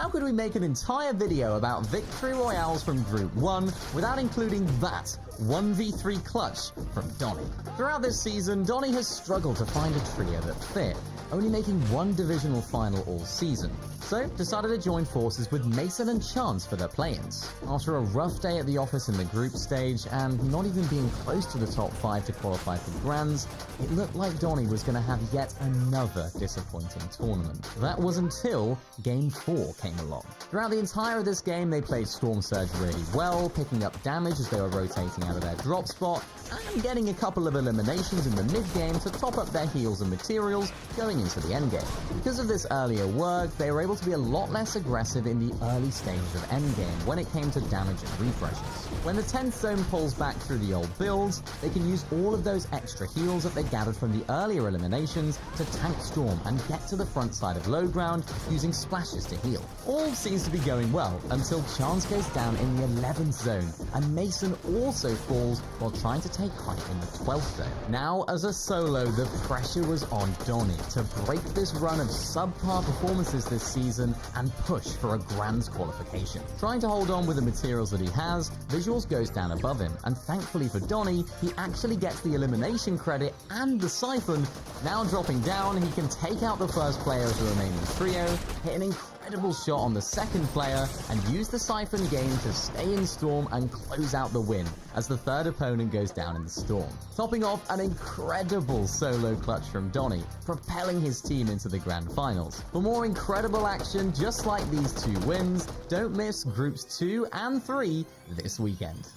how could we make an entire video about victory royales from Group 1 without including that 1v3 clutch from Donnie? Throughout this season, Donnie has struggled to find a trio that fit, only making one divisional final all season, so decided to join forces with Mason and Chance for their play-ins. After a rough day at the office in the group stage, and not even being close to the top 5 to qualify for Grands, it looked like Donnie was going to have yet another disappointing tournament. That was until Game 4 came along. Throughout the entire of this game, they played Storm Surge really well, picking up damage as they were rotating out of their drop spot, and getting a couple of eliminations in the mid-game to top up their heals and materials going into the endgame. Because of this earlier work, they were able to be a lot less aggressive in the early stages of endgame when it came to damage and refreshes. When the 10th zone pulls back through the old builds, they can use all of those extra heals that they gathered from the earlier eliminations to tank Storm and get to the front side of low ground using splashes to heal. All seems to be going well until Chance goes down in the 11th zone and Mason also falls while trying to take height in the 12th zone. Now, as a solo, the pressure was on Donnie to break this run of subpar performances this season and push for a Grands qualification. Trying to hold on with the materials that he has, Visuals goes down above him, and thankfully for Donnie, he actually gets the elimination credit and the siphon. Now dropping down, he can take out the first player of the remaining trio, hit an incredible shot on the second player, and use the siphon game to stay in Storm and close out the win as the third opponent goes down in the Storm. Topping off an incredible solo clutch from Donnie, propelling his team into the Grand Finals. For more incredible action just like these two wins, don't miss Groups 2 and 3 this weekend.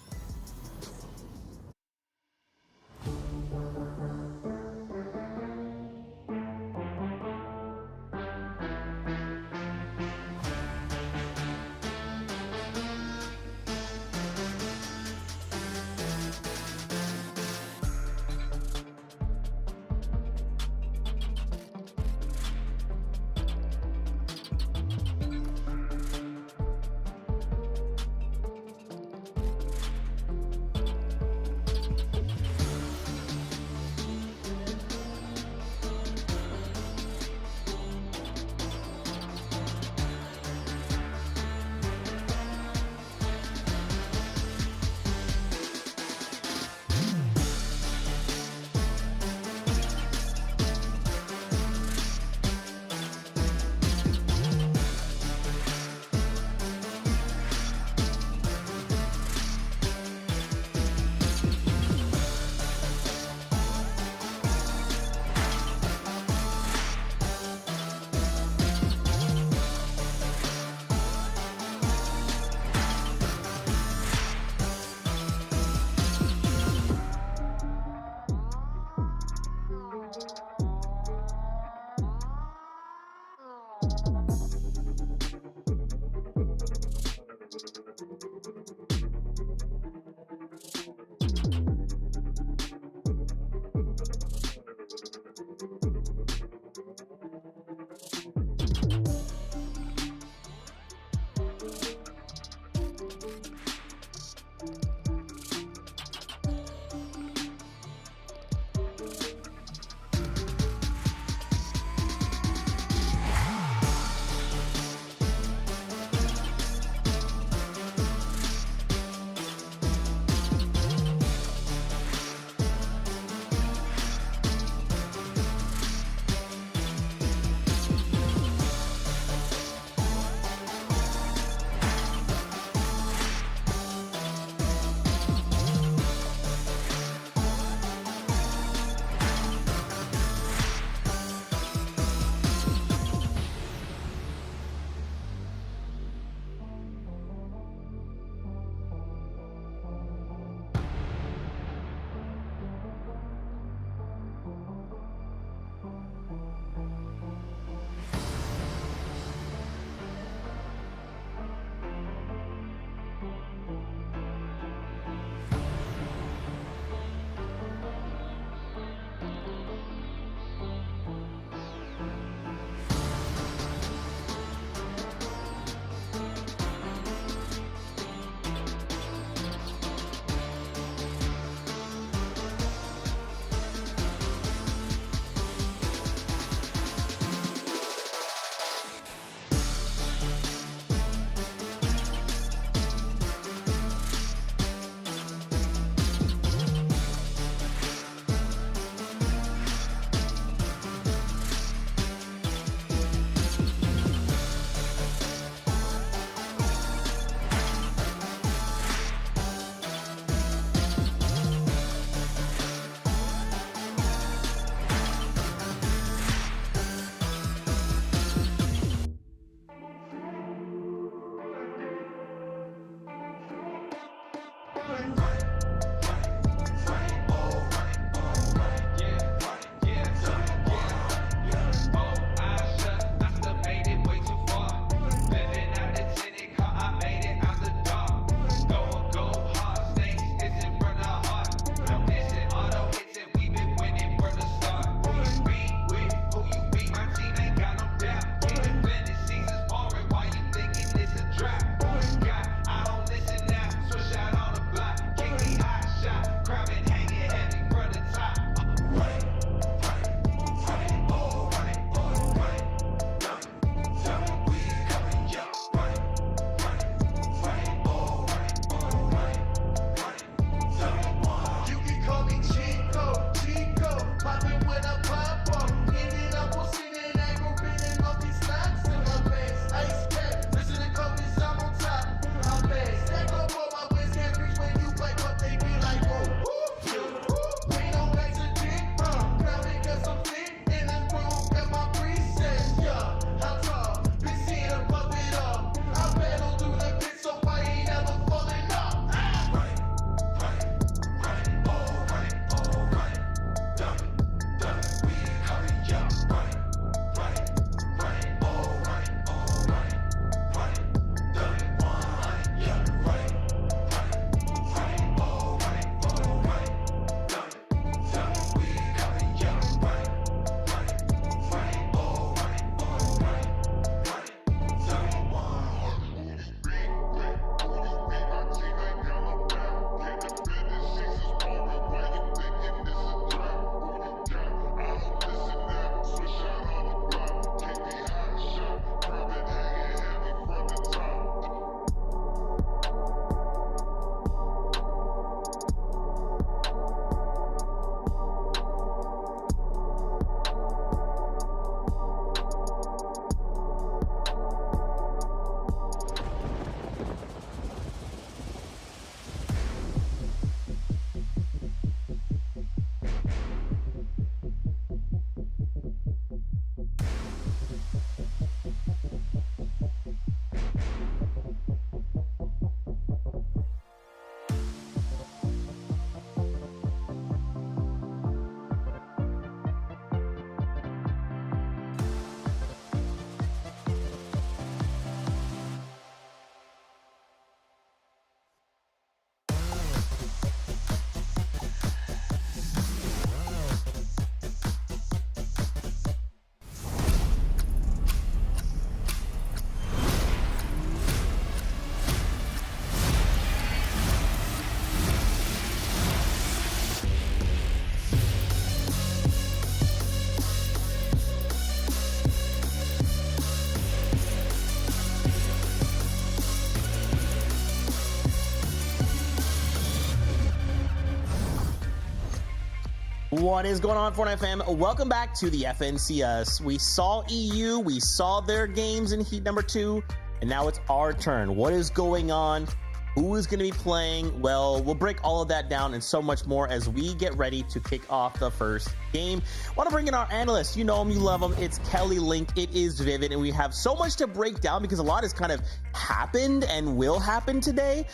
What is going on, Fortnite fam? Welcome back to the FNCS. We saw EU, we saw their games in heat number 2, and now it's our turn. What is going on? Who is going to be playing? Well, we'll break all of that down and so much more as we get ready to kick off the first game. Want to bring in our analyst. You know him, you love him. It's Kelly Link. It is Vivid, and we have so much to break down because a lot has kind of happened and will happen today.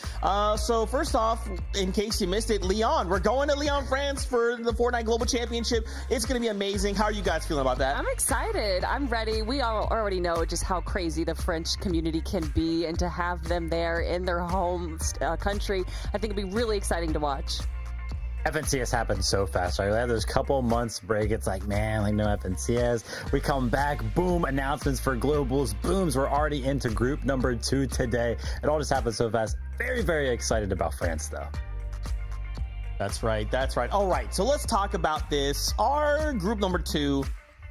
So first off, in case you missed it, Lyon. We're going to Lyon, France for the Fortnite Global Championship. It's going to be amazing. How are you guys feeling about that? I'm excited. I'm ready. We all already know just how crazy the French community can be, and to have them there in their home country, I think it'd be really exciting to watch. FNCS happened so fast, right? We had those couple months break. It's like, man, like no FNCS. We come back, boom, announcements for globals, booms. We're already into group number 2 today. It all just happened so fast. Very, very excited about France, though. That's right. That's right. All right. So let's talk about this. Our group number 2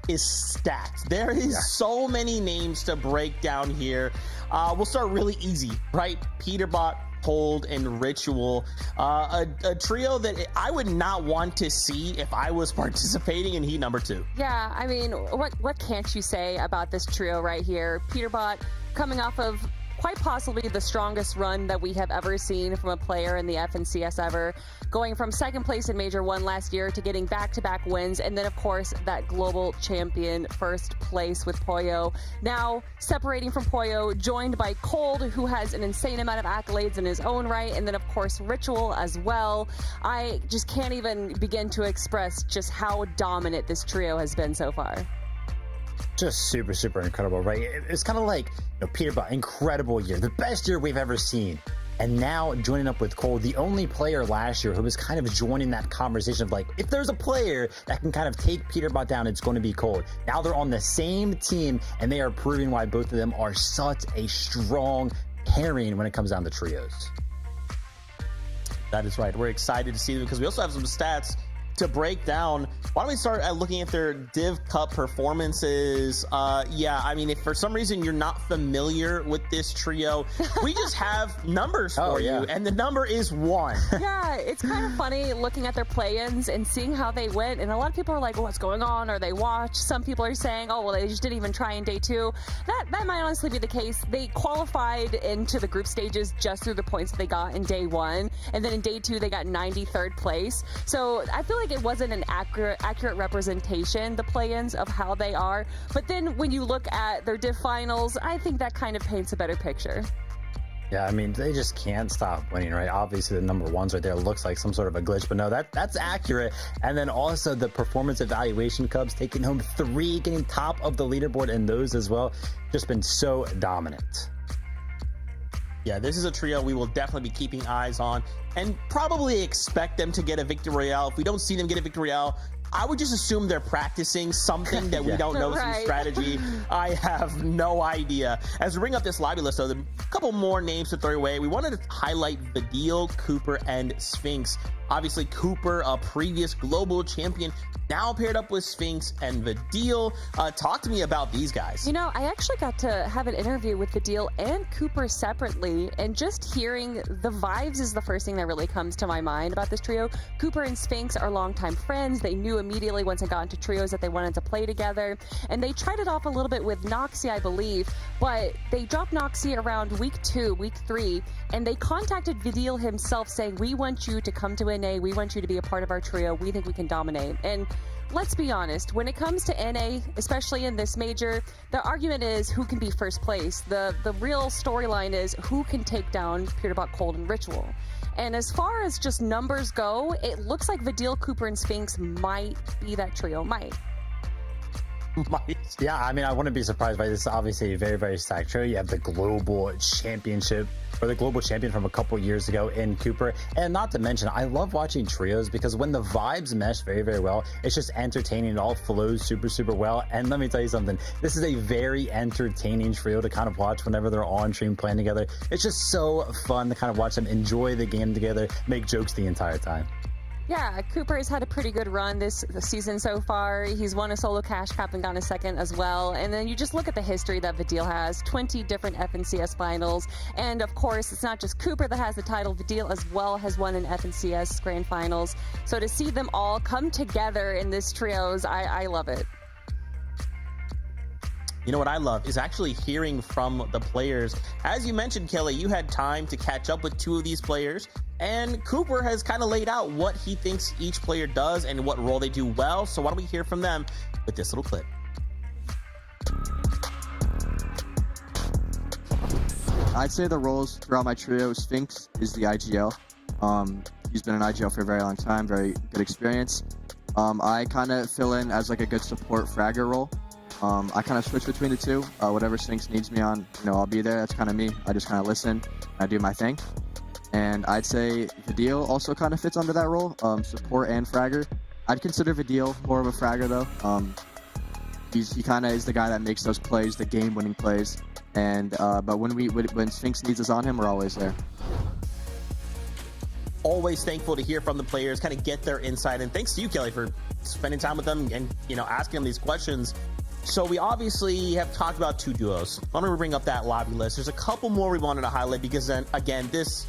is stacked. There is so many names to break down here. We'll start really easy, right? Peterbot, Hold, and Ritual, a trio that I would not want to see if I was participating in heat number 2. Yeah, I mean, what can't you say about this trio right here? Peterbot coming off of quite possibly the strongest run that we have ever seen from a player in the FNCS ever, going from second place in Major 1 last year to getting back-to-back wins, and then of course that global champion first place with Poyo. Now separating from Poyo, joined by Cold, who has an insane amount of accolades in his own right, and then of course Ritual as well. I just can't even begin to express just how dominant this trio has been so far. Just super incredible, right? It's kind of like, Peterbot, incredible year, the best year we've ever seen. And now joining up with Cole, the only player last year who was kind of joining that conversation of like, if there's a player that can kind of take Peterbot down, it's going to be Cole. Now they're on the same team, and they are proving why both of them are such a strong pairing when it comes down to trios. That is right. We're excited to see them because we also have some stats to break down. Why don't we start at looking at their Div Cup performances? Yeah, I mean, if for some reason you're not familiar with this trio, we just have numbers for you, and the number is 1. Yeah, it's kind of funny looking at their play-ins and seeing how they went, and a lot of people are like, what's going on? Or they watch. Some people are saying, oh, well, they just didn't even try in day 2. That might honestly be the case. They qualified into the group stages just through the points that they got in day 1, and then in day 2 they got 93rd place. So I feel like it wasn't an accurate representation, the play-ins, of how they are. But then when you look at their div finals, I think that kind of paints a better picture. Yeah, I mean, they just can't stop winning, right? Obviously, the number 1s right there looks like some sort of a glitch, but no, that's accurate. And then also the performance evaluation Cubs taking home 3, getting top of the leaderboard in those as well. Just been so dominant. Yeah, this is a trio we will definitely be keeping eyes on and probably expect them to get a victory royale. If we don't see them get a victory royale, I would just assume they're practicing something that we don't know, some strategy. I have no idea. As we bring up this lobby list, though, a couple more names to throw away. We wanted to highlight Vidil, Cooper, and Sphinx. Obviously, Cooper, a previous global champion, now paired up with Sphinx and Vidil. Talk to me about these guys. I actually got to have an interview with Vidil and Cooper separately, and just hearing the vibes is the first thing that really comes to my mind about this trio. Cooper and Sphinx are longtime friends. They knew immediately once they got into trios that they wanted to play together, and they tried it off a little bit with Noxie, I believe, but they dropped Noxie around week 2, week 3, and they contacted Vidil himself saying, we want you to come to NA, we want you to be a part of our trio, we think we can dominate. And let's be honest, when it comes to NA, especially in this major, the argument is who can be first place. The real storyline is who can take down Peterbot, Cold, and Ritual. And as far as just numbers go, it looks like Vidil, Cooper, and Sphinx might be that trio. Might. Yeah, I mean, I wouldn't be surprised by this. Obviously, a very stacked trio. You have the global championship, or the global champion from a couple years ago in Cooper. And not to mention, I love watching trios because when the vibes mesh very well, it's just entertaining. It all flows super well. And let me tell you something, this is a very entertaining trio to kind of watch whenever they're on stream playing together. It's just so fun to kind of watch them enjoy the game together, make jokes the entire time. Yeah, Cooper has had a pretty good run this season so far. He's won a solo cash cup and gone a second as well. And then you just look at the history that Vidil has, 20 different FNCS finals. And of course, it's not just Cooper that has the title. Vidil as well has won an FNCS grand finals. So to see them all come together in this trios, I love it. You know what I love is actually hearing from the players. As you mentioned, Kelly, you had time to catch up with 2 of these players, and Cooper has kind of laid out what he thinks each player does and what role they do well. So why don't we hear from them with this little clip? I'd say the roles throughout my trio, Sphinx is the IGL. He's been an IGL for a very long time, very good experience. I kind of fill in as like a good support fragger role. I kind of switch between the two. Whatever Sphinx needs me on, I'll be there. That's kind of me. I just kind of listen. I do my thing. And I'd say Vidil also kind of fits under that role, support and fragger. I'd consider Vidil more of a fragger though. He kind of is the guy that makes those plays, the game-winning plays. And but when Sphinx needs us on him, we're always there. Always thankful to hear from the players, kind of get their insight, and thanks to you, Kelly, for spending time with them and asking them these questions. So we obviously have talked about 2 duos. Let me bring up that lobby list. There's a couple more we wanted to highlight because then again, this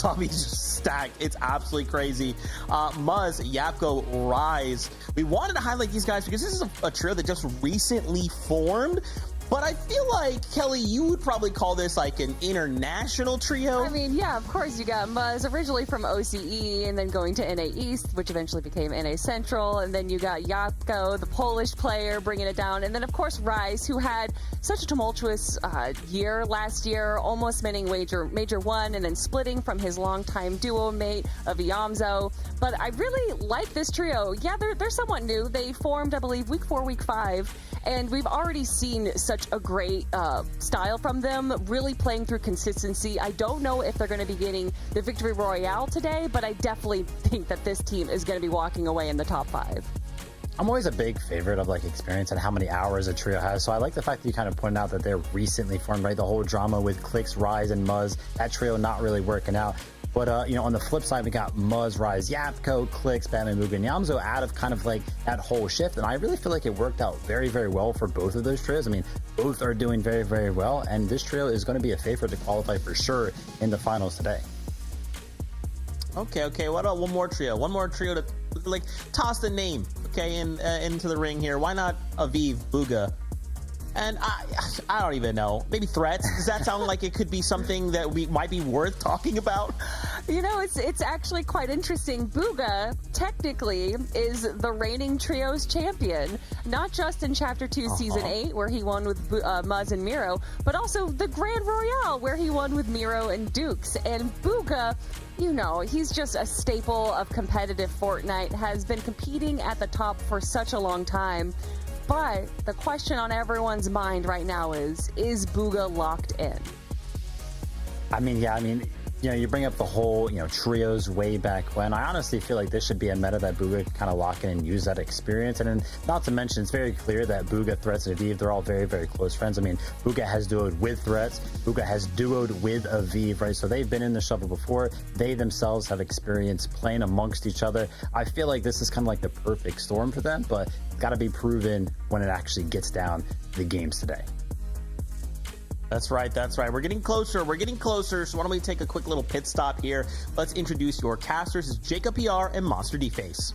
lobby is just stacked. It's absolutely crazy. Muzz, Yapko, Rise. We wanted to highlight these guys because this is a trio that just recently formed. But I feel like, Kelly, you would probably call this like an international trio. I mean, yeah, of course, you got Muzz, originally from OCE, and then going to NA East, which eventually became NA Central, and then you got Jatko, the Polish player, bringing it down, and then, of course, Rise, who had such a tumultuous year last year, almost winning Major 1, and then splitting from his longtime duo mate of Iamzo. But I really like this trio. Yeah, they're somewhat new. They formed, I believe, week 4, week 5, and we've already seen such a great style from them, really playing through consistency. I don't know if they're going to be getting the Victory Royale today, but I definitely think that this team is going to be walking away in the top 5. I'm always a big favorite of like experience and how many hours a trio has. So I like the fact that you kind of pointed out that they're recently formed, right? The whole drama with Clix, Rise, and Muzz, that trio not really working out. But, on the flip side, we got Muzz, Rise, Yapko, Clix, Bam, and Mugen and Yamzo out of kind of like that whole shift. And I really feel like it worked out very, very well for both of those trios. I mean, both are doing very, very well. And this trio is going to be a favorite to qualify for sure in the finals today. Okay. What about one more trio? One more trio to like toss the name, into the ring here. Why not Aviv, Bugha? And I don't even know. Maybe Threats. Does that sound like it could be something that we might be worth talking about? It's actually quite interesting. Bugha technically is the reigning trios champion, not just in Chapter 2, Season 8, where he won with Muzz and Miro, but also the Grand Royale, where he won with Miro and Dukes. And Bugha, he's just a staple of competitive Fortnite, has been competing at the top for such a long time. But the question on everyone's mind right now is Bugha locked in? You bring up the whole, trios way back when. I honestly feel like this should be a meta that Bugha can kind of lock in and use that experience. And then, not to mention, it's very clear that Bugha, Threats, and Aviv, they're all very, very close friends. I mean, Bugha has duoed with Threats. Bugha has duoed with Aviv, right? So they've been in the shuffle before. They themselves have experience playing amongst each other. I feel like this is kind of like the perfect storm for them, but it's got to be proven when it actually gets down to the games today. That's right. We're getting closer. So why don't we take a quick little pit stop here? Let's introduce your casters. It's Jacob PR and Monster D-Face.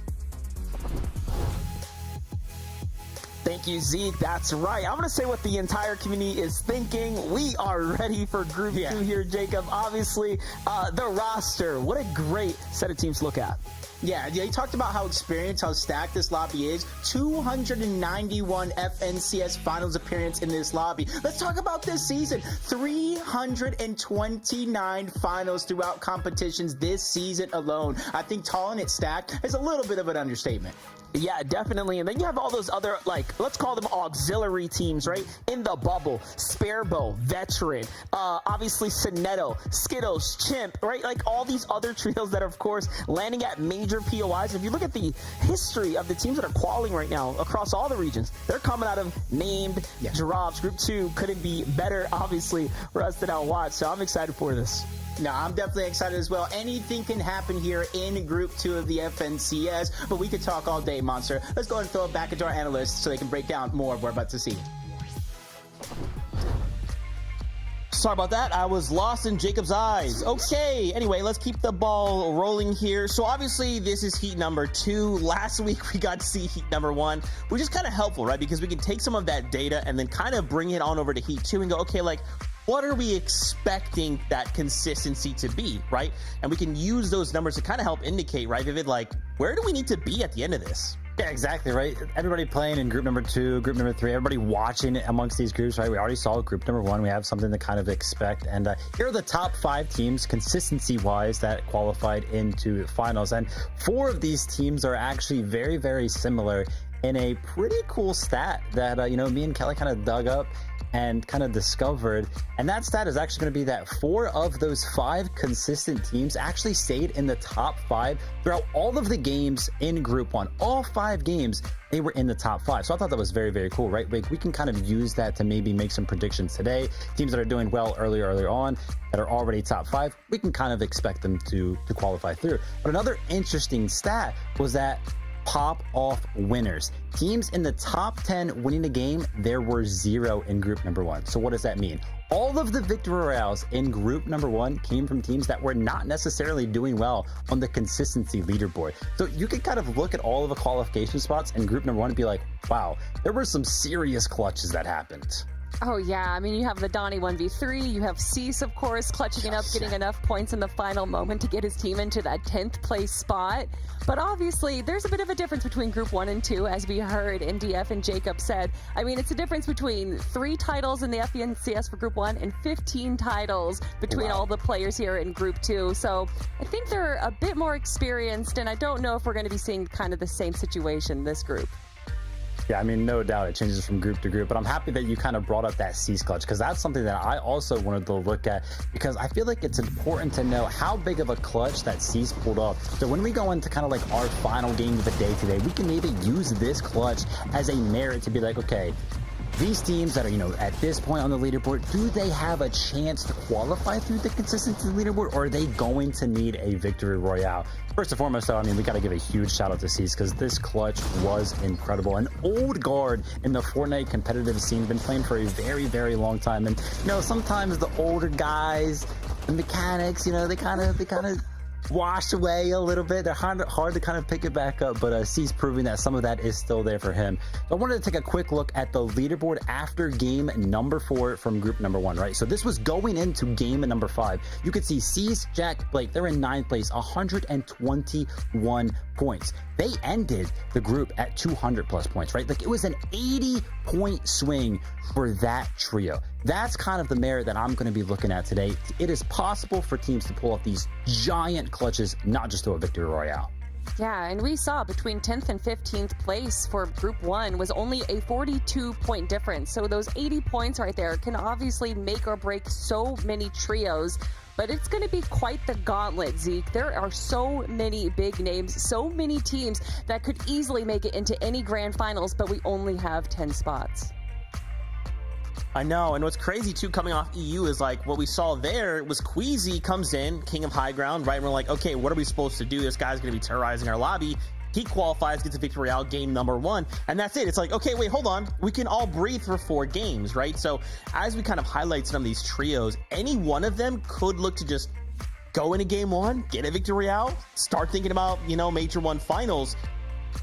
Thank you, Zeke. That's right. I'm going to say what the entire community is thinking. We are ready for Group 2 here, Jacob. Obviously, the roster. What a great set of teams to look at. Yeah, you talked about how experienced, how stacked this lobby is. 291 FNCS finals appearance in this lobby. Let's talk about this season. 329 finals throughout competitions this season alone. I think calling it stacked is a little bit of an understatement. Yeah, definitely. And then you have all those other, let's call them auxiliary teams, right? In the bubble, Sparebow, Veteran, obviously Sinetto, Skittles, Chimp, right? Like all these other trios that are, of course, landing at major POIs. If you look at the history of the teams that are qualifying right now across all the regions, they're coming out of named drops. Group 2 couldn't be better, obviously, for us to now watch. So I'm excited for this. No, I'm definitely excited as well. Anything can happen here in Group 2 of the FNCS, but we could talk all day, Monster. Let's go and throw it back into our analysts so they can break down more of what we're about to see. Sorry about that. I was lost in Jacob's eyes. Okay, anyway, let's keep the ball rolling here. So obviously, this is heat number 2. Last week, we got to see heat number 1, which is kind of helpful, right? Because we can take some of that data and then kind of bring it on over to heat 2 and go, okay, what are we expecting that consistency to be, right? And we can use those numbers to kind of help indicate, right, Vivid, where do we need to be at the end of this? Yeah, exactly, right? Everybody playing in group number 2, group number 3, everybody watching amongst these groups, right? We already saw group number 1. We have something to kind of expect. And here are the top 5 teams, consistency-wise, that qualified into finals. And 4 of these teams are actually very, very similar in a pretty cool stat that, me and Kelly kind of dug up and kind of discovered. And that stat is actually going to be that 4 of those 5 consistent teams actually stayed in the top 5 throughout all of the games in Group 1. All 5 games, they were in the top 5. So I thought that was very, very cool, right? We can kind of use that to maybe make some predictions today. Teams that are doing well earlier on, that are already top 5, we can kind of expect them to qualify through. But another interesting stat was that pop-off winners. Teams in the top 10 winning a game, there were 0 in group number 1. So what does that mean? All of the victory royales in group number 1 came from teams that were not necessarily doing well on the consistency leaderboard. So you can kind of look at all of the qualification spots in group number 1 and be like, wow, there were some serious clutches that happened. Oh, yeah. I mean, you have the Donnie 1v3. You have Cease, of course, clutching it up, getting enough points in the final moment to get his team into that 10th place spot. But obviously, there's a bit of a difference between Group 1 and 2, as we heard MDF and Jacob said. I mean, it's a difference between 3 titles in the FNCS for Group 1 and 15 titles between all the players here in Group 2. So I think they're a bit more experienced, and I don't know if we're going to be seeing kind of the same situation this group. Yeah, I mean, no doubt it changes from group to group, but I'm happy that you kind of brought up that Cease clutch, because that's something that I also wanted to look at, because I feel like it's important to know how big of a clutch that Cease pulled off. So when we go into kind of like our final game of the day today, we can maybe use this clutch as a merit to be like, okay, these teams that are, at this point on the leaderboard, do they have a chance to qualify through the consistency leaderboard, or are they going to need a victory royale? First and foremost, though, I mean, we got to give a huge shout out to Cease, because this clutch was incredible. An old guard in the Fortnite competitive scene, been playing for a very, very long time. And, sometimes the older guys, the mechanics, they kind of washed away a little bit. They're hard to kind of pick it back up, but Cease proving that some of that is still there for him. So I wanted to take a quick look at the leaderboard after game number 4 from group number 1, right? So this was going into game number 5. You could see Cease, Jack, Blake, they're in 9th place, 121 points. They ended the group at 200 plus points, right? Like, it was an 80-point swing for that trio. That's kind of the merit that I'm going to be looking at today. It is possible for teams to pull off these giant clutches, not just to a victory royale. Yeah, and we saw between 10th and 15th place for Group 1 was only a 42-point difference. So those 80 points right there can obviously make or break so many trios. But it's going to be quite the gauntlet, Zeke. There are so many big names, so many teams that could easily make it into any grand finals, but we only have 10 spots. I know, and what's crazy too coming off EU is like what we saw there was Queasy comes in, king of high ground, right? And we're like, okay, what are we supposed to do? This guy's going to be terrorizing our lobby. He qualifies, gets a victory royale, game number 1, and that's it. It's like, okay, wait, hold on. We can all breathe for 4 games, right? So as we kind of highlight some of these trios, any one of them could look to just go into game 1, get a victory royale, start thinking about, Major 1 finals.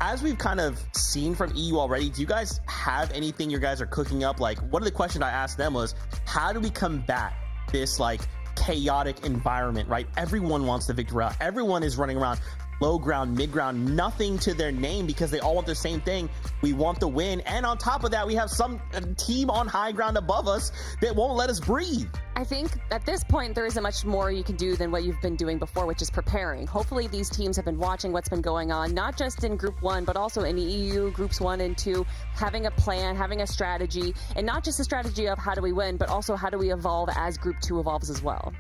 As we've kind of seen from EU already, do you guys have anything you guys are cooking up? Like, one of the questions I asked them was, how do we combat this like chaotic environment, right? Everyone wants the victory royale. Everyone is running around low ground, mid ground, nothing to their name, because they all want the same thing. We want the win. And on top of that, we have some team on high ground above us that won't let us breathe. I think at this point, there isn't much more you can do than what you've been doing before, which is preparing. Hopefully these teams have been watching what's been going on, not just in Group 1, but also in the EU Groups 1 and 2, having a plan, having a strategy, and not just a strategy of how do we win, but also how do we evolve as Group 2 evolves as well.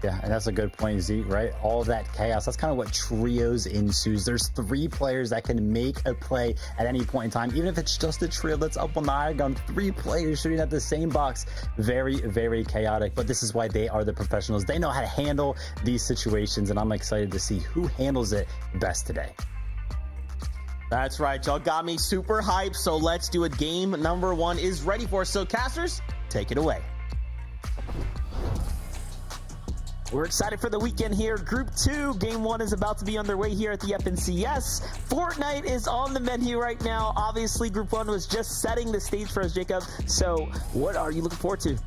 Yeah, and that's a good point, Z, right? All of that chaos, that's kind of what trios ensues. There's 3 players that can make a play at any point in time, even if it's just a trio that's up on the high ground. 3 players shooting at the same box. Very, very chaotic, but this is why they are the professionals. They know how to handle these situations, and I'm excited to see who handles it best today. That's right, y'all got me super hyped, so let's do it. Game number 1 is ready for us, so casters, take it away. We're excited for the weekend here. Group 2, Game 1 is about to be underway here at the FNCS. Fortnite is on the menu right now. Obviously, Group 1 was just setting the stage for us, Jacob. So what are you looking forward to?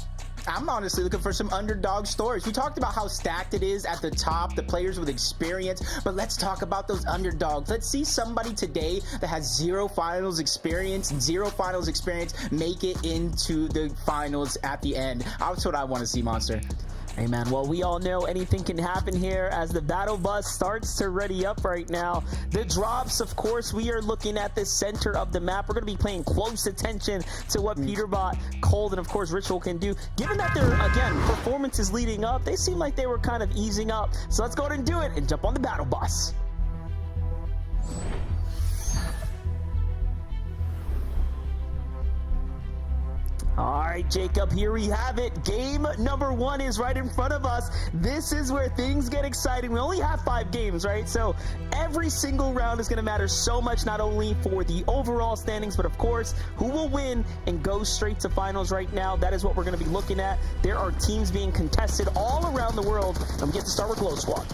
I'm honestly looking for some underdog stories. We talked about how stacked it is at the top, the players with experience, but let's talk about those underdogs. Let's see somebody today that has 0 finals experience make it into the finals at the end. That's what I want to see, Monster. Hey man, well, we all know anything can happen here as the battle bus starts to ready up right now. The drops, of course, we are looking at the center of the map. We're going to be paying close attention to what Peterbot, Cold, and of course Ritual can do. Given that their, again, performance is leading up, they seem like they were kind of easing up. So let's go ahead and do it and jump on the battle bus. All right, Jacob, here we have it. Game number 1 is right in front of us. This is where things get exciting. We only have 5 games, right? So every single round is going to matter so much, not only for the overall standings, but of course, who will win and go straight to finals right now. That is what we're going to be looking at. There are teams being contested all around the world, and we get to start with Glow Squad.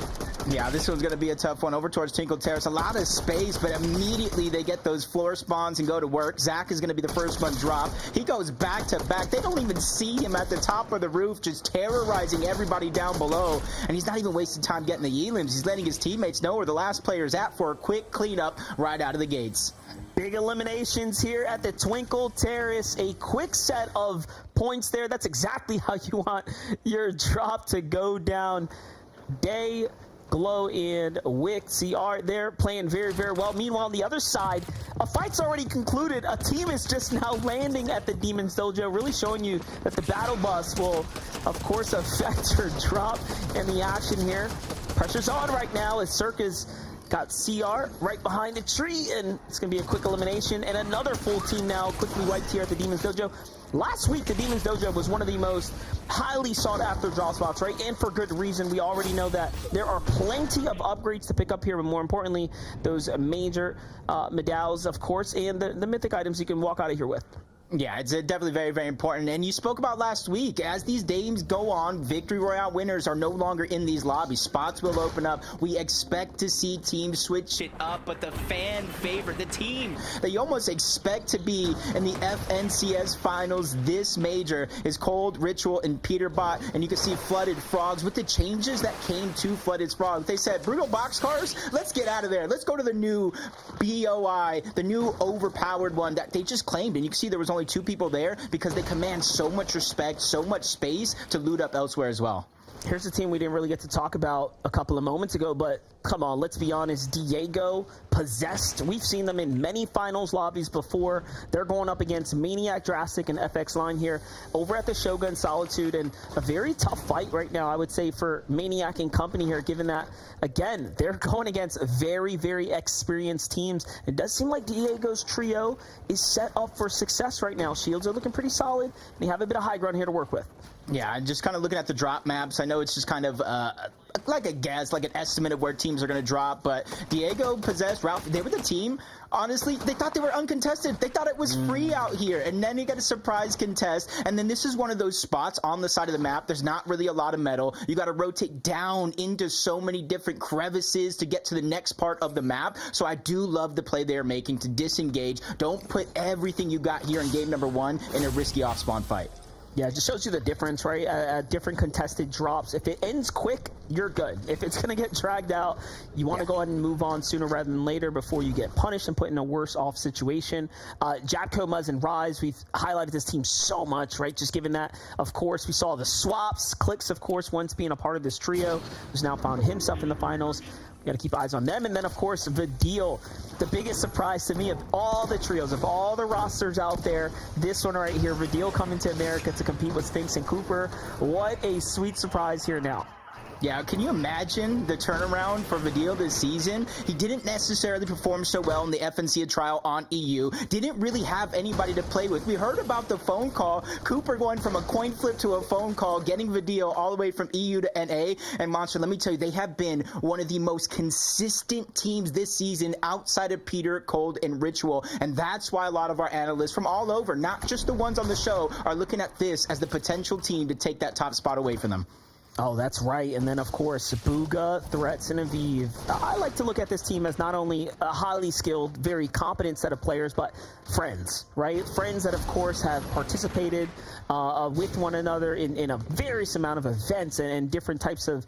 Yeah, this one's going to be a tough one. Over towards Tinkle Terrace. A lot of space, but immediately they get those floor spawns and go to work. Zach is going to be the first one dropped. He goes back to back. They don't even see him at the top of the roof, just terrorizing everybody down below. And he's not even wasting time getting the elims. He's letting his teammates know where the last player's at for a quick cleanup right out of the gates. Big eliminations here at the Twinkle Terrace. A quick set of points there. That's exactly how you want your drop to go down. Day, Glow, and Wick CR, they're playing very, very well. Meanwhile, on the other side, a fight's already concluded. A team is just now landing at the Demon's Dojo, really showing you that the battle bus will, of course, affect your drop in the action here. Pressure's on right now as Circus got CR right behind the tree, and it's going to be a quick elimination. And another full team now quickly wiped here at the Demon's Dojo. Last week, the Demon's Dojo was one of the most highly sought-after draw spots, right? And for good reason. We already know that there are plenty of upgrades to pick up here, but more importantly, those major medals, of course, and the mythic items you can walk out of here with. Yeah, it's definitely very, very important. And you spoke about last week, as these games go on, Victory Royale winners are no longer in these lobbies. Spots will open up. We expect to see teams switch it up, but the fan favorite, the team that you almost expect to be in the FNCS finals this major is Cold, Ritual, and Peterbot. And you can see Flooded Frogs. With the changes that came to Flooded Frogs, they said, Brutal Boxcars, let's get out of there. Let's go to the new BOI, the new overpowered one that they just claimed. And you can see there was only 2 people there because they command so much respect, so much space to loot up elsewhere as well. Here's a team we didn't really get to talk about a couple of moments ago, but come on, let's be honest. Diego, Possessed, we've seen them in many finals lobbies before. They're going up against Maniac, Drastic, and FX Line here over at the Shogun Solitude, and a very tough fight right now, I would say, for Maniac and company here, given that, again, they're going against very, very experienced teams. It does seem like Diego's trio is set up for success right now. Shields are looking pretty solid, and they have a bit of high ground here to work with. Yeah, just kind of looking at the drop maps, I know it's just kind of like a guess, like an estimate of where teams are going to drop, but Diego, Possessed, Ralph, they were the team. Honestly, they thought they were uncontested. They thought it was free out here, and then you get a surprise contest, and then this is one of those spots on the side of the map. There's not really a lot of metal. You got to rotate down into so many different crevices to get to the next part of the map, so I do love the play they're making to disengage. Don't put everything you got here in game number 1 in a risky off-spawn fight. Yeah, it just shows you the difference, right? Different contested drops. If it ends quick, you're good. If it's going to get dragged out, you want to go ahead and move on sooner rather than later before you get punished and put in a worse off situation. Japco, Muzz, and Rise, we've highlighted this team so much, right? Just given that, of course, we saw the swaps. Clicks, of course, once being a part of this trio, who's now found himself in the finals. Got to keep eyes on them. And then, of course, Vidil, the biggest surprise to me of all the trios, of all the rosters out there, this one right here, Vidil coming to America to compete with Sphinx and Cooper. What a sweet surprise here now. Yeah, can you imagine the turnaround for Vidil this season? He didn't necessarily perform so well in the FNCA trial on EU. Didn't really have anybody to play with. We heard about the phone call. Cooper going from a coin flip to a phone call, getting Vidil all the way from EU to NA. And Monster, let me tell you, they have been one of the most consistent teams this season outside of Peter, Cold, and Ritual. And that's why a lot of our analysts from all over, not just the ones on the show, are looking at this as the potential team to take that top spot away from them. Oh, that's right. And then, of course, Booga, Threats, and Aviv. I like to look at this team as not only a highly skilled, very competent set of players, but friends, right? Friends that, of course, have participated with one another in a various amount of events and different types of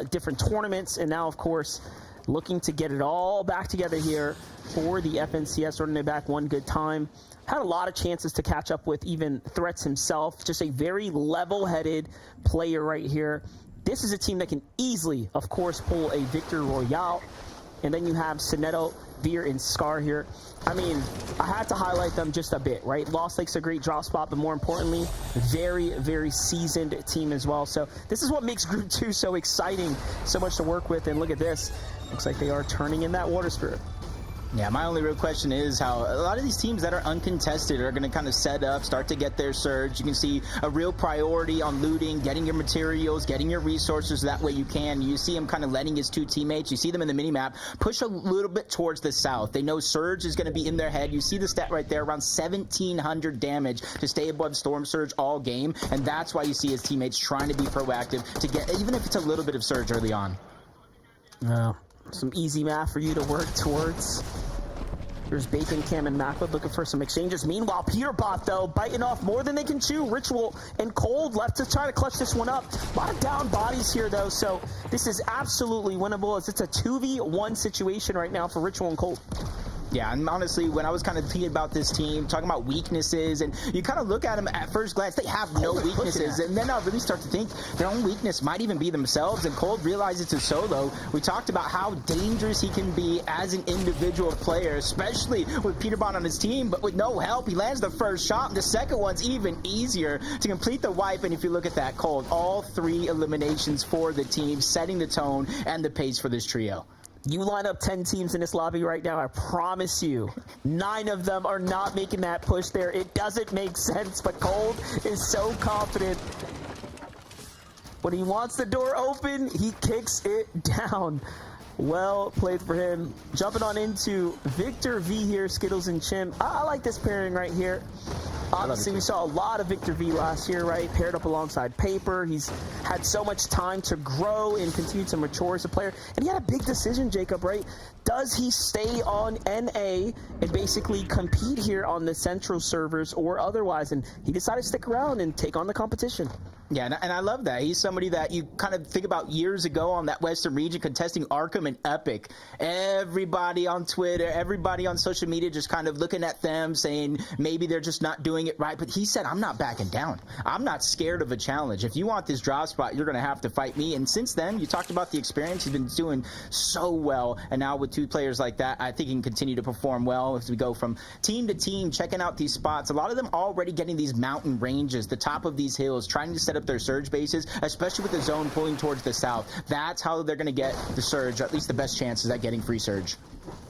different tournaments. And now, of course, looking to get it all back together here for the FNCS, running it back one good time. Had a lot of chances to catch up with even Threats himself. Just a very level-headed player right here. This is a team that can easily, of course, pull a Victory Royale. And then you have Sinetto, Veer, and Scar here. I mean, I had to highlight them just a bit, right? Lost Lake's a great drop spot, but more importantly, very, very seasoned team as well. So this is what makes Group 2 so exciting, so much to work with. And look at this. Looks like they are turning in that Water Spirit. Yeah, my only real question is how a lot of these teams that are uncontested are going to kind of set up, start to get their surge. You can see a real priority on looting, getting your materials, getting your resources. That way you can. You see him kind of letting his 2 teammates. You see them in the minimap push a little bit towards the south. They know Surge is going to be in their head. You see the stat right there, around 1,700 damage to stay above Storm Surge all game. And that's why you see his teammates trying to be proactive to get, even if it's a little bit of Surge early on. Some easy math for you to work towards. There's Bacon, Cam, and Macwood looking for some exchanges. Meanwhile, Peterbot, though, biting off more than they can chew. Ritual and Cold left to try to clutch this one up. A lot of down bodies here, though, so this is absolutely winnable as it's a 2v1 situation right now for Ritual and Cold. Yeah, and honestly, when I was kind of thinking about this team, talking about weaknesses, and you kind of look at them at first glance, they have no weaknesses, and then I really start to think their own weakness might even be themselves, and Cold realizes it's a solo. We talked about how dangerous he can be as an individual player, especially with Peterbot on his team, but with no help, he lands the first shot, and the second one's even easier to complete the wipe, and if you look at that, Cold, all 3 eliminations for the team, setting the tone and the pace for this trio. You line up 10 teams in this lobby right now, I promise you, 9 of them are not making that push there. It doesn't make sense, but Cold is so confident. When he wants the door open, he kicks it down. Well played for him. Jumping on into Victor V here, Skittles and Chimp. I like this pairing right here. Obviously, we saw a lot of Victor V last year, right? Paired up alongside Paper. He's had so much time to grow and continue to mature as a player. And he had a big decision, Jacob, right? Does he stay on NA and basically compete here on the central servers or otherwise? And he decided to stick around and take on the competition. Yeah, and I love that. He's somebody that you kind of think about years ago on that Western region contesting Arkham and Epic. Everybody on Twitter, everybody on social media just kind of looking at them saying maybe they're just not doing it right. But he said, I'm not backing down. I'm not scared of a challenge. If you want this drop spot, you're going to have to fight me. And since then, you talked about the experience. He's been doing so well. And now with 2 players like that, I think he can continue to perform well as we go from team to team, checking out these spots. A lot of them already getting these mountain ranges, the top of these hills, trying to set up their surge bases, especially with the zone pulling towards the south. That's how they're going to get the surge, or at least the best chances at getting free surge.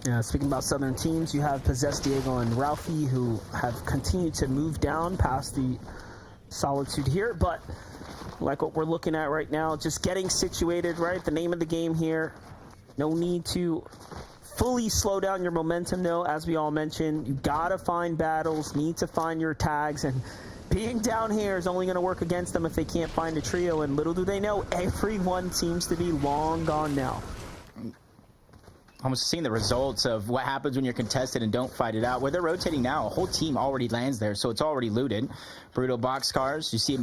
Yeah, speaking about Southern teams, you have Possessed Diego and Ralphie, who have continued to move down past the Solitude here, but like what we're looking at right now, just getting situated, right? The name of the game here. No need to fully slow down your momentum, though, as we all mentioned. You gotta find battles, need to find your tags, and being down here is only going to work against them if they can't find a trio, and little do they know, everyone seems to be long gone now. Almost seeing the results of what happens when you're contested and don't fight it out. Where they're rotating now, a whole team already lands there, so it's already looted. Brutal boxcars. You see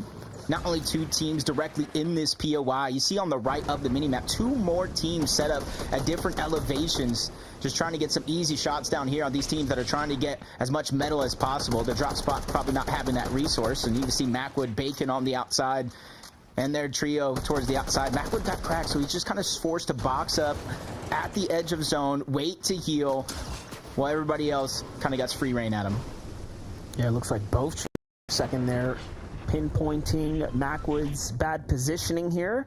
not only 2 teams directly in this POI, you see on the right of the minimap 2 more teams set up at different elevations, just trying to get some easy shots down here on these teams that are trying to get as much metal as possible. The drop spot probably not having that resource, and you can see Macwood, Bacon on the outside, and their trio towards the outside. Macwood got cracked, so he's just kind of forced to box up at the edge of zone, wait to heal, while everybody else kind of gets free reign at him. Yeah, it looks like both second there, pinpointing Macwood's bad positioning here.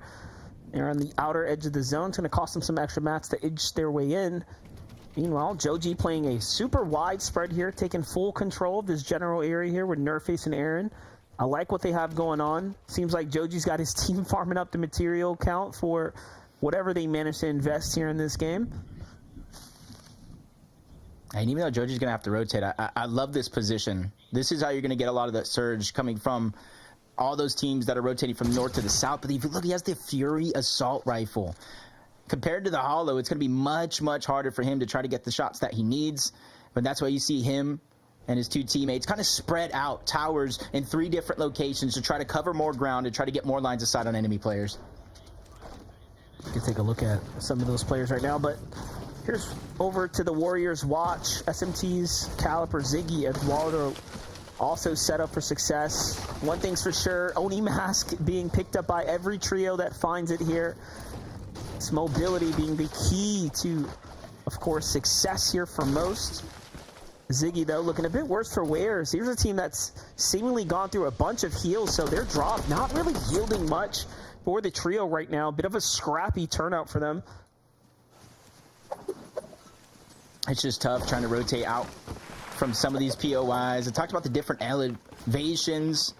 They're on the outer edge of the zone. It's going to cost them some extra mats to edge their way in. Meanwhile, Joji playing a super wide spread here, taking full control of this general area here with Nerface and Aaron. I like what they have going on. Seems like Joji's got his team farming up the material count for whatever they manage to invest here in this game. And even though Joji's going to have to rotate, I love this position. This is how you're going to get a lot of that surge coming from all those teams that are rotating from north to the south. But if you look, he has the Fury assault rifle. Compared to the Hollow, it's going to be much, much harder for him to try to get the shots that he needs. But that's why you see him and his 2 teammates kind of spread out towers in 3 different locations to try to cover more ground and try to get more lines of sight on enemy players. You can take a look at some of those players right now, but here's over to the Warriors watch. SMT's Caliper, Ziggy, Eduardo also set up for success. One thing's for sure, Oni Mask being picked up by every trio that finds it here. Its mobility being the key to, of course, success here for most. Ziggy, though, looking a bit worse for wears. Here's a team that's seemingly gone through a bunch of heals, so their drop not really yielding much for the trio right now. A bit of a scrappy turnout for them. It's just tough trying to rotate out from some of these POIs. I talked about the different elevations.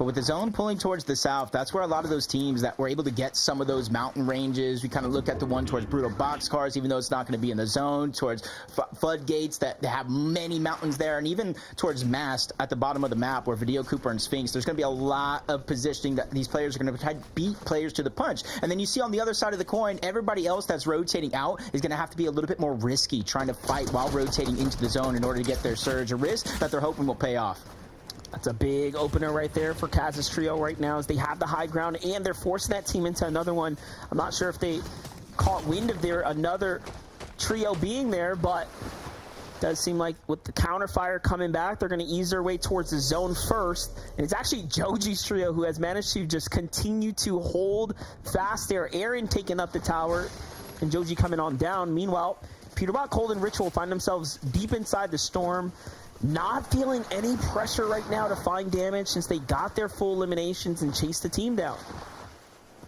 But with the zone pulling towards the south, that's where a lot of those teams that were able to get some of those mountain ranges, we kind of look at the one towards Brutal Boxcars, even though it's not going to be in the zone, towards Floodgates that have many mountains there, and even towards Mast at the bottom of the map where Video Cooper and Sphinx, there's going to be a lot of positioning that these players are going to try to beat players to the punch. And then you see on the other side of the coin, everybody else that's rotating out is going to have to be a little bit more risky, trying to fight while rotating into the zone in order to get their surge, a risk that they're hoping will pay off. That's a big opener right there for Kaz's trio right now, as they have the high ground and they're forcing that team into another one. I'm not sure if they caught wind of their another trio being there, but does seem like with the counter fire coming back, they're going to ease their way towards the zone first. And it's actually Joji's trio who has managed to just continue to hold fast there. Aaron taking up the tower and Joji coming on down. Meanwhile, Peterbot, Cold, and Ritual find themselves deep inside the storm, not feeling any pressure right now to find damage since they got their full eliminations and chased the team down.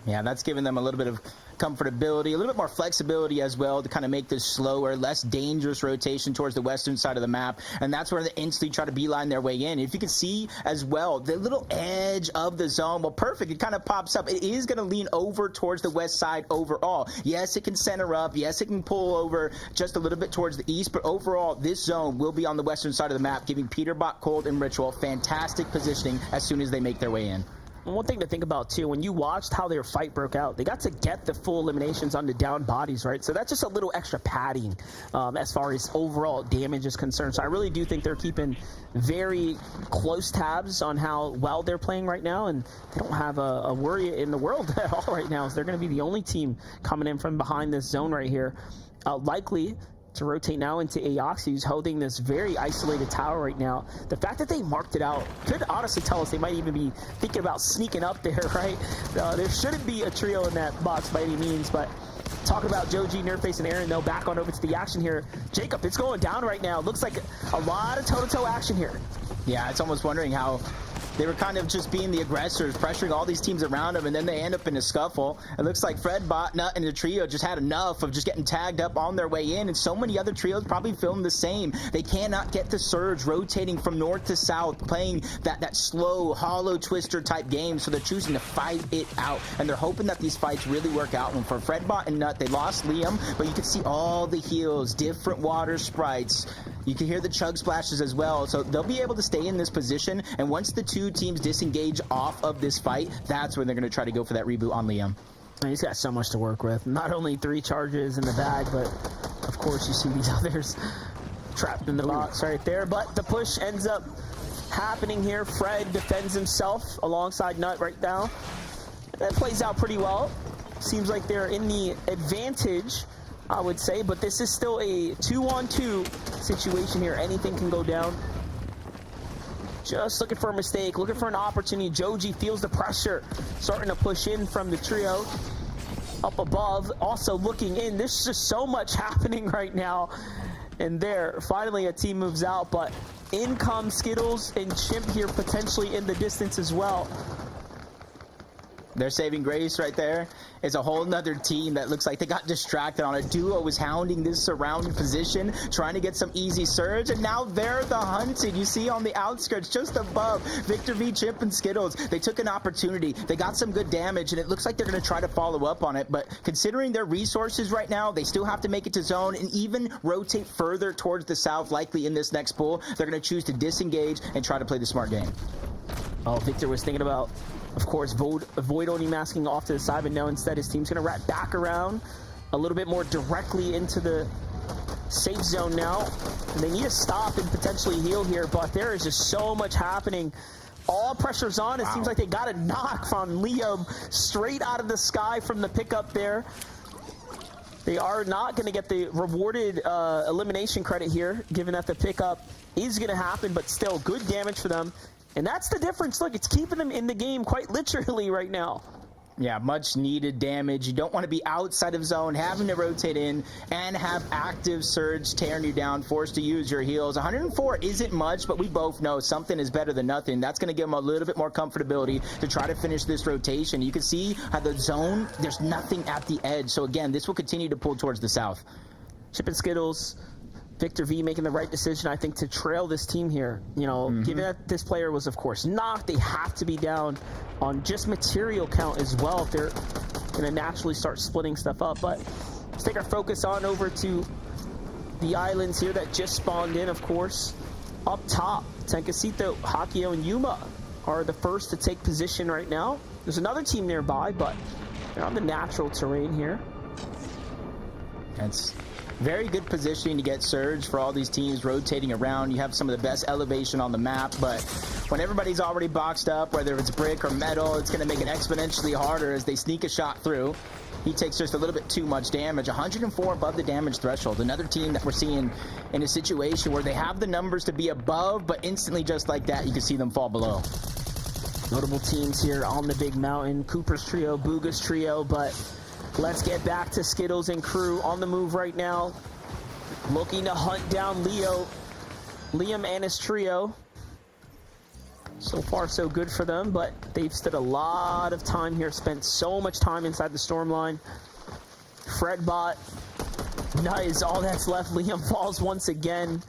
Yeah, that's giving them a little bit of comfortability, a little bit more flexibility as well to kind of make this slower, less dangerous rotation towards the western side of the map. And that's where they instantly try to beeline their way in. If you can see as well, the little edge of the zone, well, perfect. It kind of pops up. It is going to lean over towards the west side overall. Yes, it can center up. Yes, it can pull over just a little bit towards the east. But overall, this zone will be on the western side of the map, giving Peterbot, Cold, and Ritual fantastic positioning as soon as they make their way in. And one thing to think about, too, when you watched how their fight broke out, they got to get the full eliminations on the down bodies, right? So that's just a little extra padding as far as overall damage is concerned. So I really do think they're keeping very close tabs on how well they're playing right now, and they don't have a worry in the world at all right now. So they're going to be the only team coming in from behind this zone right here. Likely to rotate now into Aoxy, who's holding this very isolated tower right now. The fact that they marked it out could honestly tell us they might even be thinking about sneaking up there, right? There shouldn't be a trio in that box by any means, but talking about Joji, Nerdface, and Aaron, though, back on over to the action here. Jacob, it's going down right now. Looks like a lot of toe-to-toe action here. Yeah, it's almost wondering how they were kind of just being the aggressors, pressuring all these teams around them, and then they end up in a scuffle. It looks like Fredbot, Nut, and the trio just had enough of just getting tagged up on their way in, and so many other trios probably feeling the same. They cannot get the surge rotating from north to south, playing that slow, hollow twister type game, so they're choosing to fight it out, and they're hoping that these fights really work out. And for Fredbot and Nut, they lost Liam, but you can see all the heals, different water sprites. You can hear the chug splashes as well, so they'll be able to stay in this position, and once the two teams disengage off of this fight, that's when they're going to try to go for that reboot on Liam. He's got so much to work with. Not only 3 charges in the bag, but of course you see these others trapped in the box right there. But the push ends up happening here. Fred defends himself alongside Nut right now. That plays out pretty well. Seems like they're in the advantage, I would say, but this is still a 2-on-2 situation here. Anything can go down. Just looking for a mistake, looking for an opportunity. Joji feels the pressure starting to push in from the trio up above. Also looking in. There's just so much happening right now. And there, finally a team moves out, but in come Skittles and Chimp here potentially in the distance as well. Their saving grace right there is a whole nother team that looks like they got distracted on a duo was hounding this surrounding position, trying to get some easy surge, and now they're the hunted. You see on the outskirts, just above, Victor V, Chip, and Skittles. They took an opportunity. They got some good damage, and it looks like they're going to try to follow up on it, but considering their resources right now, they still have to make it to zone and even rotate further towards the south, likely in this next pool. They're going to choose to disengage and try to play the smart game. Oh, Victor was thinking about, of course, avoid only masking off to the side, but no, instead his team's going to wrap back around a little bit more directly into the safe zone now. And they need to stop and potentially heal here, but there is just so much happening. All pressure's on. It seems like they got a knock from Liam straight out of the sky from the pickup there. They are not going to get the rewarded elimination credit here, given that the pickup is going to happen, but still good damage for them. And that's the difference. Look, it's keeping them in the game quite literally right now. Yeah, much needed damage. You don't want to be outside of zone, having to rotate in, and have active surge tearing you down, forced to use your heals. 104 isn't much, but we both know something is better than nothing. That's going to give them a little bit more comfortability to try to finish this rotation. You can see how the zone, there's nothing at the edge. So again, this will continue to pull towards the south. Chip and Skittles Victor V making the right decision, I think, to trail this team here. You know, given that this player was, of course, knocked, they have to be down on just material count as well if they're going to naturally start splitting stuff up. But let's take our focus on over to the islands here that just spawned in, of course. Up top, Tenkacito, Hakio, and Yuma are the first to take position right now. There's another team nearby, but they're on the natural terrain here. It's very good positioning to get surge for all these teams rotating around. You have some of the best elevation on the map, but when everybody's already boxed up, whether it's brick or metal, it's going to make it exponentially harder as they sneak a shot through. He takes just a little bit too much damage. 104 above the damage threshold. Another team that we're seeing in a situation where they have the numbers to be above, but instantly just like that, you can see them fall below. Notable teams here on the big mountain. Cooper's trio, Booga's trio, but let's get back to Skittles and crew on the move right now. Looking to hunt down Liam and his trio. So far, so good for them, but they've stood a lot of time here, spent so much time inside the storm line. Fredbot, nice, all that's left. Liam falls once again.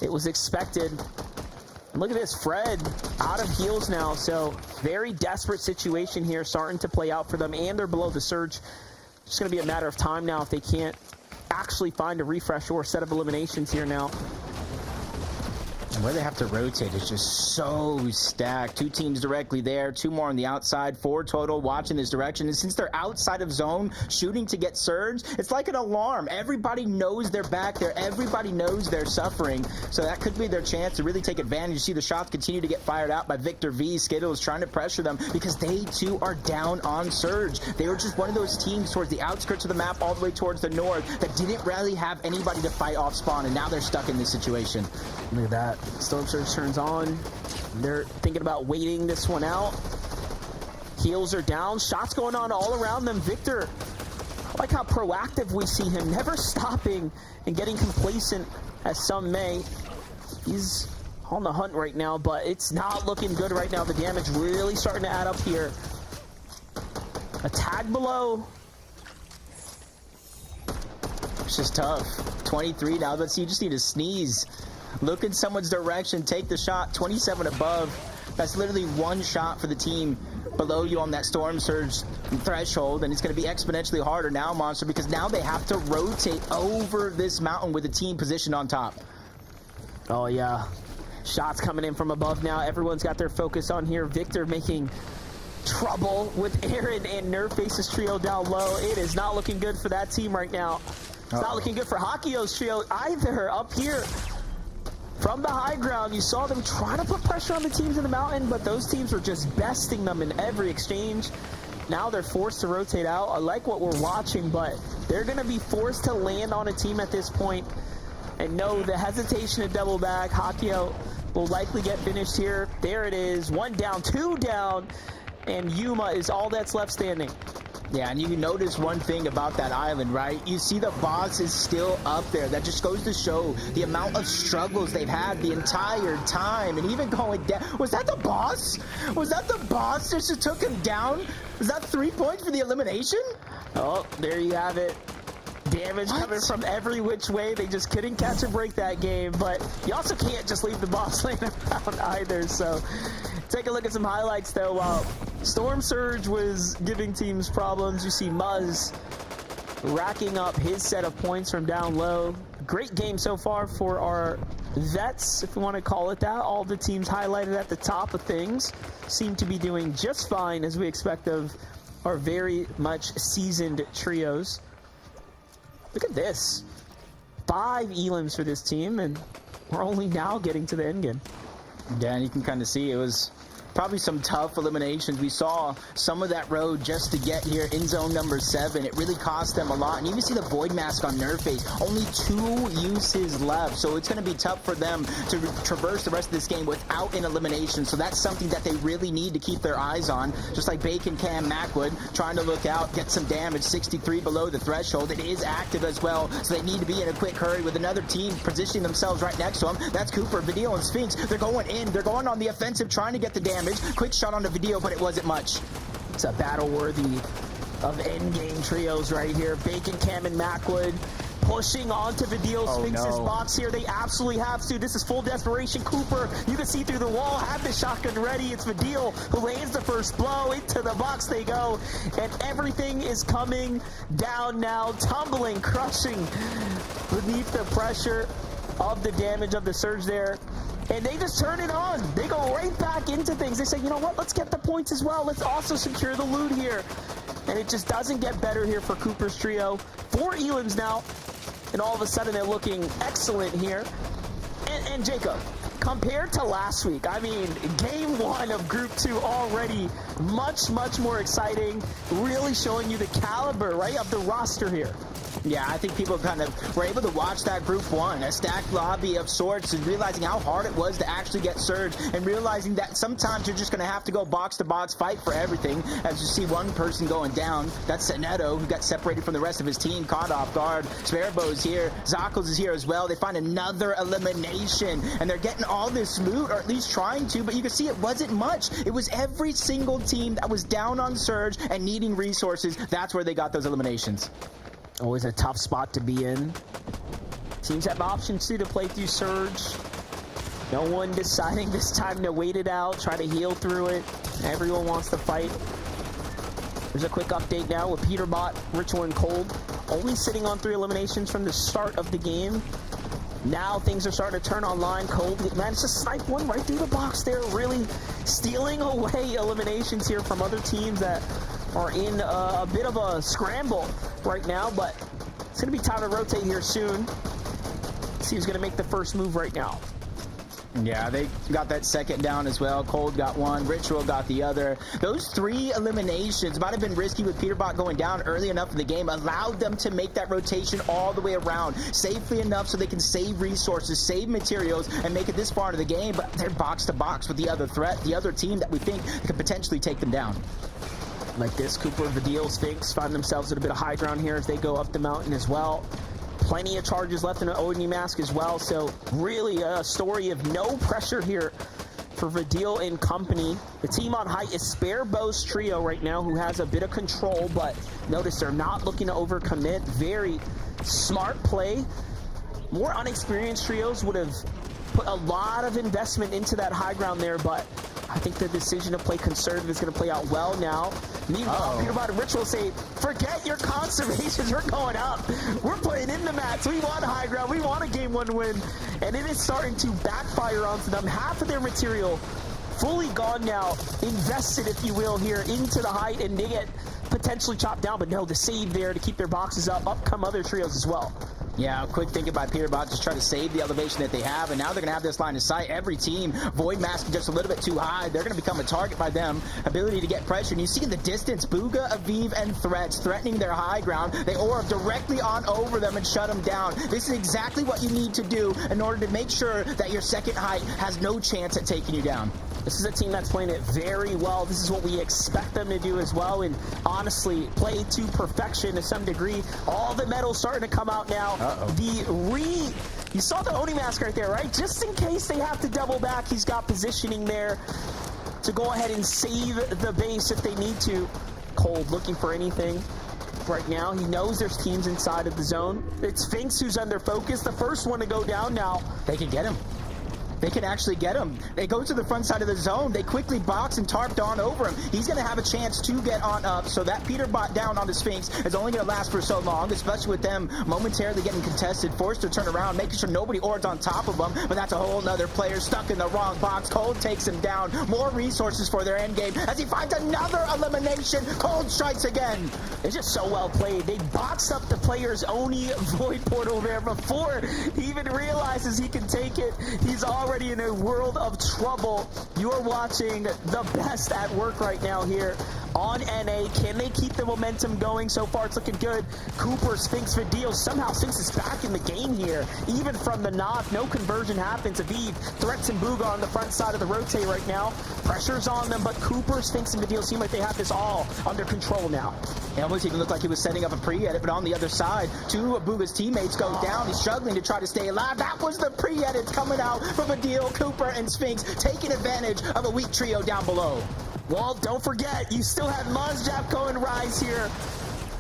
It was expected. And look at this, Fred out of heals now, so very desperate situation here starting to play out for them, and they're below the surge. It's going to be a matter of time now if they can't actually find a refresh or a set of eliminations here now. And where they have to rotate is just so stacked. Two teams directly there, two more on the outside, 4 total watching this direction. And since they're outside of zone, shooting to get surge, it's like an alarm. Everybody knows they're back there. Everybody knows they're suffering. So that could be their chance to really take advantage. You see the shots continue to get fired out by Victor V. Skittles trying to pressure them because they too are down on surge. They were just one of those teams towards the outskirts of the map all the way towards the north that didn't really have anybody to fight off spawn, and now they're stuck in this situation. Look at that. Storm Surge turns on. They're thinking about waiting this one out. Heals are down. Shots going on all around them. Victor, I like how proactive we see him, never stopping and getting complacent as some may. He's on the hunt right now, but it's not looking good right now. The damage really starting to add up here. A tag below. It's just tough. 23 now. Let's see. You just need to sneeze. Look in someone's direction. Take the shot. 27 above. That's literally one shot for the team below you on that storm surge threshold, and it's going to be exponentially harder now, Monster, because now they have to rotate over this mountain with a team positioned on top. Oh, yeah. Shots coming in from above now. Everyone's got their focus on here. Victor making trouble with Aaron and Nerfface's trio down low. It is not looking good for that team right now. It's not looking good for Hakio's trio either up here. From the high ground, you saw them trying to put pressure on the teams in the mountain, but those teams were just besting them in every exchange. Now they're forced to rotate out. I like what we're watching, but they're going to be forced to land on a team at this point. And no, the hesitation to double back. Hakio will likely get finished here. There it is. 1 down, 2 down, and Yuma is all that's left standing. Yeah, and you can notice one thing about that island, right? You see the boss is still up there. That just goes to show the amount of struggles they've had the entire time. And even going down. Was that the boss? Was that the boss that just took him down? Was that 3 points for the elimination? Oh, there you have it. Damage coming from every which way. They just couldn't catch or break that game. But you also can't just leave the boss laying around either. So take a look at some highlights, though. While Storm Surge was giving teams problems, you see Muzz racking up his set of points from down low. Great game so far for our vets, if we want to call it that. All the teams highlighted at the top of things seem to be doing just fine, as we expect of our very much seasoned trios. Look at this. 5 elims for this team, and we're only now getting to the end game. Yeah, and you can kind of see it was probably some tough eliminations. We saw some of that road just to get here in zone number 7. It really cost them a lot. And you can see the Void Mask on Nerfface. Only 2 uses left. So it's going to be tough for them to traverse the rest of this game without an elimination. So that's something that they really need to keep their eyes on. Just like Bacon Cam Macwood trying to look out, get some damage. 63 below the threshold. It is active as well. So they need to be in a quick hurry with another team positioning themselves right next to them. That's Cooper, Video, and Sphinx. They're going in. They're going on the offensive, trying to get the damage. Quick shot on the Video, but it wasn't much. It's a battle worthy of endgame trios right here. Bacon, Cam, and Macwood pushing onto Vidil's Sphinx's no. box here. They absolutely have to. This is full desperation. Cooper, you can see through the wall, have the shotgun ready. It's Vidil who lands the first blow. Into the box they go, and everything is coming down now, tumbling, crushing beneath the pressure of the damage of the surge there. And they just turn it on. They go right back into things. They say, you know what, let's get the points as well. Let's also secure the loot here. And it just doesn't get better here for Cooper's trio. 4 elims now, and all of a sudden they're looking excellent here. And Jacob, compared to last week, I mean, game 1 of Group 2 already much more exciting, really showing you the caliber, right, of the roster here. Yeah, I think people kind of were able to watch that Group 1, a stacked lobby of sorts, and realizing how hard it was to actually get Surge, and realizing that sometimes you're just going to have to go box to box, fight for everything. As you see one person going down, that's Sinetto, who got separated from the rest of his team, caught off guard. Sparrow's here, Zockles is here as well. They find another elimination, and they're getting all this loot, or at least trying to, but you can see it wasn't much. It was every single team that was down on Surge and needing resources. That's where they got those eliminations. Always a tough spot to be in. Teams have options too to play through Surge. No one deciding this time to wait it out, try to heal through it. Everyone wants to fight. There's a quick update now with Peterbot, Ritual, and Cold only sitting on 3 eliminations from the start of the game. Now things are starting to turn online. Cold managed to snipe one right through the box there, really stealing away eliminations here from other teams that are in a bit of a scramble right now, but it's going to be time to rotate here soon. See who's going to make the first move right now. Yeah, they got that second down as well. Cold got one, Ritual got the other. Those 3 eliminations might have been risky with Peterbot going down early enough in the game, allowed them to make that rotation all the way around safely enough so they can save resources, save materials, and make it this far into the game, but they're box to box with the other threat, the other team that we think could potentially take them down. Like this, Cooper, Vidil, Sphinx find themselves at a bit of high ground here as they go up the mountain as well. Plenty of charges left in an Odin mask as well, so really a story of no pressure here for Vidil and company. The team on height is Sparrow's trio right now, who has a bit of control, but notice they're not looking to overcommit. Very smart play. More unexperienced trios would have put a lot of investment into that high ground there, but I think the decision to play conservative is going to play out well now. Meanwhile, Peterbot and Ritual say, forget your conservations, we're going up. We're playing in the mats. We want high ground. We want a game 1 win. And it is starting to backfire onto them. Half of their material fully gone now, invested, if you will, here into the height, and they get potentially chopped down. But no, the save there to keep their boxes up. Up come other trios as well. Yeah, quick thinking by Peterbot, just try to save the elevation that they have, and now they're going to have this line of sight. Every team, Void Mask just a little bit too high. They're going to become a target by them. Ability to get pressure, and you see in the distance, Booga, Aviv, and Threats threatening their high ground. They orb directly on over them and shut them down. This is exactly what you need to do in order to make sure that your second height has no chance at taking you down. This is a team that's playing it very well. This is what we expect them to do as well, and honestly, play to perfection to some degree. All the metal's starting to come out now. You saw the Oni mask right there, right? Just in case they have to double back, he's got positioning there to go ahead and save the base if they need to. Cold looking for anything right now. He knows there's teams inside of the zone. It's Sphinx who's under focus, the first one to go down now. They can get him. They can actually get him. They go to the front side of the zone. They quickly box and tarped on over him. He's going to have a chance to get on up, so that Peterbot down on the Sphinx is only going to last for so long, especially with them momentarily getting contested, forced to turn around, making sure nobody orbs on top of them, but that's a whole nother player stuck in the wrong box. Cold takes him down. More resources for their end game as he finds another elimination. Cold strikes again. It's just so well played. They boxed up the player's Oni Void Portal there before he even realizes he can take it. He's already in a world of trouble. You're watching the best at work right now here on NA. Can they keep the momentum going? So far, it's looking good. Cooper, Sphinx, Vidil. Somehow Sphinx is back in the game here. Even from the knock, no conversion happens. Aviv, Threats, and Booga on the front side of the rotate right now. Pressure's on them, but Cooper, Sphinx, and Vidil seem like they have this all under control now. It almost even looked like he was setting up a pre-edit, but on the other side, 2 of Booga's teammates go down. He's struggling to try to stay alive. That was the pre-edit coming out from Vidil, Cooper, and Sphinx, taking advantage of a weak trio down below. Well, don't forget, you still have Muzz, Japco, and Rise here.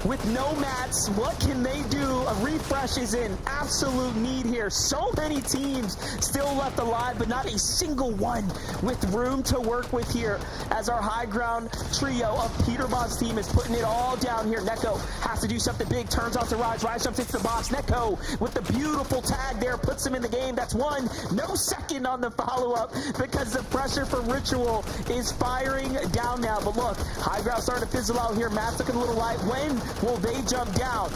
with no mats. What can they do? A refresh is in absolute need here. So many teams still left alive, but not a single one with room to work with here, as our high ground trio of Peterbot's team is putting it all down here. Neko has to do something big, turns off the Rise jumps into the box. Neko with the beautiful tag there puts him in the game. That's one. No second on the follow-up because the pressure from Ritual is firing down now. But look, high ground starting to fizzle out here. Matt's looking a little light. When will they jump down?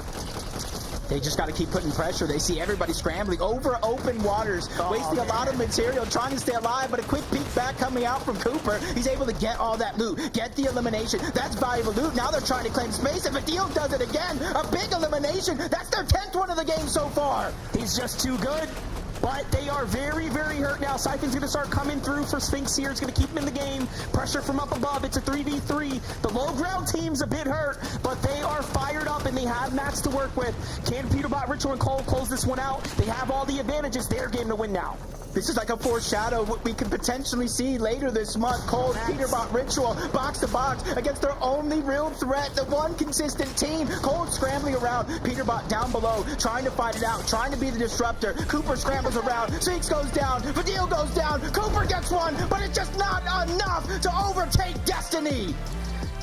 They just got to keep putting pressure. They see everybody scrambling over open waters, wasting a lot of material, trying to stay alive, but a quick peek back coming out from Cooper. He's able to get all that loot, get the elimination. That's valuable loot. Now they're trying to claim space. If Adil does it again, a big elimination. That's their 10th one of the game so far. He's just too good. But they are very, very hurt now. Siphon's going to start coming through for Sphinx here. It's going to keep him in the game. Pressure from up above. It's a 3v3. The low ground team's a bit hurt, but they are fired up and they have mats to work with. Can Peterbot, Ritual, and Cole close this one out? They have all the advantages. Their game to win now. This is like a foreshadow of what we could potentially see later this month. Cold, Peterbot, Ritual, box to box against their only real threat, the one consistent team. Cold scrambling around, Peterbot down below, trying to fight it out, trying to be the disruptor. Cooper scrambles around, Sphinx goes down, Fadil goes down, Cooper gets one, but it's just not enough to overtake Destiny.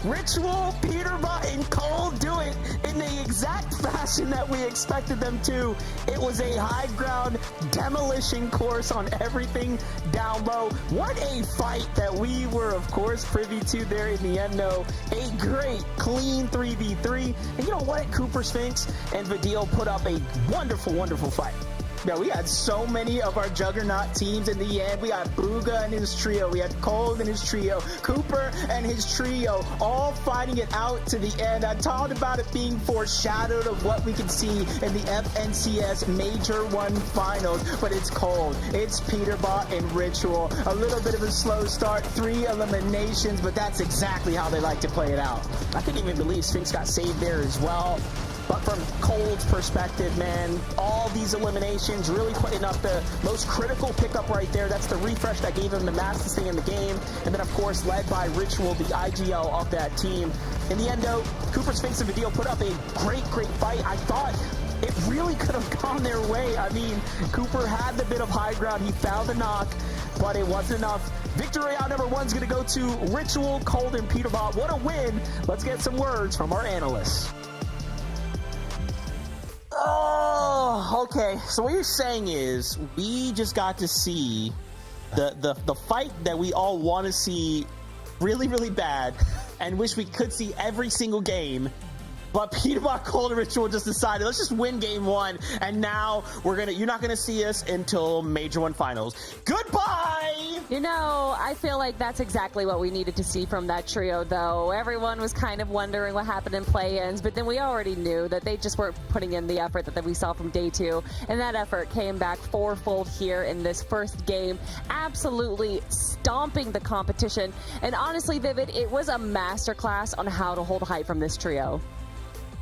Ritual, Peterbot, and Cole do it in the exact fashion that we expected them to. It was a high ground demolition course on everything down low. What a fight that we were, of course, privy to there in the end, though. A great, clean 3v3. And you know what? Cooper, Sphinx, and Fadil put up a wonderful, wonderful fight. Yeah, we had so many of our juggernaut teams in the end. We had Booga and his trio. We had Cole and his trio. Cooper and his trio all fighting it out to the end. I talked about it being foreshadowed of what we can see in the FNCS Major 1 Finals. But it's Cold. It's Peterbot and Ritual. A little bit of a slow start. 3 eliminations, but that's exactly how they like to play it out. I couldn't even believe Sphinx got saved there as well. But from Cold's perspective, man, all these eliminations really putting up the most critical pickup right there. That's the refresh that gave him the mass to stay in the game. And then, of course, led by Ritual, the IGL of that team. In the end, though, Cooper, Sphinx, and Fadil put up a great, great fight. I thought it really could have gone their way. I mean, Cooper had the bit of high ground. He found the knock, but it wasn't enough. Victory out number 1 is going to go to Ritual, Cold, and Peterbot. What a win. Let's get some words from our analysts. Oh, okay. So what you're saying is we just got to see the fight that we all want to see really, really bad and wish we could see every single game. But Peterbot, Cold, and Ritual just decided, let's just win game 1, and now you're not gonna see us until Major 1 Finals. Goodbye! You know, I feel like that's exactly what we needed to see from that trio, though. Everyone was kind of wondering what happened in play-ins, but then we already knew that they just weren't putting in the effort that we saw from day 2, and that effort came back fourfold here in this first game, absolutely stomping the competition. And honestly, Vivid, it was a masterclass on how to hold height from this trio.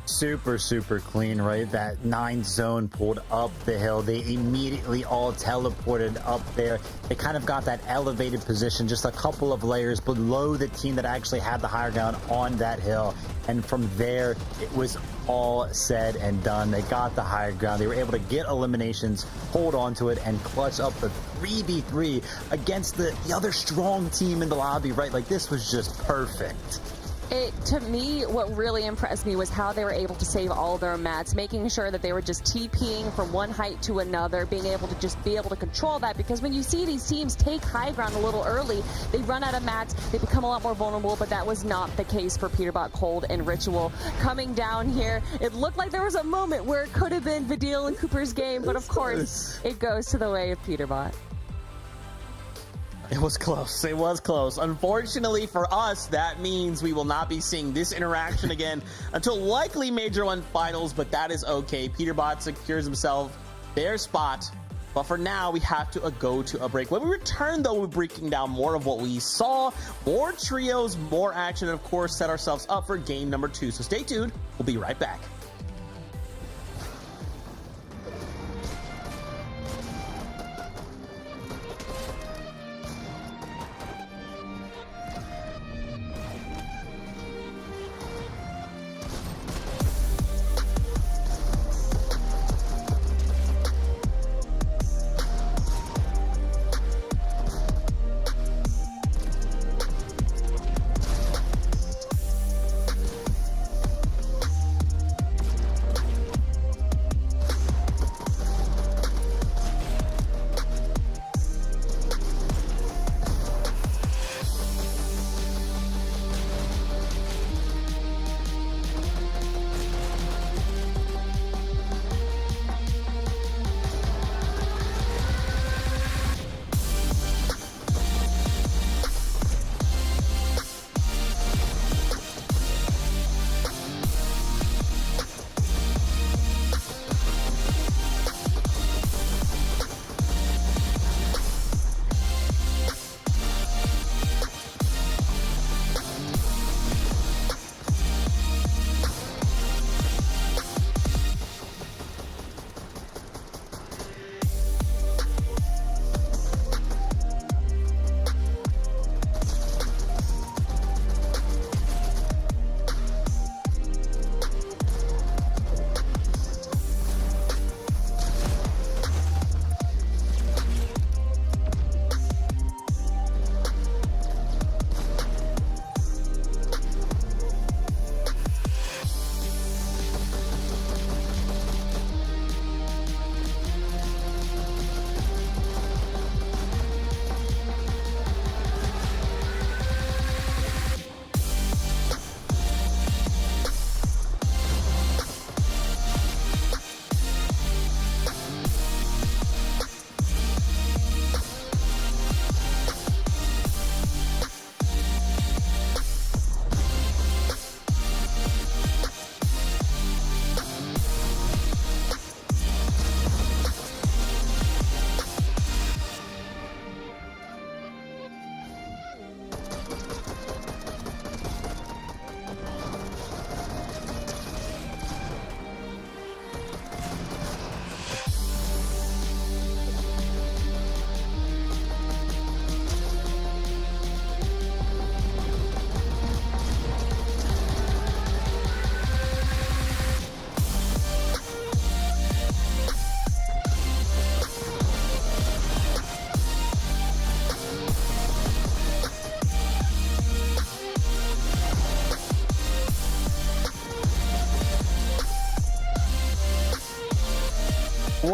Super, super clean, right? That 9 zone pulled up the hill. They immediately all teleported up there. They kind of got that elevated position just a couple of layers below the team that actually had the higher ground on that hill. And from there, it was all said and done. They got the higher ground. They were able to get eliminations, hold on to it, and clutch up the 3v3 against the other strong team in the lobby, right? Like, this was just perfect. To me, what really impressed me was how they were able to save all their mats, making sure that they were just TPing from one height to another, being able to just be able to control that, because when you see these teams take high ground a little early, they run out of mats, they become a lot more vulnerable, but that was not the case for Peterbot, Cold, and Ritual. Coming down here, it looked like there was a moment where it could have been Fadil and Cooper's game, but of course, it goes to the way of Peterbot. It was close. It was close. Unfortunately for us, that means we will not be seeing this interaction again until likely Major 1 Finals, but that is okay. Peterbot secures himself their spot. But for now, we have to go to a break. When we return, though, we're breaking down more of what we saw, more trios, more action, and of course, set ourselves up for game number 2. So stay tuned. We'll be right back.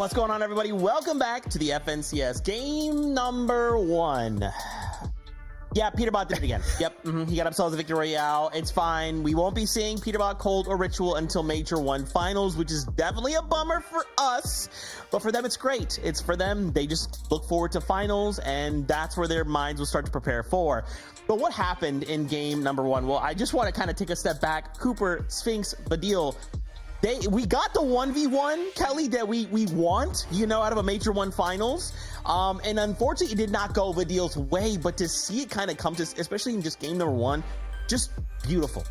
What's going on, everybody? Welcome back to the FNCS game number 1. Yeah, Peterbot did it again. Yep, he got himself a victory royale. It's fine. We won't be seeing Peterbot Cold or Ritual until Major 1 Finals, which is definitely a bummer for us. But for them, it's great. It's for them. They just look forward to Finals, and that's where their minds will start to prepare for. But what happened in game number 1? Well, I just want to kind of take a step back. Cooper, Sphinx, Badil, we got the 1v1, Kelly, that we want, you know, out of a Major 1 Finals. And unfortunately, it did not go Badil's way, but to see it kind of come to, especially in just game number 1, just beautiful.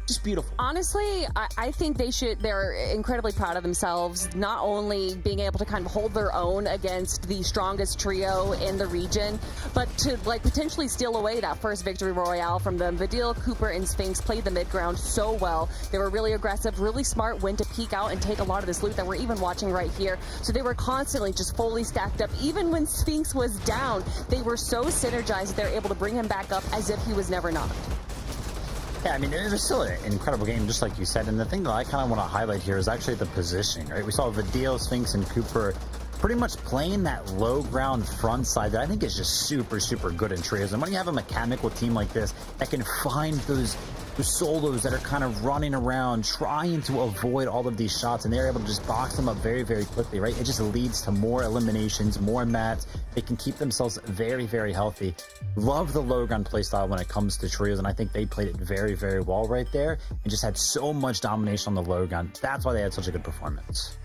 Honestly, I think they're incredibly proud of themselves, not only being able to kind of hold their own against the strongest trio in the region, but to like potentially steal away that first victory royale from them. Badil, Cooper, and Sphinx played the mid ground so well. They were really aggressive, really smart when to peek out and take a lot of this loot that we're even watching right here. So they were constantly just fully stacked up. Even when Sphinx was down, they were so synergized that they're able to bring him back up as if he was never knocked. Yeah, I mean, it was still an incredible game, just like you said. And the thing that I kind of want to highlight here is actually the positioning, right? We saw Badil, Sphinx, and Cooper pretty much playing that low ground front side that I think is just super, super good in trios. And when you have a mechanical team like this that can find those solos that are kind of running around trying to avoid all of these shots, and they're able to just box them up very, very quickly, right? It just leads to more eliminations, more mats. They can keep themselves very, very healthy. Love the low ground playstyle when it comes to trios, and I think they played it very, very well right there and just had so much domination on the low ground. That's why they had such a good performance.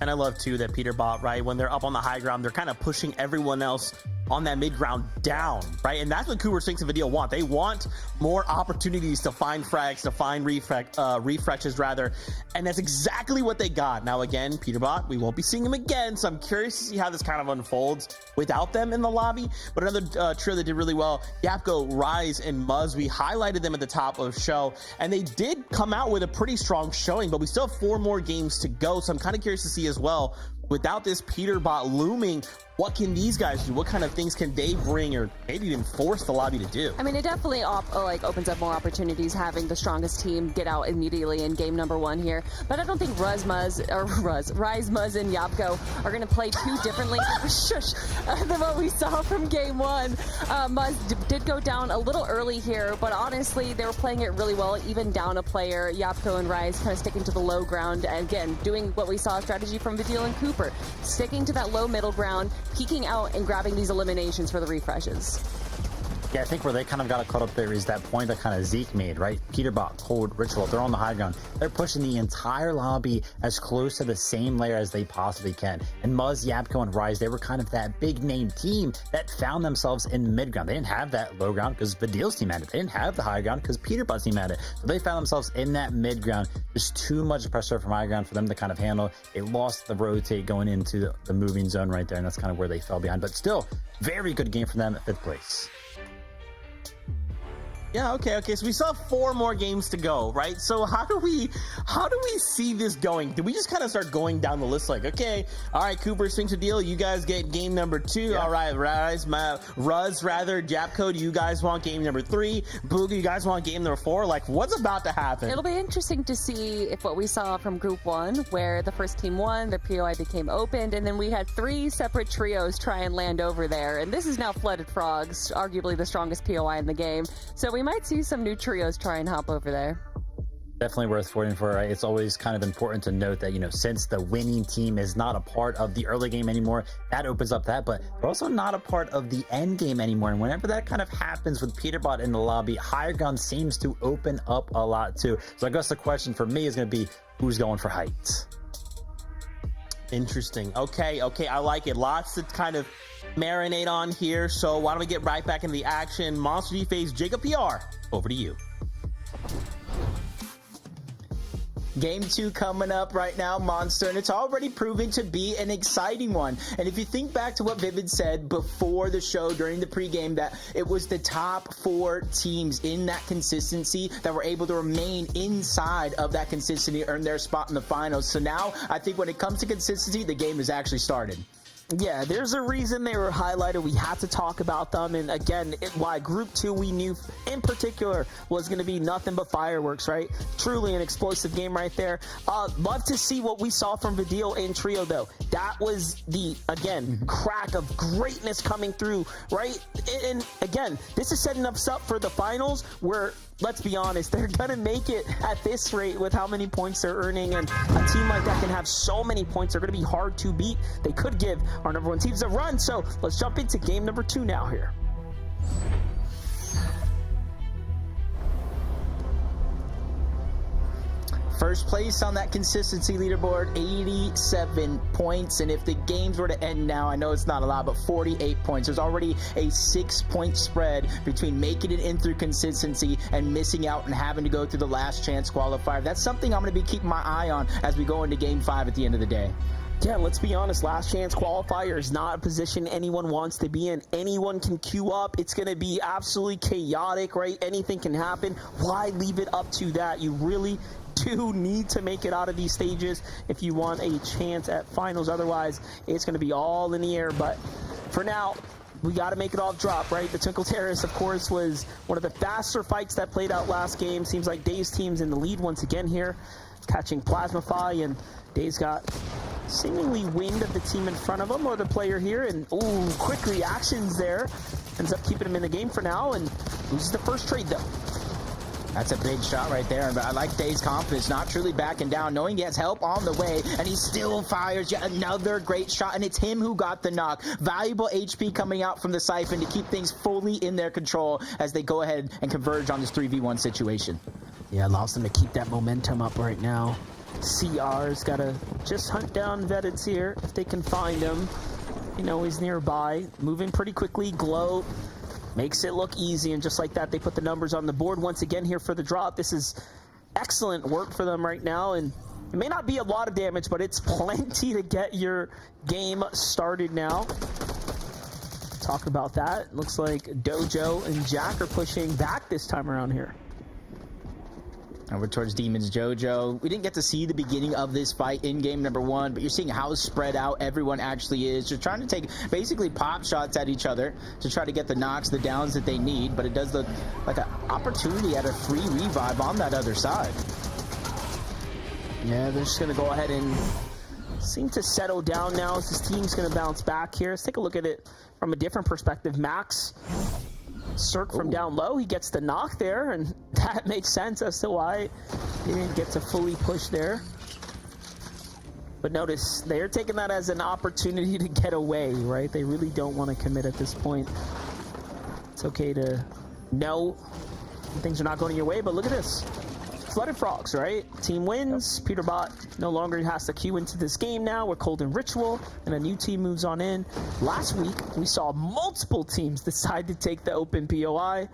And I love, too, that Peterbot, right, when they're up on the high ground, they're kind of pushing everyone else on that mid ground down, right? And that's what Cooper, Sphinx, and Badil want. They want more opportunities to find frags, to find refreshes, rather. And that's exactly what they got. Now, again, Peterbot, we won't be seeing him again, so I'm curious to see how this kind of unfolds without them in the lobby. But another trio that did really well, Yapko, Rise, and Muzz, we highlighted them at the top of the show, and they did come out with a pretty strong showing, but we still have 4 more games to go, so I'm kind of curious to see as well, without this Peterbot looming, what can these guys do? What kind of things can they bring, or maybe even force the lobby to do? I mean, it definitely opens up more opportunities having the strongest team get out immediately in game number 1 here. But I don't think Rise, Muzz, and Yapko are going to play too differently than what we saw from game 1. Muzz did go down a little early here, but honestly, they were playing it really well, even down a player. Yapko and Rise kind of sticking to the low ground, and again, doing what we saw strategy from Badil and Cooper, sticking to that low middle ground, peeking out and grabbing these eliminations for the refreshes. Yeah, I think where they kind of got caught up there is that point that kind of Zeke made, right? Peterbot, Cold, Ritual, they're on the high ground. They're pushing the entire lobby as close to the same layer as they possibly can. And Muzz, Yapko, and Rise, they were kind of that big name team that found themselves in mid ground. They didn't have that low ground because Badil's team had it. They didn't have the high ground because Peterbot's team had it. So they found themselves in that mid ground. There's too much pressure from high ground for them to kind of handle. They lost the rotate going into the moving zone right there, and that's kind of where they fell behind. But still, very good game for them at 5th place. Yeah, okay. So we still have 4 more games to go, right? So how do we see this going? Do we just kind of start going down the list like, okay, all right, Cooper, Sphinx, deal, you guys get game number 2. Yeah. All right, Rise, Japco, do you guys want game number 3? Booga, you guys want game number 4? Like, what's about to happen? It'll be interesting to see if what we saw from Group 1, where the first team won, the POI became opened, and then we had 3 separate trios try and land over there. And this is now Flooded Frogs, arguably the strongest POI in the game. So we might see some new trios try and hop over there. Definitely worth waiting for, right? It's always kind of important to note that, you know, since the winning team is not a part of the early game anymore, that opens up that, but they're also not a part of the end game anymore. And whenever that kind of happens with Peterbot in the lobby, higher ground seems to open up a lot too. So I guess the question for me is going to be, who's going for heights? Interesting. Okay, I like it. Lots to kind of marinate on here. So why don't we get right back into the action? Monster D Phase, Jacob PR, over to you. Game 2 coming up right now, Monster, and it's already proven to be an exciting one. And if you think back to what Vivid said before the show during the pregame, that it was the top 4 teams in that consistency that were able to remain inside of that consistency, earn their spot in the finals. So now I think when it comes to consistency, the game has actually started. Yeah, there's a reason they were highlighted. We had to talk about them. And again, why Group 2 we knew in particular was going to be nothing but fireworks, right? Truly an explosive game right there. Love to see what we saw from Vidil in Trio, though. That was the, again, crack of greatness coming through, right? And again, this is setting us up for the finals where, let's be honest, they're going to make it at this rate with how many points they're earning. And a team like that can have so many points. They're going to be hard to beat. They could give our number 1 teams a run. So let's jump into game number 2 now here. First place on that consistency leaderboard, 87 points. And if the games were to end now, I know it's not a lot, but 48 points. There's already a 6-point spread between making it in through consistency and missing out and having to go through the last chance qualifier. That's something I'm going to be keeping my eye on as we go into game 5 at the end of the day. Yeah, let's be honest, last chance qualifier is not a position anyone wants to be in. Anyone can queue up. It's going to be absolutely chaotic, right? Anything can happen. Why leave it up to that? You really do need to make it out of these stages if you want a chance at finals. Otherwise, it's going to be all in the air. But for now, we got to make it all drop, right? The Twinkle Terrace, of course, was one of the faster fights that played out last game. Seems like Dave's team's in the lead once again here, catching Plasmafy, and Dave's got seemingly wind of the team in front of him, or the player here, and ooh, quick reactions there. Ends up keeping him in the game for now, and loses the first trade, though. That's a big shot right there. But I like Dave's confidence, not truly backing down, knowing he has help on the way, and he still fires yet another great shot, and it's him who got the knock. Valuable HP coming out from the Siphon to keep things fully in their control as they go ahead and converge on this 3v1 situation. Yeah, allows them to keep that momentum up right now. CR's got to just hunt down Vetteds here if they can find him. You know, he's nearby, moving pretty quickly. Glow makes it look easy, and just like that, they put the numbers on the board once again here for the drop. This is excellent work for them right now, and it may not be a lot of damage, but it's plenty to get your game started now. Talk about that. Looks like Dojo and Jack are pushing back this time around here. Over towards Demon's Jojo. We didn't get to see the beginning of this fight in game number 1, but you're seeing how spread out everyone actually is. Just trying to take basically pop shots at each other to try to get the knocks, the downs that they need, but it does look like an opportunity at a free revive on that other side. Yeah, they're just going to go ahead and seem to settle down now as this team's going to bounce back here. Let's take a look at it from a different perspective. Max Cirque from down low, he gets the knock there, and that makes sense as to why he didn't get to fully push there. But notice, they're taking that as an opportunity to get away, right? They really don't want to commit at this point. It's okay to know things are not going your way, but look at this. Flooded Frogs, right? Team wins. Peterbot no longer has to queue into this game now. We're cold in Ritual, and a new team moves on in. Last week, we saw multiple teams decide to take the open POI.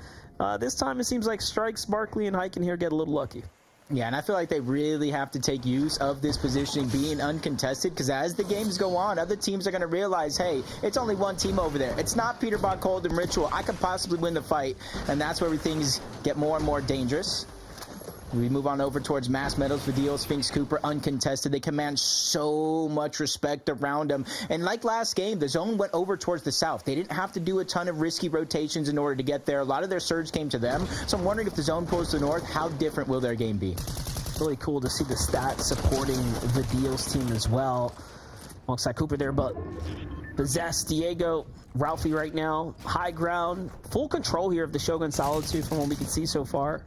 This time, it seems like Strikes, Barkley, and Hyken here get a little lucky. Yeah, and I feel like they really have to take use of this positioning being uncontested, because as the games go on, other teams are going to realize, hey, it's only one team over there. It's not Peterbot, Cold, and Ritual. I could possibly win the fight, and that's where things get more and more dangerous. We move on over towards Mass Metals, Vidil, Sphinx, Cooper, uncontested. They command so much respect around them. And like last game, the zone went over towards the south. They didn't have to do a ton of risky rotations in order to get there. A lot of their surge came to them. So I'm wondering if the zone pulls to the north, how different will their game be? Really cool to see the stats supporting Vidil's team as well. Alongside Cooper there, but Possess, Diego, Ralphie right now, high ground, full control here of the Shogun Solitude from what we can see so far.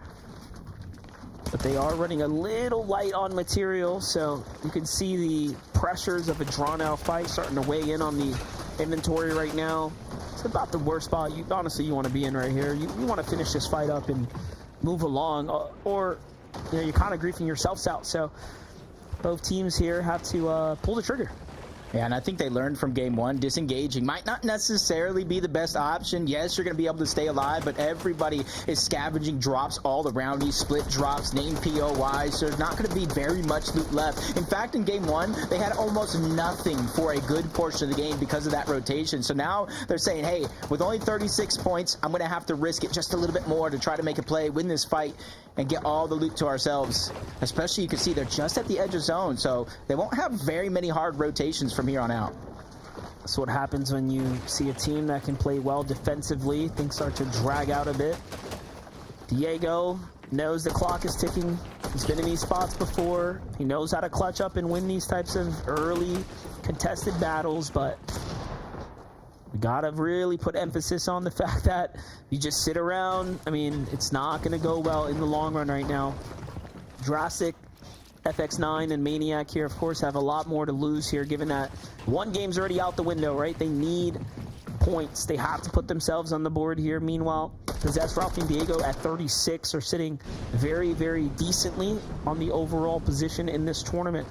But they are running a little light on material, so you can see the pressures of a drawn-out fight starting to weigh in on the inventory right now. It's about the worst spot you want to be in right here. You want to finish this fight up and move along, or you know, you're kind of griefing yourselves out. So both teams here have to pull the trigger. Yeah, and I think they learned from game 1, disengaging might not necessarily be the best option. Yes, you're going to be able to stay alive, but everybody is scavenging drops all around you, split drops, named POIs, so there's not going to be very much loot left. In fact, in game 1, they had almost nothing for a good portion of the game because of that rotation. So now they're saying, hey, with only 36 points, I'm going to have to risk it just a little bit more to try to make a play, win this fight, and get all the loot to ourselves. Especially, you can see they're just at the edge of zone, so they won't have very many hard rotations from here on out. That's what happens when you see a team that can play well defensively. Things start to drag out a bit. Diego knows the clock is ticking. He's been in these spots before. He knows how to clutch up and win these types of early contested battles, but we gotta really put emphasis on the fact that you just sit around. I mean, it's not gonna go well in the long run right now. Jurassic, FX9, and Maniac here, of course, have a lot more to lose here, given that one game's already out the window, right? They need points. They have to put themselves on the board here. Meanwhile, Possessed, Ralph, and Diego at 36 are sitting very, very decently on the overall position in this tournament.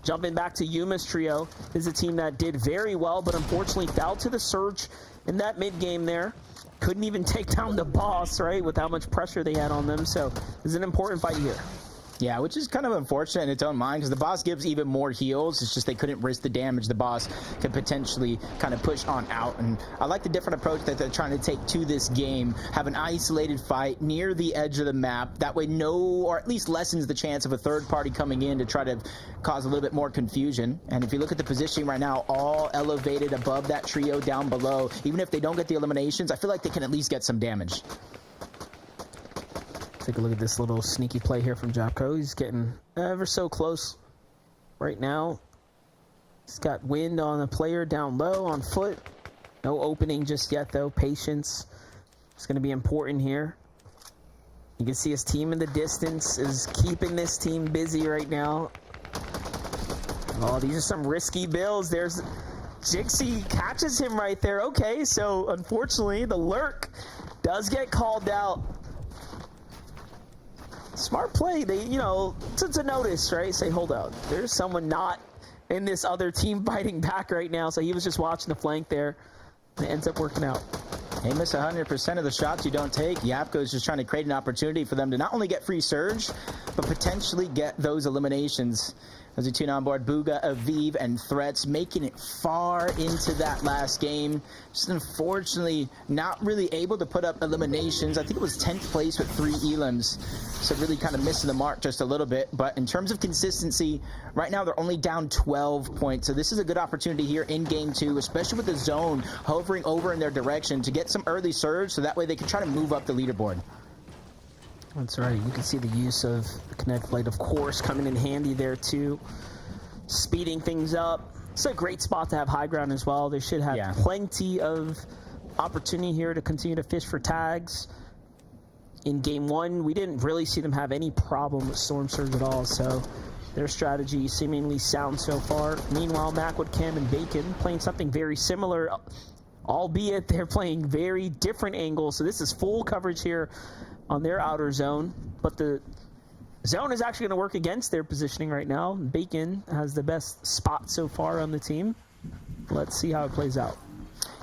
Jumping back to Yuma's trio, this is a team that did very well, but unfortunately fell to the surge in that mid-game there. Couldn't even take down the boss, right, with how much pressure they had on them. So this is an important fight here. Yeah, which is kind of unfortunate in its own mind, because the boss gives even more heals. It's just they couldn't risk the damage the boss could potentially kind of push on out. And I like the different approach that they're trying to take to this game. Have an isolated fight near the edge of the map. That way or at least lessens the chance of a third party coming in to try to cause a little bit more confusion. And if you look at the positioning right now, all elevated above that trio down below, even if they don't get the eliminations, I feel like they can at least get some damage. Take a look at this little sneaky play here from Japko. He's getting ever so close right now. He's got wind on a player down low on foot. No opening just yet, though. Patience is going to be important here. You can see his team in the distance is keeping this team busy right now. Oh, these are some risky builds. There's Jixie catches him right there. Okay, so unfortunately, the lurk does get called out. Smart play, they, to notice, right? Say, hold out. There's someone not in this other team fighting back right now, so he was just watching the flank there. And it ends up working out. They miss 100% of the shots you don't take. Yapko is just trying to create an opportunity for them to not only get free surge, but potentially get those eliminations. As we tune on board, Booga, Aviv, and Threats making it far into that last game. Just unfortunately not really able to put up eliminations. I think it was 10th place with 3 elims. So really kind of missing the mark just a little bit. But in terms of consistency, right now they're only down 12 points. So this is a good opportunity here in game 2, especially with the zone hovering over in their direction to get some early surge so that way they can try to move up the leaderboard. That's right. You can see the use of the Connect Blade, of course, coming in handy there too. Speeding things up. It's a great spot to have high ground as well. They should have plenty of opportunity here to continue to fish for tags. In game 1, we didn't really see them have any problem with Storm Surge at all, so their strategy seemingly sound so far. Meanwhile, Macwood, Cam, and Bacon playing something very similar, albeit they're playing very different angles. So this is full coverage here on their outer zone, but the zone is actually going to work against their positioning right now. Bacon has the best spot so far on the team. Let's see how it plays out.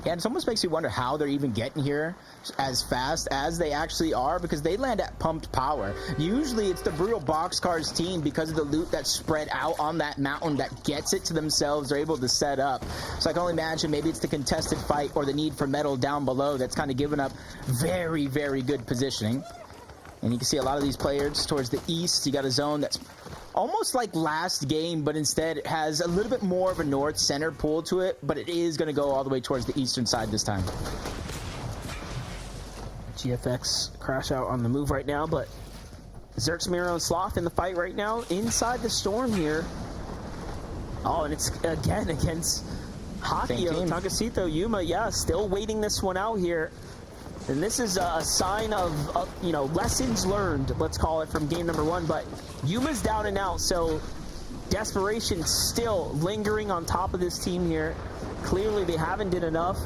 Yeah, it almost makes you wonder how they're even getting here as fast as they actually are, because they land at pumped power. Usually it's the Brutal Boxcars team, because of the loot that's spread out on that mountain, that gets it to themselves. They're able to set up. So I can only imagine maybe it's the contested fight or the need for metal down below that's kind of given up very, very good positioning. And you can see a lot of these players towards the east. You got a zone that's almost like last game, but instead it has a little bit more of a north-center pull to it, but it is going to go all the way towards the eastern side this time. GFX crash out on the move right now, but Zerxmiro and Sloth in the fight right now inside the storm here. Oh, and it's again against Hakio, Tagasito, Yuma. Yeah, still waiting this one out here. And this is a sign of lessons learned, let's call it, from game number 1. But Yuma's down and out, so desperation still lingering on top of this team here. Clearly they haven't did enough.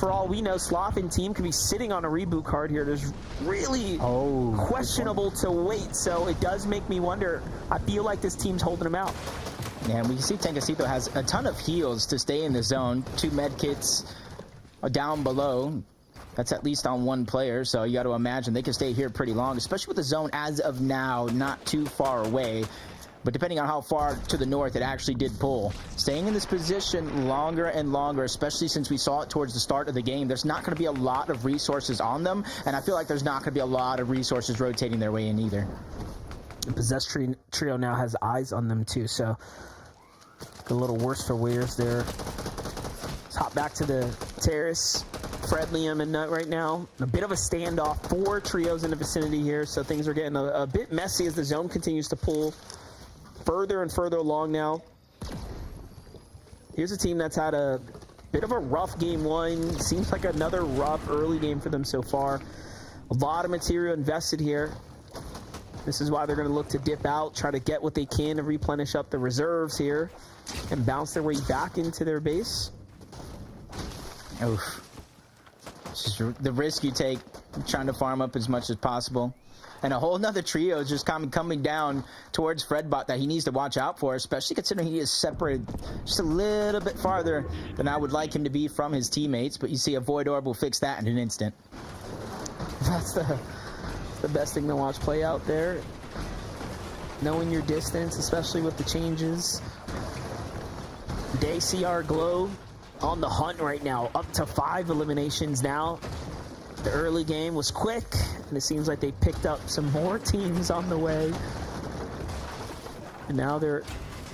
For all we know, Sloth and team could be sitting on a reboot card here. There's really questionable to wait, so it does make me wonder. I feel like this team's holding them out. Yeah, and we can see Tankasito has a ton of heals to stay in the zone. 2 med kits down below. That's at least on 1 player, so you got to imagine they can stay here pretty long, especially with the zone as of now not too far away. But depending on how far to the north it actually did pull. Staying in this position longer and longer, especially since we saw it towards the start of the game, there's not going to be a lot of resources on them, and I feel like there's not going to be a lot of resources rotating their way in either. The Possessed trio now has eyes on them too, so a little worse for wears there Let's hop back to the terrace. Fred, Liam, and Nut right now. A bit of a standoff. 4 trios in the vicinity here, so things are getting a bit messy as the zone continues to pull further and further along now. Here's a team that's had a bit of a rough game 1. Seems like another rough early game for them so far. A lot of material invested here. This is why they're going to look to dip out, try to get what they can to replenish up the reserves here and bounce their way back into their base. Oof. It's just the risk you take trying to farm up as much as possible. And a whole nother trio is just coming down towards Fredbot that he needs to watch out for, especially considering he is separated just a little bit farther than I would like him to be from his teammates. But you see a Void Orb will fix that in an instant. That's the best thing to watch play out there. Knowing your distance, especially with the changes. Day CR Glow on the hunt right now, up to 5 eliminations now. The early game was quick, and it seems like they picked up some more teams on the way. And now they're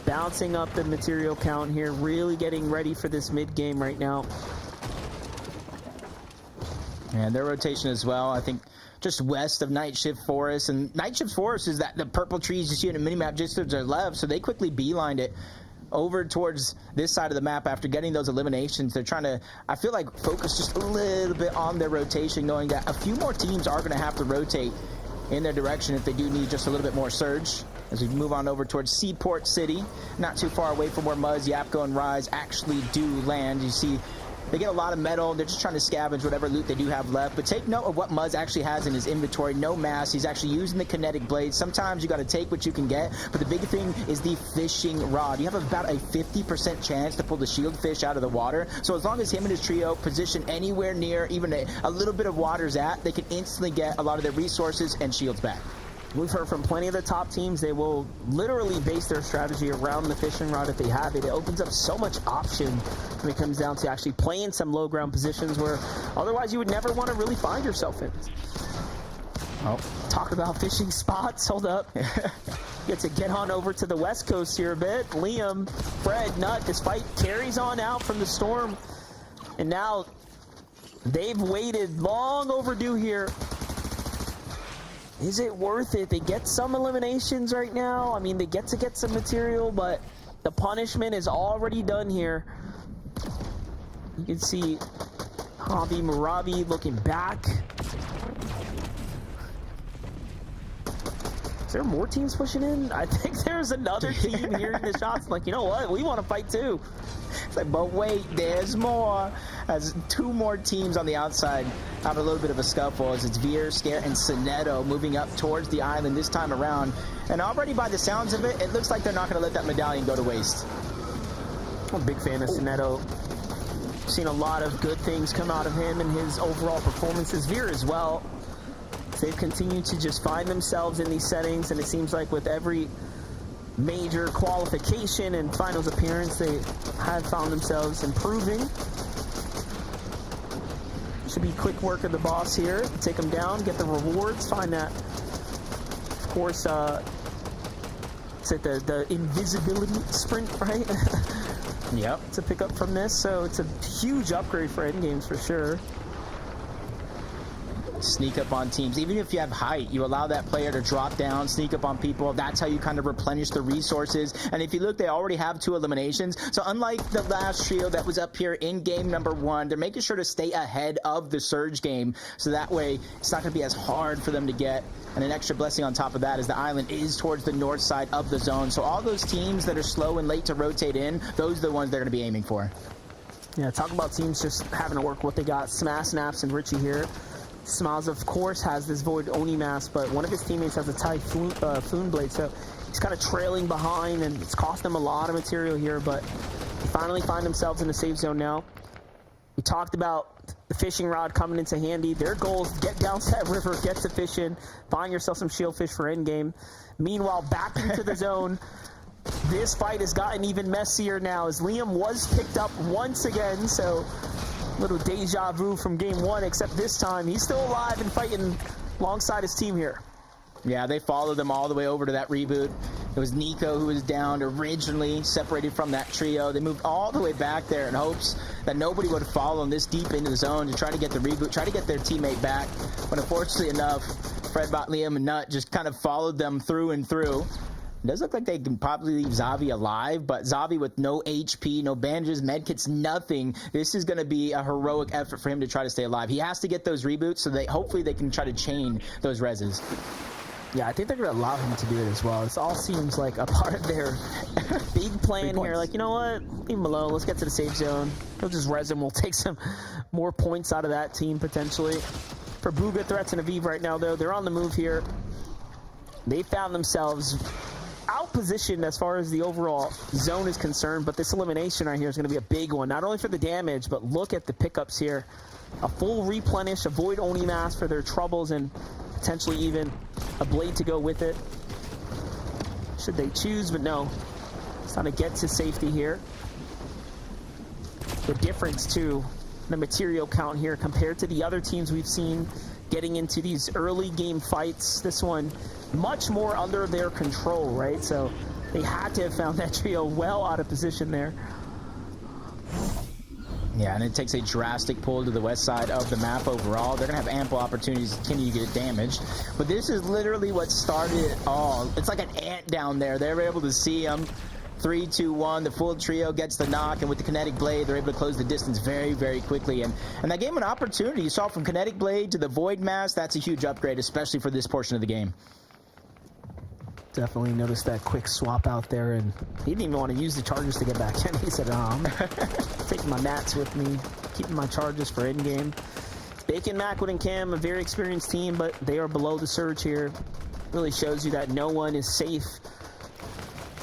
bouncing up the material count here, really getting ready for this mid game right now. And their rotation as well, I think just west of Night Shift Forest. And Night Shift Forest is that the purple trees you see in the minimap just to their left, so they quickly beelined it over towards this side of the map after getting those eliminations. They're trying to, I feel like, focus just a little bit on their rotation, knowing that a few more teams are going to have to rotate in their direction if they do need just a little bit more surge. As we move on over towards Seaport City, not too far away from where Muzz, Yapko, and Rise actually do land. You see they get a lot of metal. They're just trying to scavenge whatever loot they do have left. But take note of what Muzz actually has in his inventory. No mass. He's actually using the kinetic blade. Sometimes you got to take what you can get. But the big thing is the fishing rod. You have about a 50% chance to pull the shield fish out of the water. So as long as him and his trio position anywhere near even a little bit of water's at, they can instantly get a lot of their resources and shields back. We've heard from plenty of the top teams, they will literally base their strategy around the fishing rod if they have it. It opens up so much option when it comes down to actually playing some low ground positions where otherwise you would never want to really find yourself in. Oh, talk about fishing spots. Hold up. Get to get on over to the west coast here a bit. Liam, Fred, Nut, this fight carries on out from the storm. And now they've waited long overdue here. Is it worth it? They get some eliminations right now. I mean, they get to get some material, but the punishment is already done here. You can see Hobby Marabi looking back. Is there more teams pushing in? I think there's another team hearing the shots like, you know what? We want to fight too. It's like, but wait, there's more. As 2 more teams on the outside have a little bit of a scuffle as it's Veer, Scare, and Sinetto moving up towards the island this time around. And already by the sounds of it, it looks like they're not going to let that medallion go to waste. I'm a big fan of Sinetto. Seen a lot of good things come out of him and his overall performances. Veer as well. They've continued to just find themselves in these settings, and it seems like with every major qualification and finals appearance, they have found themselves improving. Should be quick work of the boss here. Take them down, get the rewards, find that. Of course, it's at the invisibility sprint, right? Yep. To pick up from this, so it's a huge upgrade for endgames for sure. Sneak up on teams. Even if you have height, you allow that player to drop down, sneak up on people. That's how you kind of replenish the resources. And if you look, they already have 2 eliminations. So unlike the last trio that was up here in game number 1, they're making sure to stay ahead of the Surge game. So that way, it's not going to be as hard for them to get. And an extra blessing on top of that is the island is towards the north side of the zone. So all those teams that are slow and late to rotate in, those are the ones they're going to be aiming for. Yeah, talk about teams just having to work what they got. Smash Snaps and Richie here. Smiles, of course, has this Void Oni mask, but one of his teammates has a Typhoon Blade, so he's kind of trailing behind, and it's cost them a lot of material here, but they finally find themselves in the safe zone now. We talked about the fishing rod coming into handy. Their goal is get down to that river, get to fishing, find yourself some shieldfish for endgame. Meanwhile, back into the zone. This fight has gotten even messier now, as Liam was picked up once again, so little deja vu from game 1, except this time he's still alive and fighting alongside his team here. Yeah, they followed them all the way over to that reboot. It was Nico who was down originally, separated from that trio. They moved all the way back there in hopes that nobody would follow them this deep into the zone to try to get the reboot, try to get their teammate back. But unfortunately enough, Fredbot, Liam, and Nut just kind of followed them through and through. It does look like they can probably leave Zavi alive, but Zavi with no HP, no bandages, medkits, nothing. This is going to be a heroic effort for him to try to stay alive. He has to get those reboots so hopefully they can try to chain those reses. Yeah, I think they're going to allow him to do it as well. This all seems like a part of their big plan here. Like, you know what? Leave him alone. Let's get to the safe zone. He'll just res him. We'll take some more points out of that team, potentially. For Booga, Threats, and Aviv right now, though, they're on the move here. They found themselves out-positioned as far as the overall zone is concerned, but this elimination right here is going to be a big one. Not only for the damage, but look at the pickups here. A full replenish, avoid Oni Mask for their troubles, and potentially even a blade to go with it, should they choose, but no. It's trying to get to safety here. The difference, too, the material count here compared to the other teams we've seen getting into these early game fights. This one, much more under their control, right? So they had to have found that trio well out of position there. Yeah, and it takes a drastic pull to the west side of the map overall. They're going to have ample opportunities to continue to get damaged. But this is literally what started it all. It's like an ant down there. They were able to see him. 3, 2, 1. The full trio gets the knock, and with the Kinetic Blade, they're able to close the distance very, very quickly. And that gave them an opportunity. You saw from Kinetic Blade to the Void Mask. That's a huge upgrade, especially for this portion of the game. Definitely noticed that quick swap out there, and he didn't even want to use the charges to get back in. He said, I'm taking my mats with me, keeping my charges for in-game. Bacon, Macwood, and Cam, a very experienced team, but they are below the surge here. Really shows you that no one is safe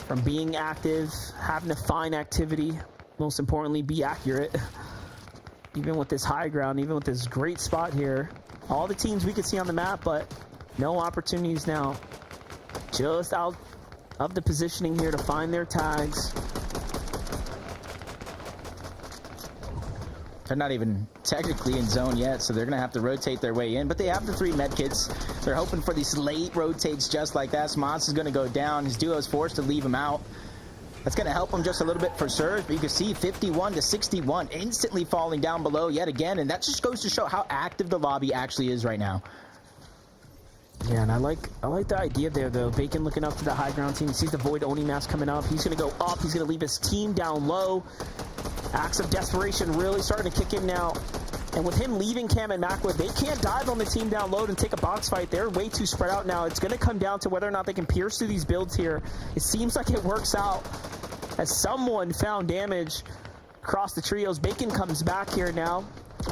from being active, having to find activity, most importantly, be accurate. Even with this high ground, even with this great spot here, all the teams we could see on the map, but no opportunities now. Just out of the positioning here to find their tags. They're not even technically in zone yet, so they're going to have to rotate their way in. But they have the 3 medkits. They're hoping for these late rotates just like that. Smots is going to go down. His duo is forced to leave him out. That's going to help him just a little bit for Surge, but you can see 51 to 61 instantly falling down below yet again, and that just goes to show how active the lobby actually is right now. Yeah, and I like the idea there, though. Bacon looking up to the high ground team. He sees the Void Oni Mask coming up. He's going to go up. He's going to leave his team down low. Acts of desperation really starting to kick in now. And with him leaving Cam and Macwood, they can't dive on the team down low and take a box fight. They're way too spread out now. It's going to come down to whether or not they can pierce through these builds here. It seems like it works out as someone found damage across the trios. Bacon comes back here now.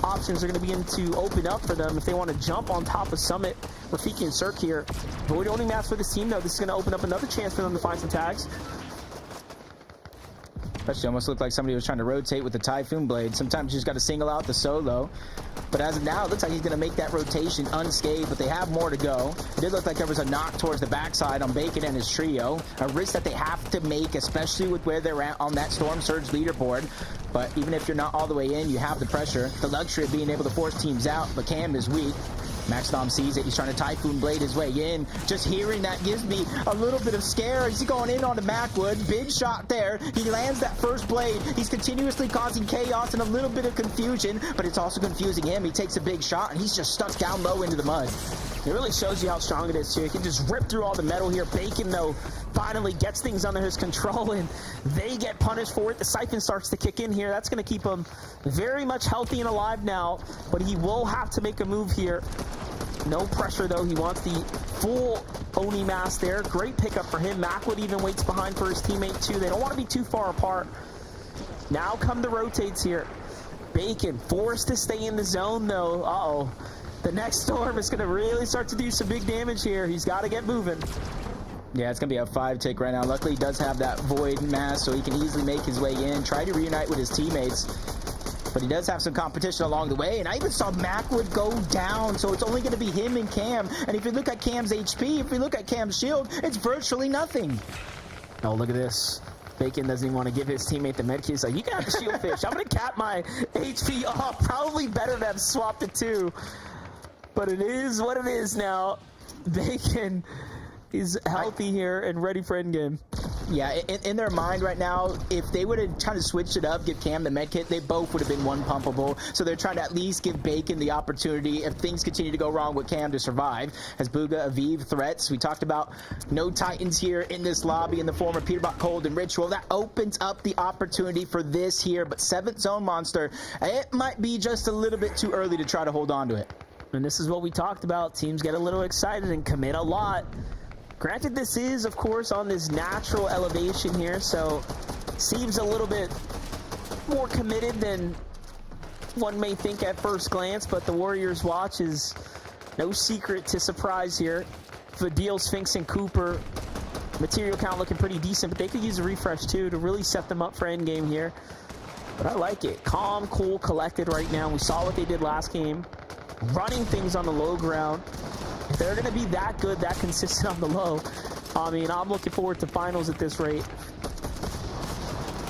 Options are going to begin to open up for them if they want to jump on top of Summit, Rafiki, and Cirque here. Void Oni Mask for this team, though. This is going to open up another chance for them to find some tags. Especially almost looked like somebody was trying to rotate with the Typhoon Blade. Sometimes you just got to single out the solo. But as of now, it looks like he's going to make that rotation unscathed, but they have more to go. It did look like there was a knock towards the backside on Bacon and his trio. A risk that they have to make, especially with where they're at on that Storm Surge leaderboard. But even if you're not all the way in, you have the pressure, the luxury of being able to force teams out, but Cam is weak. Maxdom sees it. He's trying to Typhoon Blade his way in. Just hearing that gives me a little bit of scare. He's going in on the Macwood. Big shot there. He lands that first blade. He's continuously causing chaos and a little bit of confusion, but it's also confusing him. He takes a big shot, and he's just stuck down low into the mud. It really shows you how strong it is, too. He can just rip through all the metal here. Bacon, though, finally gets things under his control, and they get punished for it. The Siphon starts to kick in here. That's going to keep him very much healthy and alive now, but he will have to make a move here. No pressure, though. He wants the full Oni Mask there. Great pickup for him. Macwood even waits behind for his teammate, too. They don't want to be too far apart. Now come the rotates here. Bacon forced to stay in the zone, though. Uh-oh. The next storm is going to really start to do some big damage here. He's got to get moving. Yeah, it's going to be a 5-tick right now. Luckily, he does have that Void Mask, so he can easily make his way in, try to reunite with his teammates. But he does have some competition along the way, and I even saw Macwood go down, so it's only going to be him and Cam. And if you look at Cam's HP, if you look at Cam's shield, it's virtually nothing. Oh, look at this. Bacon doesn't even want to give his teammate the medkit. He's like, you can have the shield fish. I'm going to cap my HP off. Probably better to have swapped it too. But it is what it is now. Bacon He's healthy here and ready for endgame. Yeah, in their mind right now, if they would have kind of switched it up, give Cam the med kit, they both would have been one pumpable. So they're trying to at least give Bacon the opportunity, if things continue to go wrong with Cam, to survive. As Booga, Aviv, threats. We talked about no Titans here in this lobby in the form of Peterbot, Cold, and Ritual. That opens up the opportunity for this here. But 7th Zone Monster, it might be just a little bit too early to try to hold on to it. And this is what we talked about. Teams get a little excited and commit a lot. Granted, this is, of course, on this natural elevation here, so seems a little bit more committed than one may think at first glance, but the Warriors' watch is no secret to surprise here. Fadil, Sphinx, and Cooper, material count looking pretty decent, but they could use a refresh, too, to really set them up for endgame here. But I like it. Calm, cool, collected right now. We saw what they did last game. Running things on the low ground. If they're going to be that good, that consistent on the low, I mean, I'm looking forward to finals at this rate.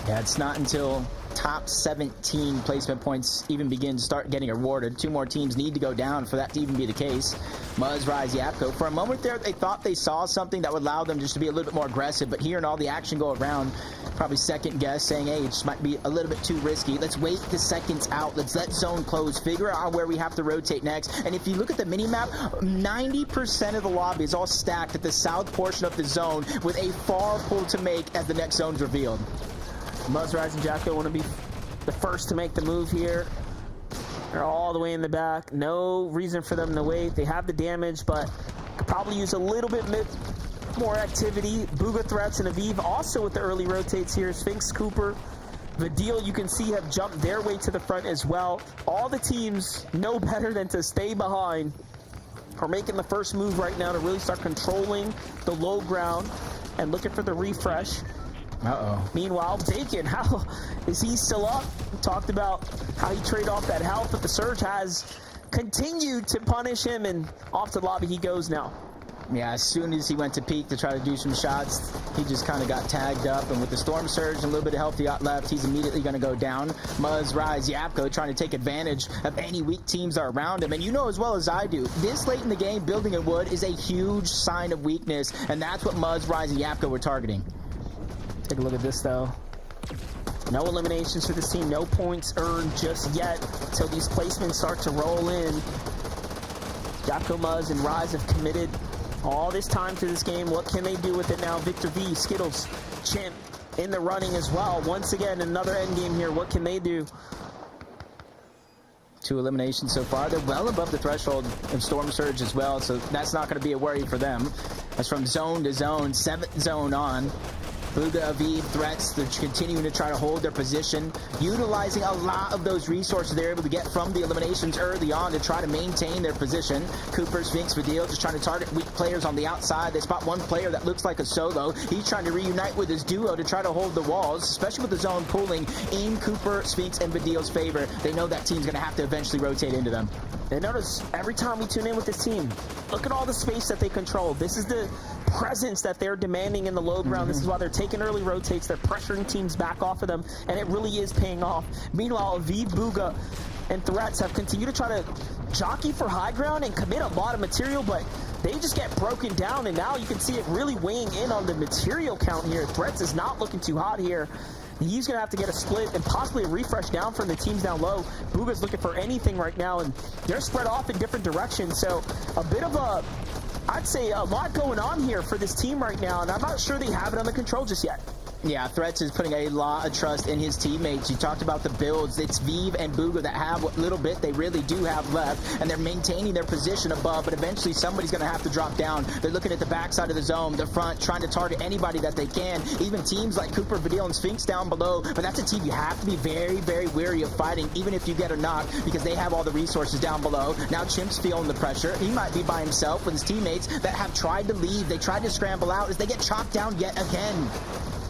Yeah, it's not until top 17 placement points even begin to start getting awarded. 2 more teams need to go down for that to even be the case. Muzz, Rise, Yapko. For a moment there, they thought they saw something that would allow them just to be a little bit more aggressive, but hearing all the action go around, probably second guess, saying, hey, it just might be a little bit too risky. Let's wait the seconds out. Let's let zone close, figure out where we have to rotate next. And if you look at the mini-map, 90% of the lobby is all stacked at the south portion of the zone with a far pull to make as the next zone's revealed. Muzz, Rise, and Jacko want to be the first to make the move here. They're all the way in the back. No reason for them to wait. They have the damage, but could probably use a little bit more activity. Booga, Threats, and Aviv also with the early rotates here. Sphinx, Cooper, Vadil, you can see, have jumped their way to the front as well. All the teams know better than to stay behind. Are making the first move right now to really start controlling the low ground and looking for the refresh. Uh-oh. Meanwhile, Bacon, how is he still up? We talked about how he traded off that health, but the Surge has continued to punish him, and off to the lobby he goes now. Yeah, as soon as he went to peek to try to do some shots, he just kind of got tagged up, and with the Storm Surge and a little bit of health he got left, he's immediately going to go down. Muzz, Rise, Yapko trying to take advantage of any weak teams that are around him, and you know as well as I do, this late in the game, building in wood is a huge sign of weakness, and that's what Muzz, Rise, and Yapko were targeting. Take a look at this, though. No eliminations for this team. No points earned just yet until these placements start to roll in. Yapko, Muzz, and Rise have committed all this time to this game. What can they do with it now? Victor V, Skittles, Chimp in the running as well. Once again, another end game here. What can they do? 2 eliminations so far. They're well above the threshold of Storm Surge as well, so that's not going to be a worry for them. That's from zone to zone, 7th zone on. Booga, Aviv, Threats, they're continuing to try to hold their position, utilizing a lot of those resources they're able to get from the eliminations early on to try to maintain their position. Cooper, Sphinx, Vadil just trying to target weak players on the outside. They spot one player that looks like a solo. He's trying to reunite with his duo to try to hold the walls, especially with the zone pulling in Cooper, Sphinx, and Vadil's favor. They know that team's going to have to eventually rotate into them. And notice every time we tune in with this team, look at all the space that they control. This is the presence that they're demanding in the low ground. This is why they're taking early rotates. They're pressuring teams back off of them, and it really is paying off. Meanwhile, Aviv, Booga, and Threats have continued to try to jockey for high ground and commit a lot of material, but they just get broken down, and now you can see it really weighing in on the material count here. Threats is not looking too hot here. He's going to have to get a split and possibly a refresh down from the teams down low. Booga's looking for anything right now, and they're spread off in different directions. So a bit of a, I'd say, a lot going on here for this team right now, and I'm not sure they have it under control just yet. Yeah, Threats is putting a lot of trust in his teammates. You talked about the builds. It's Viv and Booga that have what little bit they really do have left, and they're maintaining their position above, but eventually somebody's going to have to drop down. They're looking at the backside of the zone, the front, trying to target anybody that they can, even teams like Cooper, Vadil, and Sphinx down below, but that's a team you have to be very, very wary of fighting, even if you get a knock, because they have all the resources down below. Now Chimp's feeling the pressure. He might be by himself with his teammates that have tried to leave. They tried to scramble out as they get chopped down yet again.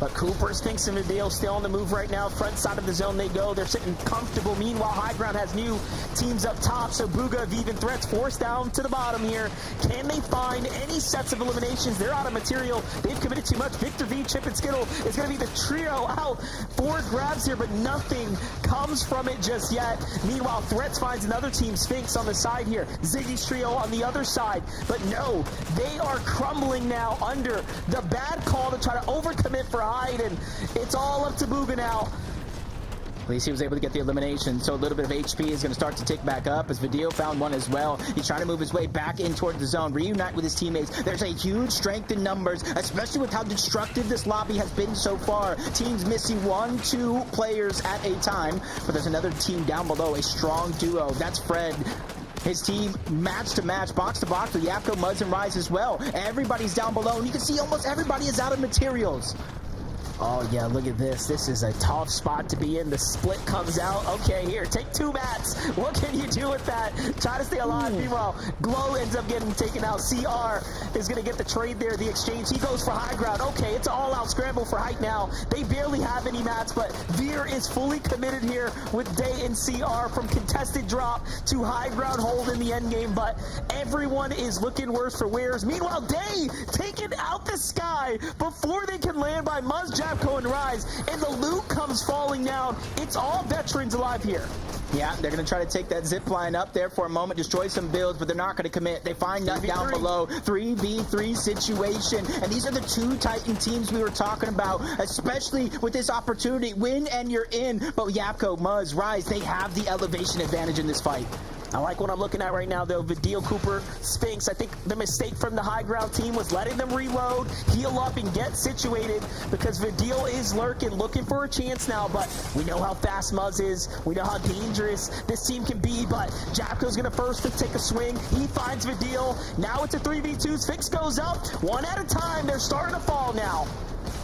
But Cooper, Sphinx, and Vidal still on the move right now. Front side of the zone they go. They're sitting comfortable. Meanwhile, High Ground has new teams up top. So Booga, Vive, and Threats forced down to the bottom here. Can they find any sets of eliminations? They're out of material. They've committed too much. Victor V, Chip, and Skittle is going to be the trio out for grabs here, but nothing comes from it just yet. Meanwhile, Threats finds another team, Sphinx, on the side here. Ziggy's trio on the other side. But no, they are crumbling now under the bad call to try to overcommit for Hyde, and it's all up to Booga now. At least he was able to get the elimination, so a little bit of HP is going to start to tick back up as Vidal found one as well. He's trying to move his way back in toward the zone, reunite with his teammates. There's a huge strength in numbers, especially with how destructive this lobby has been so far. Teams missing 1-2 players at a time, but there's another team down below, a strong duo. That's Fred. His team match to match, box to box with Yapko, Muzz, and Rise as well. Everybody's down below, and you can see almost everybody is out of materials. Oh, yeah, look at this. This is a tough spot to be in. The split comes out. Okay, here, take 2 mats. What can you do with that? Try to stay alive. Meanwhile, Glow ends up getting taken out. CR is going to get the trade there, the exchange. He goes for High Ground. Okay, it's an all-out scramble for Height now. They barely have any mats, but Veer is fully committed here with Day and CR from contested drop to High Ground hold in the end game, but everyone is looking worse for wears. Meanwhile, Day taken out the sky before they can land by Muzz, Japco, and Rise, and the loot comes falling down. It's all veterans alive here. Yeah, they're going to try to take that zip line up there for a moment, destroy some builds, but they're not going to commit. They find Nut down below. 3v3 situation. And these are the 2 Titan teams we were talking about, especially with this opportunity. Win and you're in. But Yapko, Muzz, Rise, they have the elevation advantage in this fight. I like what I'm looking at right now, though. Vidal, Cooper, Sphinx. I think the mistake from the High Ground team was letting them reload, heal up, and get situated, because Vidal is lurking, looking for a chance now, but we know how fast Muzz is. We know how dangerous this team can be, but Japco's going to first to take a swing. He finds Vidal. Now it's a 3v2. Sphinx goes up. One at a time. They're starting to fall now.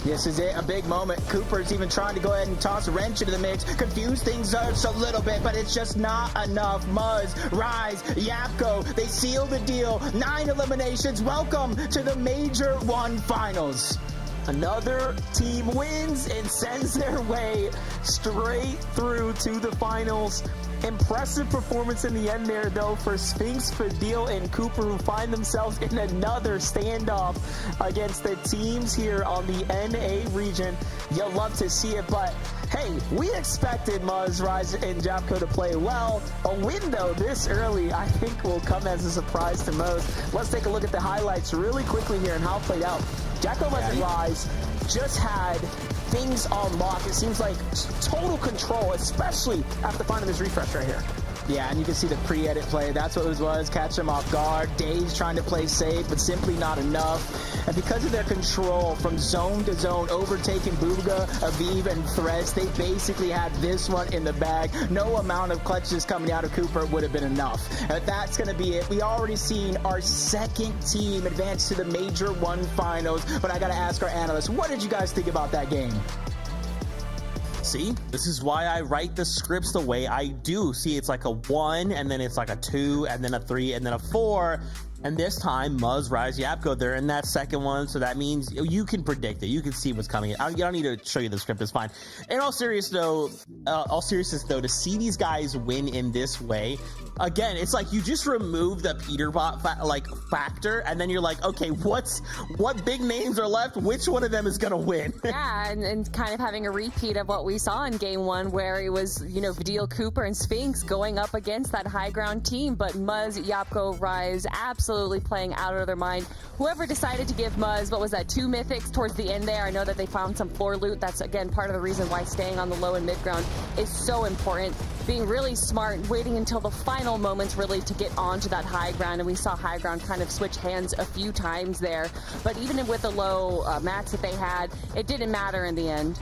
This is it, a big moment. Cooper's even trying to go ahead and toss a wrench into the mix, confuse things just a little bit, but it's just not enough. Muzz, Rise, Yapko, they seal the deal. 9 eliminations. Welcome to the Major 1 Finals. Another team wins and sends their way straight through to the finals. Impressive performance in the end there, though, for Sphinx, Vidal, and Cooper, who find themselves in another standoff against the teams here on the NA region. You'll love to see it, but hey, we expected Muzz, Rise, and Japco to play well. A win, though, this early, I think will come as a surprise to most. Let's take a look at the highlights really quickly here and how it played out. Japco, Muzz, and Rise just had things on lock. It seems like total control, especially after finding this refresh right here. Yeah, and you can see the pre-edit play. That's what it was. Catch them off guard. Dave's trying to play safe, but simply not enough. And because of their control from zone to zone, overtaking Booga, Aviv, and Threats, they basically had this one in the bag. No amount of clutches coming out of Cooper would have been enough. And that's going to be it. We already seen our second team advance to the Major 1 Finals. But I got to ask our analysts, what did you guys think about that game? See, this is why I write the scripts the way I do. See, it's like a 1, and then it's like a 2, and then a 3, and then a 4. And this time, Muzz, Rise, Yapko, they're in that second one, so that means you can predict it. You can see what's coming. You don't need to show you the script. It's fine. In all seriousness, though, to see these guys win in this way, again, it's like you just remove the Peterbot factor, and then you're like, okay, what big names are left? Which one of them is gonna win? Yeah, and kind of having a repeat of what we saw in game 1, where it was, Vidal, Cooper, and Sphinx going up against that high ground team, but Muzz, Yapko, Rise, absolutely playing out of their mind. Whoever decided to give Muzz, what was that, 2 mythics towards the end there? I know that they found some floor loot. That's, again, part of the reason why staying on the low and mid ground is so important. Being really smart, waiting until the final moments really to get onto that high ground, and we saw high ground kind of switch hands a few times there. But even with the low mats that they had, it didn't matter in the end.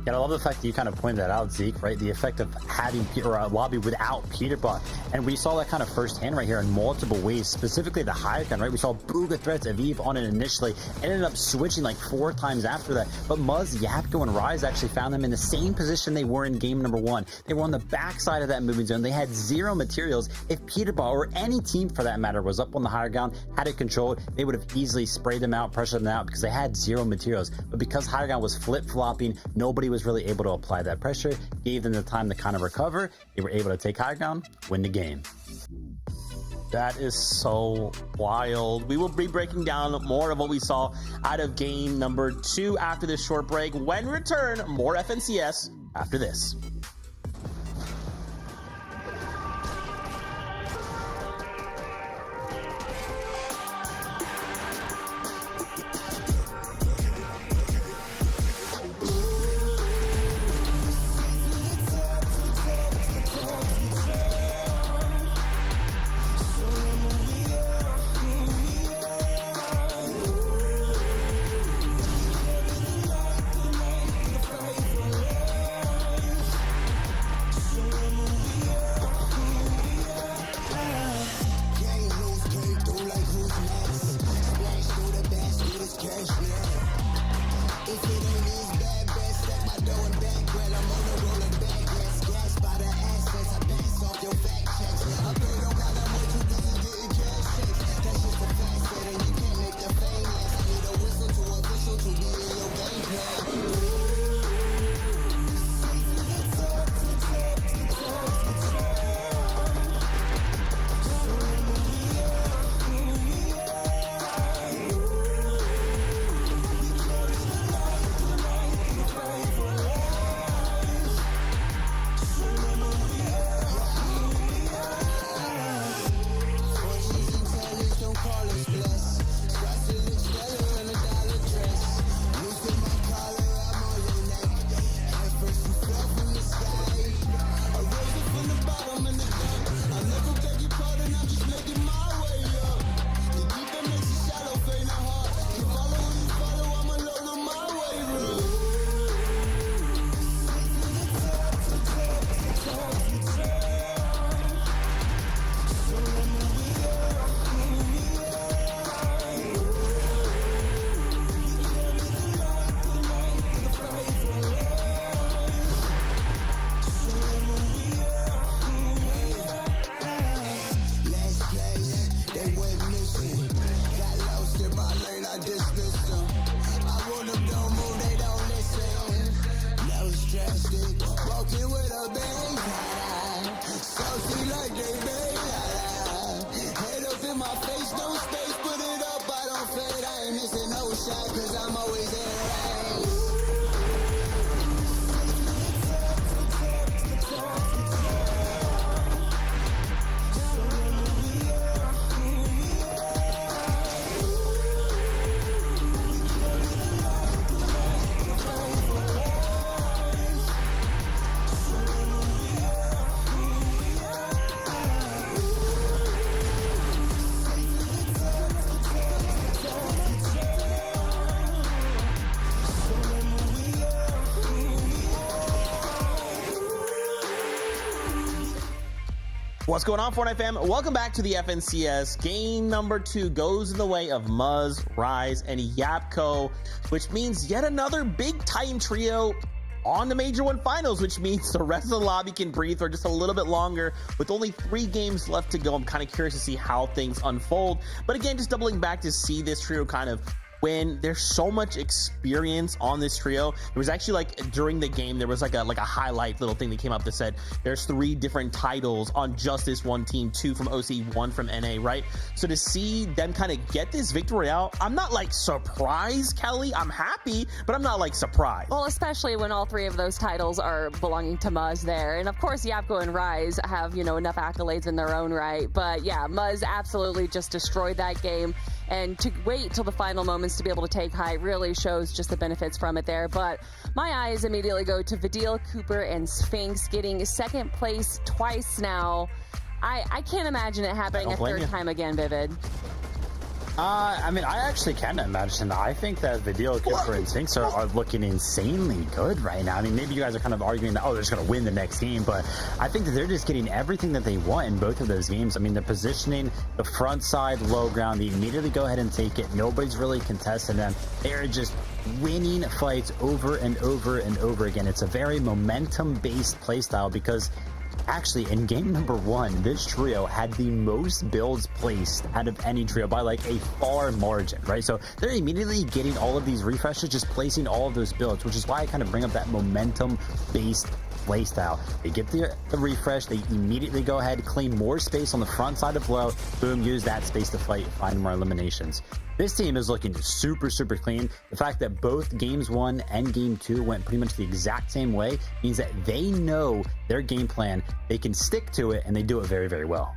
Yeah, I love the fact that you kind of pointed that out, Zeke, right? The effect of having a lobby without Peterbot. And we saw that kind of firsthand right here in multiple ways, specifically the high ground, right? We saw Booga threats Aviv on it initially, ended up switching like 4 times after that. But Muzz, Yapko, and Rise actually found them in the same position they were in game number 1. They were on the backside of that moving zone. They had 0 materials. If Peterbot, or any team for that matter, was up on the higher ground, had it controlled, they would have easily sprayed them out, pressured them out, because they had 0 materials. But because higher ground was flip-flopping, nobody was really able to apply that pressure, gave them the time to kind of recover. They were able to take high ground, win the game. That is so wild. We will be breaking down more of what we saw out of game number 2 after this short break. When we return, more FNCS after this. What's going on, Fortnite fam? Welcome back to the FNCS. Game number 2 goes in the way of Muzz, Rise, and Yapko, which means yet another big Titan trio on the Major 1 Finals, which means the rest of the lobby can breathe for just a little bit longer. With only 3 games left to go, I'm kind of curious to see how things unfold. But again, just doubling back to see this trio kind of when there's so much experience on this trio. There was actually, like, during the game, there was like a highlight little thing that came up that said there's 3 different titles on just this one team, 2 from OC, 1 from NA, right? So to see them kind of get this victory royale, I'm not like surprised, Kelly. I'm happy, but I'm not like surprised. Well, especially when all 3 of those titles are belonging to Muzz there. And of course, Yapko and Rise have, you know, enough accolades in their own right. But yeah, Muzz absolutely just destroyed that game. And to wait till the final moments to be able to take high really shows just the benefits from it there. But my eyes immediately go to Vidil, Cooper, and Sphinx getting 2nd place twice now. I can't imagine it happening a 3rd time again, Vivid. I mean, I actually can imagine that. I think that Video, Cooper, and Sphinx are looking insanely good right now. I mean, maybe you guys are kind of arguing that, oh, they're just going to win the next game, but I think that they're just getting everything that they want in both of those games. I mean, they're positioning the front side, low ground. They immediately go ahead and take it. Nobody's really contesting them. They're just winning fights over and over and over again. It's a very momentum-based playstyle because actually, in game number 1, this trio had the most builds placed out of any trio by like a far margin, right? So they're immediately getting all of these refreshes, just placing all of those builds, which is why I kind of bring up that momentum-based playstyle. They get the refresh, they immediately go ahead, claim more space on the front side of low, boom, use that space to fight, find more eliminations. This team is looking super, super clean. The fact that both games 1 and game 2 went pretty much the exact same way means that they know their game plan, they can stick to it, and they do it very, very well.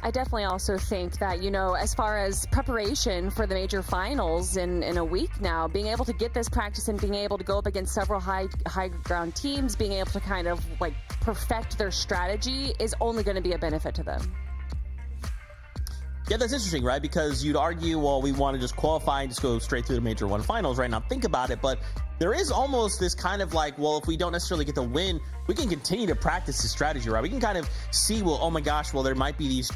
I definitely also think that, you know, as far as preparation for the major finals in a week now, being able to get this practice and being able to go up against several high ground teams, being able to kind of like perfect their strategy is only going to be a benefit to them. Yeah, that's interesting, right? Because you'd argue, well, we want to just qualify and just go straight through the Major 1 finals right now. Think about it, but there is almost this kind of like, well, if we don't necessarily get the win, we can continue to practice the strategy, right? We can kind of see, well, oh my gosh, well, there might be these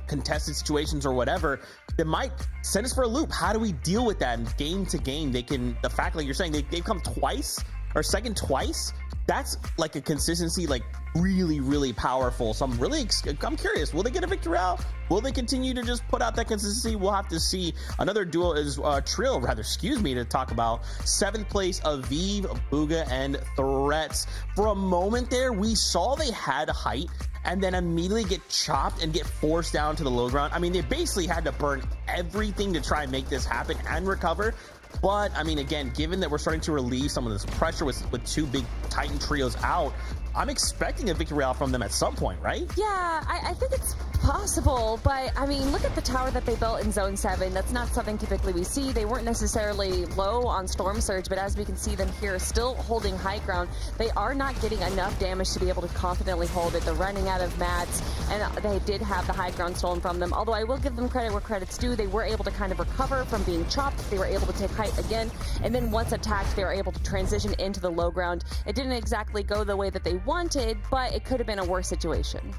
contested situations or whatever that might send us for a loop. How do we deal with that? And game to game, the fact, like you're saying, they've come twice or second twice. That's like a consistency, like really, really powerful. So I'm curious, will they get a victory out? Will they continue to just put out that consistency? We'll have to see. Another trio to talk about. 7th place, Aviv, Booga, and Threats. For a moment there, we saw they had height and then immediately get chopped and get forced down to the low ground. I mean, they basically had to burn everything to try and make this happen and recover. But, I mean, again, given that we're starting to relieve some of this pressure with 2 big Titan trios out, I'm expecting a victory out from them at some point, right? Yeah, I think it's possible, but I mean, look at the tower that they built in Zone 7. That's not something typically we see. They weren't necessarily low on Storm Surge, but as we can see them here, still holding high ground. They are not getting enough damage to be able to confidently hold it. They're running out of mats, and they did have the high ground stolen from them. Although I will give them credit where credit's due. They were able to kind of recover from being chopped. They were able to take height again, and then once attacked, they were able to transition into the low ground. It didn't exactly go the way that they wanted, but it could have been a worse situation.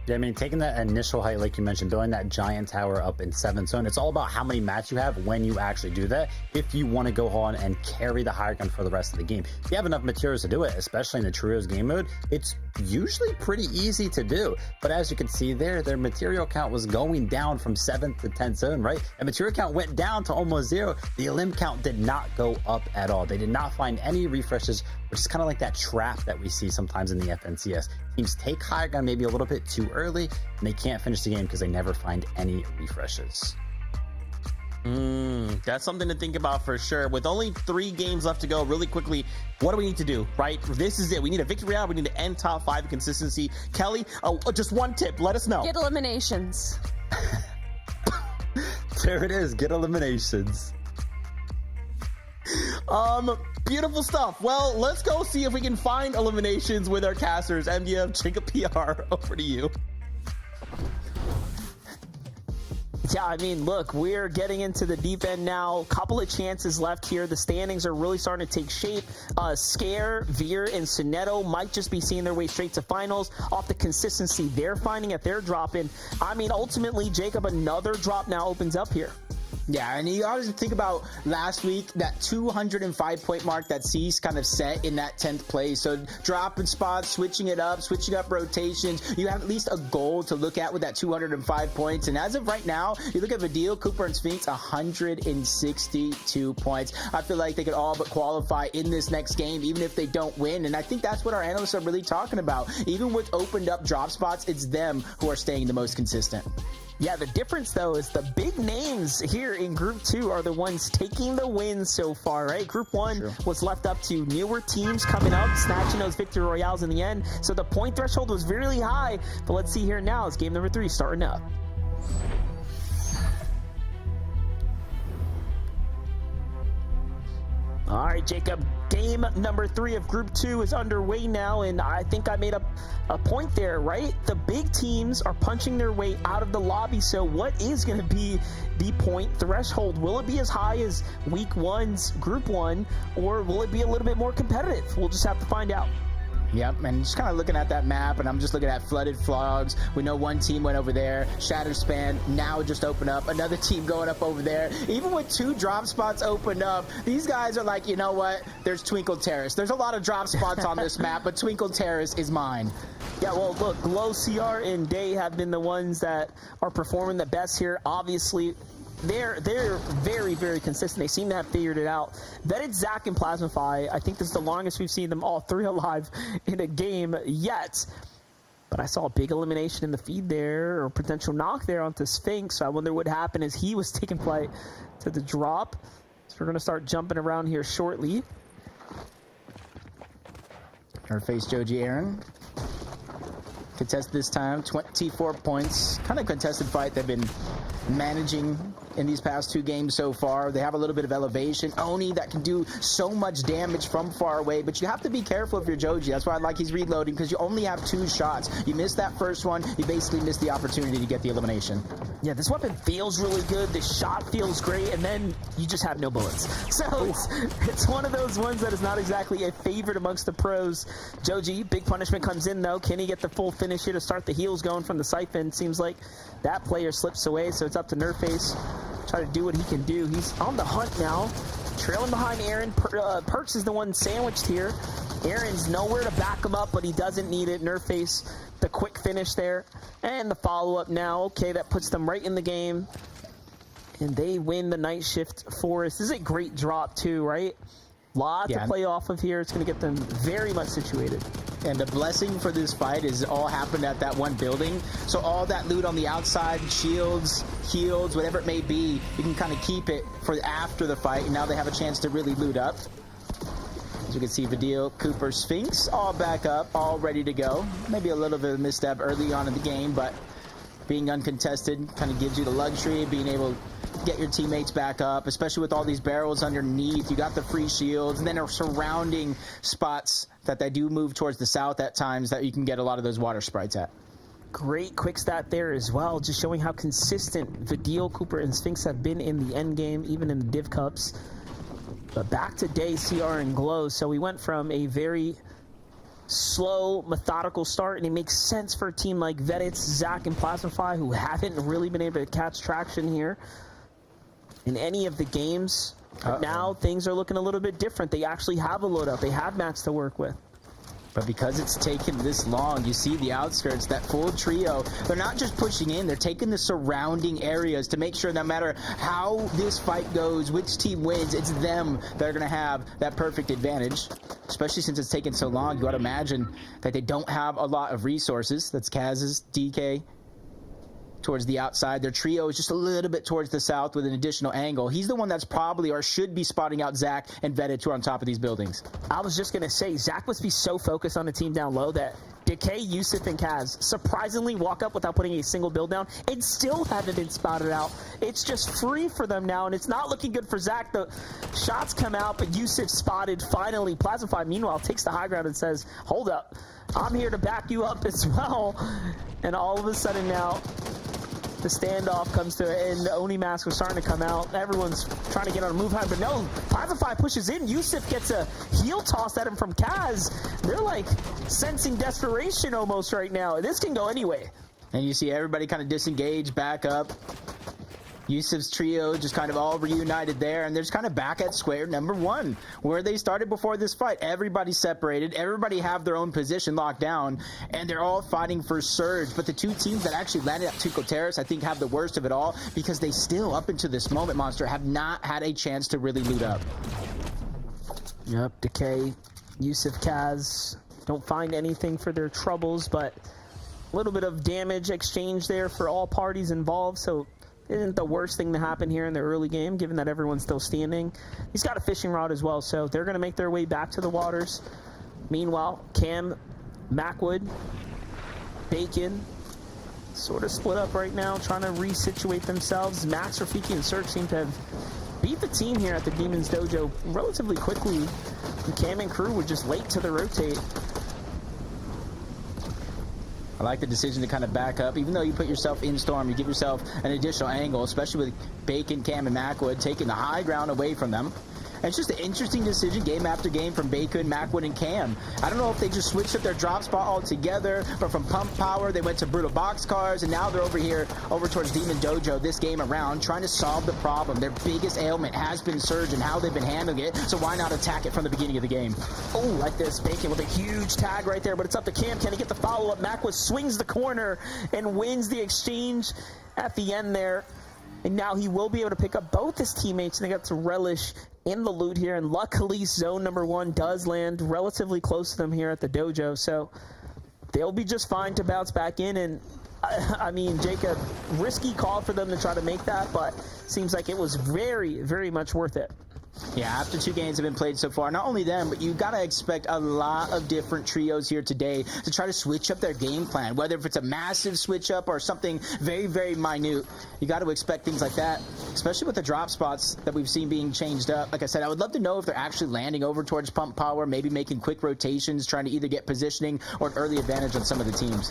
Yeah, I mean, taking that initial height, like you mentioned, building that giant tower up in 7th zone, it's all about how many mats you have when you actually do that. If you want to go on and carry the high ground for the rest of the game, if you have enough materials to do it, especially in the Trios game mode, it's usually pretty easy to do. But as you can see there, their material count was going down from 7th to 10th zone, right? And material count went down to almost 0. The elim count did not go up at all. They did not find any refreshes, which is kind of like that trap that we see sometimes in the FNCS. Teams take high ground maybe a little bit too early, and they can't finish the game because they never find any refreshes. That's something to think about for sure. With only 3 games left to go, really quickly, what do we need to do, right? This is it. We need a victory out. We need to end top 5 consistency. Kelly, just one tip. Let us know. Get eliminations. There it is. Get eliminations. Beautiful stuff. Well, let's go see if we can find eliminations with our casters. MDF, Jacob PR, over to you. Yeah, I mean, look, we're getting into the deep end now. Couple of chances left here. The standings are really starting to take shape. Scare, Veer, and Sonetto might just be seeing their way straight to finals off the consistency they're finding at their drop-in. I mean, ultimately, Jacob, another drop now opens up here. Yeah, and you always think about last week, that 205-point mark that Cease kind of set in that 10th place. So dropping spots, switching up rotations. You have at least a goal to look at with that 205 points. And as of right now, you look at Vidil, Cooper, and Sphinx, 162 points. I feel like they could all but qualify in this next game, even if they don't win. And I think that's what our analysts are really talking about. Even with opened up drop spots, it's them who are staying the most consistent. Yeah, the difference, though, is the big names here in Group 2 are the ones taking the win so far, right? Group 1 was left up to newer teams coming up, snatching those victory royales in the end. So the point threshold was really high. But let's see here now. It's game number 3 starting up. All right, Jacob, game number 3 of Group 2 is underway now, and I think I made a point there, right? The big teams are punching their way out of the lobby, so what is going to be the point threshold? Will it be as high as Week 1's Group 1, or will it be a little bit more competitive? We'll just have to find out. Yep, and just kind of looking at that map, and I'm just looking at flooded frogs. We know one team went over there. Shatterspan now just opened up. Another team going up over there. Even with 2 drop spots opened up, these guys are like, you know what? There's Twinkle Terrace. There's a lot of drop spots on this map, but Twinkle Terrace is mine. Yeah, well, look, Glow, CR, and Day have been the ones that are performing the best here. Obviously, they're very, very consistent. They seem to have figured it out. Vetted, Zach, and Plasmafy, I think this is the longest we've seen them all 3 alive in a game yet. But I saw a big elimination in the feed there, or potential knock there onto Sphinx. So I wonder what happened as he was taking flight to the drop. So we're going to start jumping around here shortly. Our face Joji Aaron. Contested this time, 24 points. Kind of contested fight they've been managing in these past 2 games so far. They have a little bit of elevation. Oni that can do so much damage from far away, but you have to be careful if you're Joji. That's why I like he's reloading, because you only have 2 shots. You miss that first one, you basically miss the opportunity to get the elimination. Yeah, this weapon feels really good. The shot feels great, and then you just have no bullets. So it's one of those ones that is not exactly a favorite amongst the pros. Joji, big punishment comes in, though. Can he get the full finish here to start the heals going from the siphon? Seems like that player slips away, so it's up to Nerface. Try to do what he can do. He's on the hunt now, trailing behind Aaron. Perks is the one sandwiched here. Aaron's nowhere to back him up, but he doesn't need it. Nerface, the quick finish there, and the follow-up now. Okay, that puts them right in the game, and they win the night shift forest. This is a great drop too, right? Lots to play off of here. It's going to get them very much situated. And the blessing for this fight is all happened at that one building. So all that loot on the outside, shields, heals, whatever it may be, you can kind of keep it for after the fight. And now they have a chance to really loot up. As you can see, Vidil, Cooper, Sphinx, all back up, all ready to go. Maybe a little bit of a misstep early on in the game, but being uncontested kind of gives you the luxury of being able to get your teammates back up, especially with all these barrels underneath. You got the free shields, and then there are surrounding spots that they do move towards the south at times that you can get a lot of those water sprites at. Great quick stat there as well, just showing how consistent Vidil, Cooper, and Sphinx have been in the end game, even in the Div Cups. But back to Day, CR, and Glow. So we went from a very slow, methodical start, and it makes sense for a team like Vetted, Zach, and Plasmafy, who haven't really been able to catch traction here in any of the games. Now things are looking a little bit different. They actually have a loadout. They have mats to work with. But because it's taken this long, you see the outskirts, that full trio, they're not just pushing in, they're taking the surrounding areas to make sure no matter how this fight goes, which team wins, it's them that are going to have that perfect advantage. Especially since it's taken so long, you got to imagine that they don't have a lot of resources. That's Kaz's, DK, towards the outside. Their trio is just a little bit towards the south with an additional angle. He's the one that's probably or should be spotting out Zach and Vetted, who are on top of these buildings. I was just going to say, Zach must be so focused on the team down low that Decay, Yusuf, and Kaz surprisingly walk up without putting a single build down and still haven't been spotted out. It's just free for them now, and it's not looking good for Zach. The shots come out, but Yusuf spotted finally. Plasmafy, meanwhile, takes the high ground and says, hold up, I'm here to back you up as well. And all of a sudden now, the standoff comes to an end. The Oni mask was starting to come out. Everyone's trying to get on a move high, but no, Plasmafy pushes in. Yusuf gets a heel toss at him from Kaz. They're like sensing desperation almost right now. This can go anyway. And you see everybody kind of disengage, back up. Yusuf's trio just kind of all reunited there, and they're just kind of back at square number one, where they started before this fight. Everybody separated, everybody have their own position locked down, and they're all fighting for Surge. But the two teams that actually landed at Tuco Terrace, I think, have the worst of it all, because they still, up until this moment, Monster, have not had a chance to really loot up. Yep, Decay, Yusuf, Kaz don't find anything for their troubles, but a little bit of damage exchange there for all parties involved, so isn't the worst thing to happen here in the early game, given that everyone's still standing. He's got a fishing rod as well, so they're going to make their way back to the waters. Meanwhile, Cam, Macwood, Bacon, sort of split up right now, trying to resituate themselves. Max, Rafiki, and Surge seem to have beat the team here at the Demon's Dojo relatively quickly. And Cam and crew were just late to the rotate. I like the decision to kind of back up. Even though you put yourself in Storm, you give yourself an additional angle, especially with Bacon, Cam, and Macwood taking the high ground away from them. And it's just an interesting decision game after game from Bacon, Macwood, and Cam. I don't know if they just switched up their drop spot altogether, but from Pump Power, they went to Brutal Boxcars, and now they're over here, over towards Demon Dojo this game around, trying to solve the problem. Their biggest ailment has been Surge and how they've been handling it, so why not attack it from the beginning of the game? Oh, like this. Bacon with a huge tag right there, but it's up to Cam. Can he get the follow-up? Macwood swings the corner and wins the exchange at the end there. And now he will be able to pick up both his teammates, and they got to relish in the loot here. And luckily, zone number 1 does land relatively close to them here at the dojo, so they'll be just fine to bounce back in. And I mean, Jacob, risky call for them to try to make that, but seems like it was very, very much worth it. Yeah, after 2 games have been played so far, not only them, but you got to expect a lot of different trios here today to try to switch up their game plan, whether if it's a massive switch up or something very, very minute. You got to expect things like that, especially with the drop spots that we've seen being changed up. Like I said, I would love to know if they're actually landing over towards Pump Power, maybe making quick rotations, trying to either get positioning or an early advantage on some of the teams.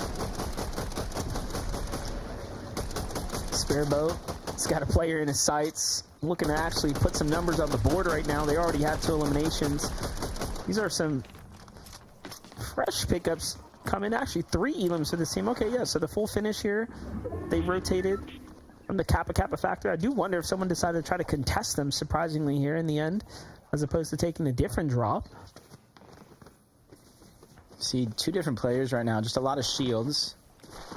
Spare boat. He's got a player in his sights. Looking to actually put some numbers on the board right now. They already have 2 eliminations. These are some fresh pickups coming. Actually, 3 elims for this team. Okay, yeah, so the full finish here. They rotated from the Kappa Kappa factor. I do wonder if someone decided to try to contest them, surprisingly, here in the end, as opposed to taking a different drop. See 2 different players right now, just a lot of shields.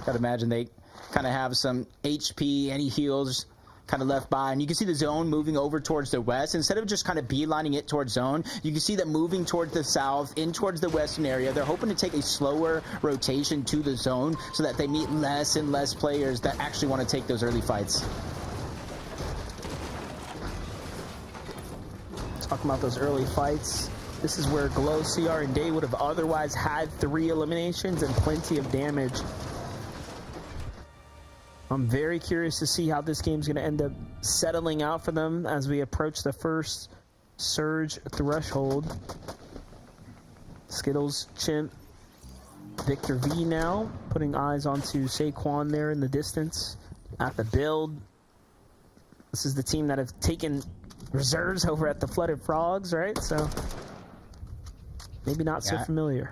Gotta imagine they kind of have some HP, any heals kind of left by, and you can see the zone moving over towards the west. Instead of just kind of beelining it towards zone, you can see that moving towards the south, in towards the western area. They're hoping to take a slower rotation to the zone so that they meet less and less players that actually want to take those early fights. Talking about those early fights, this is where Glow, CR, and Day would have otherwise had 3 eliminations and plenty of damage. I'm very curious to see how this game's going to end up settling out for them as we approach the first Surge threshold. Skittles, Chimp, Victor V now, putting eyes onto Saquon there in the distance at the build. This is the team that have taken reserves over at the Flooded Frogs, right? So maybe not so familiar.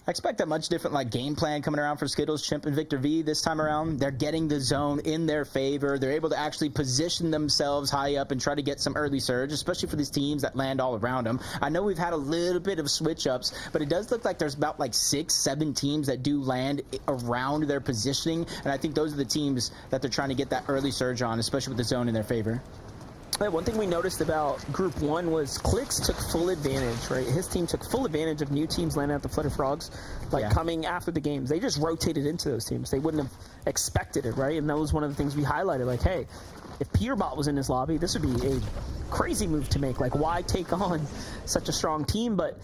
I expect a much different game plan coming around for Skittles, Chimp, and Victor V this time around. They're getting the zone in their favor. They're able to actually position themselves high up and try to get some early surge, especially for these teams that land all around them. I know we've had a little bit of switch ups, but it does look like there's about 6-7 teams that do land around their positioning, and I think those are the teams that they're trying to get that early surge on, especially with the zone in their favor. One thing we noticed about Group 1 was Clicks took full advantage, right? His team took full advantage of new teams landing at the Flooded Frogs, coming after the games. They just rotated into those teams. They wouldn't have expected it, right? And that was one of the things we highlighted, hey, if Peterbot was in this lobby, this would be a crazy move to make. Why take on such a strong team? But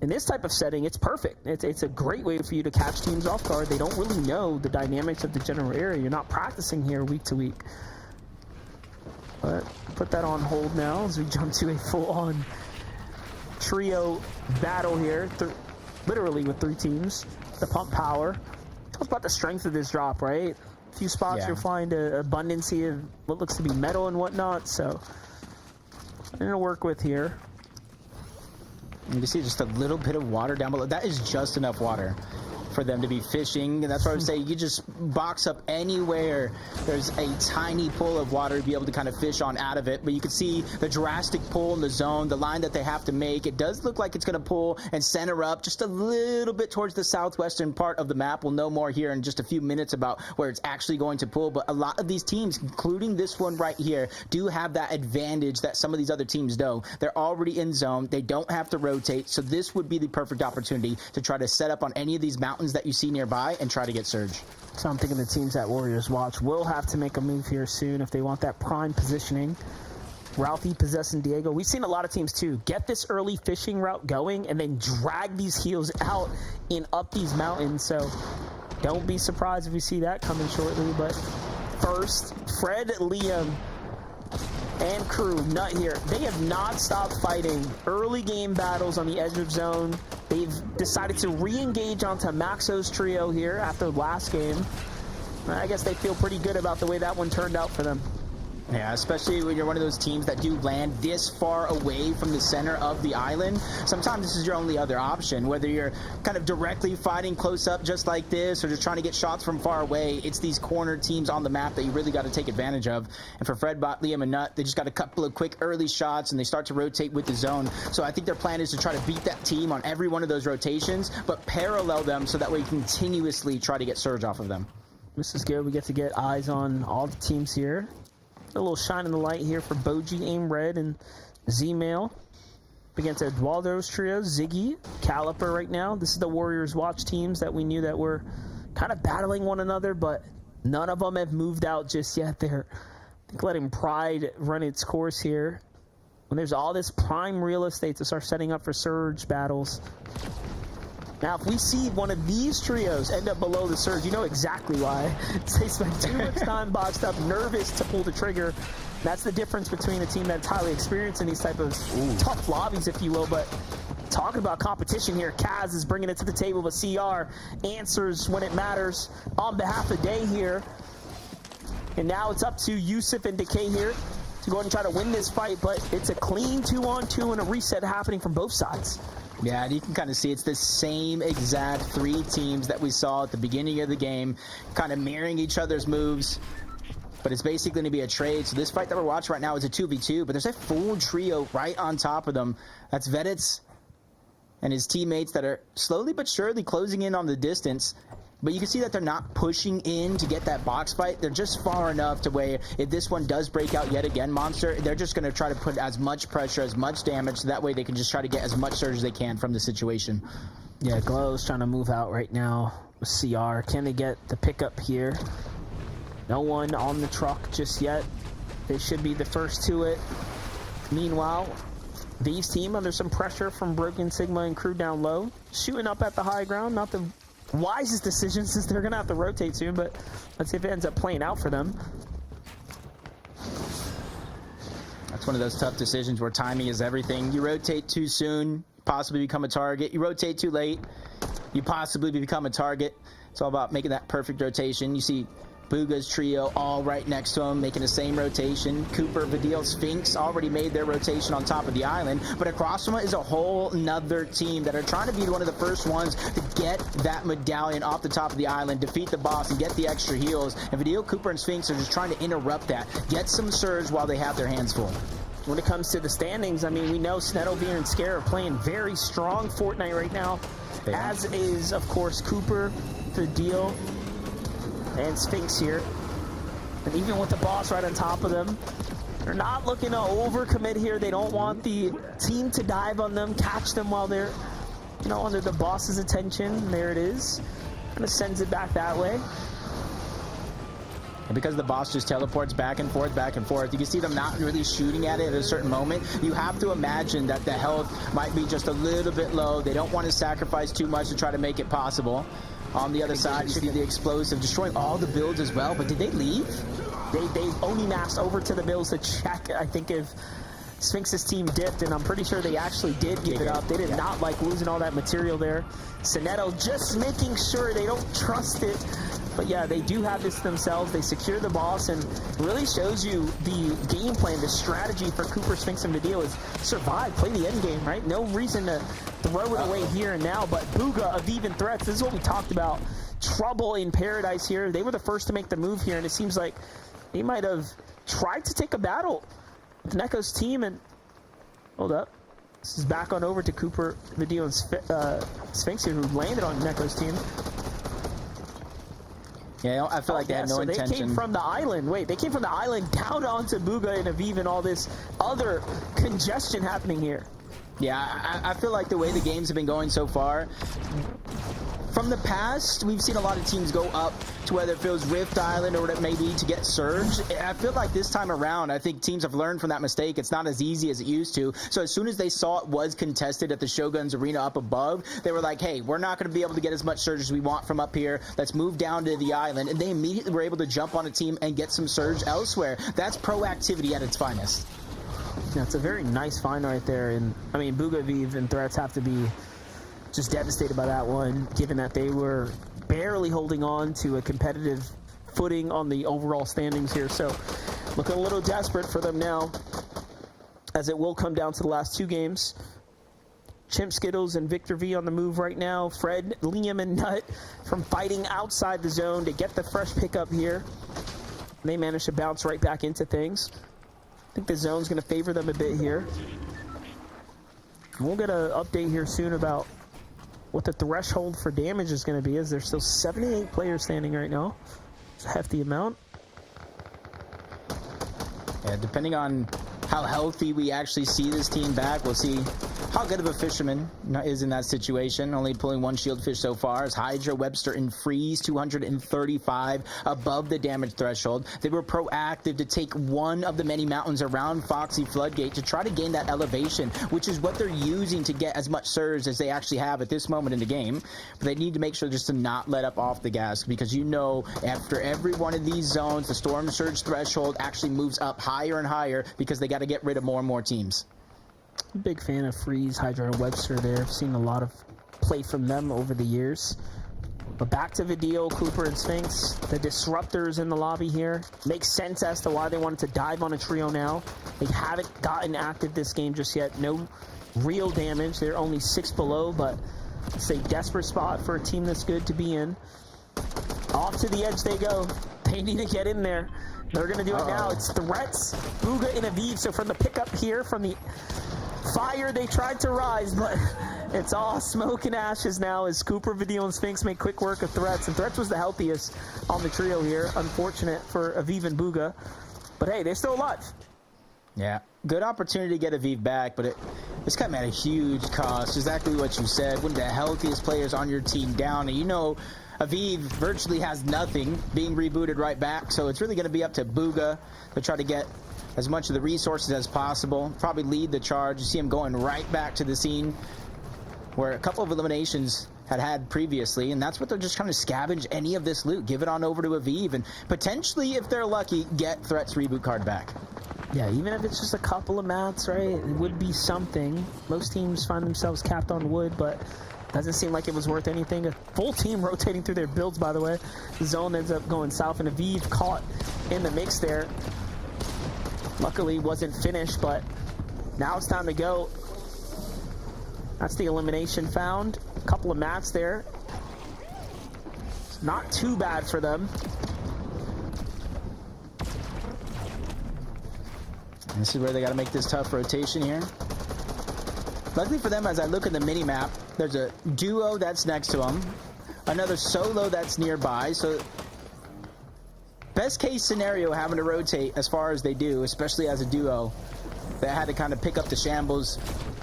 in this type of setting, it's perfect. It's a great way for you to catch teams off guard. They don't really know the dynamics of the general area. You're not practicing here week to week. But put that on hold now as we jump to a full-on trio battle here, literally with 3 teams. The Pump Power. Talk about the strength of this drop, right? A few spots you'll find an abundance of what looks to be metal and whatnot, so I'm going to work with here. You can see just a little bit of water down below. That is just enough water for them to be fishing, and that's why I would say you just box up anywhere there's a tiny pool of water to be able to kind of fish on out of it. But you can see the drastic pull in the zone, the line that they have to make. It does look like it's going to pull and center up just a little bit towards the southwestern part of the map. We'll know more here in just a few minutes about where it's actually going to pull, but a lot of these teams, including this one right here, do have that advantage that some of these other teams don't. They're already in zone. They don't have to rotate, so this would be the perfect opportunity to try to set up on any of these mountains that you see nearby and try to get surge. So I'm thinking the teams that Warriors watch will have to make a move here soon if they want that prime positioning. Ralphie possessing Diego. We've seen a lot of teams too get this early fishing route going and then drag these heels out and up these mountains. So don't be surprised if we see that coming shortly. But first, Fred, Liam, and crew, Nut here, they have not stopped fighting early game battles on the edge of zone. They've decided to re-engage onto Maxo's trio here after last game. I guess they feel pretty good about the way that one turned out for them. Yeah, especially when you're one of those teams that do land this far away from the center of the island. Sometimes this is your only other option, whether you're kind of directly fighting close up just like this or just trying to get shots from far away. It's these corner teams on the map that you really got to take advantage of. And for Fred, Bot, Liam, and Nut, they just got a couple of quick early shots and they start to rotate with the zone. So I think their plan is to try to beat that team on every one of those rotations, but parallel them so that way you continuously try to get surge off of them. This is good. We get to get eyes on all the teams here. A little shine in the light here for Boji, Aim Red, and Z-Mail. Against Eduardo's trio, Ziggy, Caliper right now. This is the Warriors Watch teams that we knew that were kind of battling one another, but none of them have moved out just yet. They're, I think, letting Pride run its course here. When there's all this prime real estate to start setting up for surge battles. Now, if we see one of these trios end up below the surge, you know exactly why. They spend too much time boxed up, nervous to pull the trigger. That's the difference between a team that's highly experienced in these type of tough lobbies, if you will. But talking about competition here, Kaz is bringing it to the table, but CR answers when it matters on behalf of Day here. And now it's up to Yusuf and Decay here to go ahead and try to win this fight, but it's a clean 2-on-2 and a reset happening from both sides. Yeah, and you can kind of see it's the same exact three teams that we saw at the beginning of the game, kind of mirroring each other's moves. But it's basically going to be a trade. So this fight that we're watching right now is a 2v2, but there's a full trio right on top of them. That's Vedets and his teammates that are slowly but surely closing in on the distance. But you can see that they're not pushing in to get that box fight. They're just far enough to where if this one does break out yet again, Monster, they're just going to try to put as much pressure, as much damage, so that way they can just try to get as much surge as they can from the situation. Yeah, Glow's trying to move out right now with CR. Can they get the pickup here? No one on the truck just yet. They should be the first to it. Meanwhile, these team under some pressure from Broken Sigma and crew down low. Shooting up at the high ground, not the wisest decision since they're going to have to rotate soon, but let's see if it ends up playing out for them. That's one of those tough decisions where timing is everything. You rotate too soon, possibly become a target. You rotate too late, you possibly become a target. It's all about making that perfect rotation. You see Booga's trio all right next to him, making the same rotation. Cooper, Vidil, Sphinx already made their rotation on top of the island, but across from it is a whole nother team that are trying to be one of the first ones to get that medallion off the top of the island, defeat the boss, and get the extra heals. And Vidil, Cooper, and Sphinx are just trying to interrupt that, get some surge while they have their hands full. When it comes to the standings, I mean, we know Snettelbeer and Scare are playing very strong Fortnite right now, as is, of course, Cooper, Vidil, and Sphinx here. And even with the boss right on top of them, they're not looking to overcommit here. They don't want the team to dive on them, catch them while they're, you know, under the boss's attention. There it is. Kind of sends it back that way. And because the boss just teleports back and forth, you can see them not really shooting at it at a certain moment. You have to imagine that the health might be just a little bit low. They don't want to sacrifice too much to try to make it possible. On the other side, you see the explosive destroying all the builds as well. But did they leave? They only masked over to the mills to check, I think, if Sphinx's team dipped, and I'm pretty sure they actually did give it up. They did not like losing all that material there. Sinetto just making sure they don't trust it. But yeah, they do have this themselves. They secure the boss, and really shows you the game plan, the strategy for Cooper, Sphinx, and Vidil is survive, play the end game, right? No reason to throw it away here and now, but Booga of even threats, this is what we talked about. Trouble in paradise here. They were the first to make the move here, and it seems like they might have tried to take a battle with Neko's team, and hold up. This is back on over to Cooper, Vidil, and Sphinx here, who landed on Neko's team. Yeah, I feel like they had no intention. They came from the island. Wait, they came from the island down onto Booga and Aviv and all this other congestion happening here. Yeah, I feel like the way the games have been going so far, from the past, we've seen a lot of teams go up to whether it feels Rift Island or what it may be to get Surge. I feel like this time around, I think teams have learned from that mistake. It's not as easy as it used to. So as soon as they saw it was contested at the Shogun's arena up above, they were like, hey, we're not going to be able to get as much Surge as we want from up here. Let's move down to the island. And they immediately were able to jump on a team and get some Surge elsewhere. That's proactivity at its finest. Yeah, it's a very nice find right there. And I mean, Booga, Vive, and Threats have to be just devastated by that one, given that they were barely holding on to a competitive footing on the overall standings here. So looking a little desperate for them now, as it will come down to the last two games. Chimp, Skittles, and Victor V on the move right now. Fred, Liam, and Nut from fighting outside the zone to get the fresh pickup here. They managed to bounce right back into things. I think the zone's going to favor them a bit here. We'll get an update here soon about what the threshold for damage is going to be, as there's still 78 players standing right now. It's a hefty amount. Yeah, depending on how healthy we actually see this team back, we'll see how good of a fisherman is in that situation. Only pulling one shield fish so far is Hydra, Webster, and Freeze, 235 above the damage threshold. They were proactive to take one of the many mountains around Foxy Floodgate to try to gain that elevation, which is what they're using to get as much surge as they actually have at this moment in the game. But they need to make sure just to not let up off the gas, because you know after every one of these zones, the Storm Surge threshold actually moves up higher and higher because they got to get rid of more and more teams. Big fan of Freeze, Hydra, and Webster there. I've seen a lot of play from them over the years. But back to Video, Cooper, and Sphinx. The disruptors in the lobby here. Makes sense as to why they wanted to dive on a trio now. They haven't gotten active this game just yet. No real damage. They're only 6 below, but it's a desperate spot for a team that's good to be in. Off to the edge they go. They need to get in there. They're going to do it now. It's Threats, Booga, and Aviv. So from the pickup here, from the fire, they tried to rise, but it's all smoke and ashes now as Cooper, Video, and Sphinx make quick work of Threats. And Threats was the healthiest on the trio here. Unfortunate for Aviv and Booga. But hey, they're still alive. Yeah, good opportunity to get Aviv back, but it's come at a huge cost. Exactly what you said. One of the healthiest players on your team down, and you know Aviv virtually has nothing, being rebooted right back, so it's really going to be up to Booga to try to get as much of the resources as possible, probably lead the charge. You see him going right back to the scene where a couple of eliminations had previously, and that's what they're just trying to scavenge any of this loot, give it on over to Aviv, and potentially, if they're lucky, get Threat's reboot card back. Yeah, even if it's just a couple of mats, right, it would be something. Most teams find themselves capped on wood, but doesn't seem like it was worth anything. A full team rotating through their builds, by the way. The zone ends up going south, and Aviv caught in the mix there. Luckily, wasn't finished, but now it's time to go. That's the elimination found. A couple of mats there. It's not too bad for them. This is where they got to make this tough rotation here. Luckily for them, as I look at the mini-map, there's a duo that's next to them, another solo that's nearby, so best case scenario having to rotate as far as they do, especially as a duo, that had to kind of pick up the shambles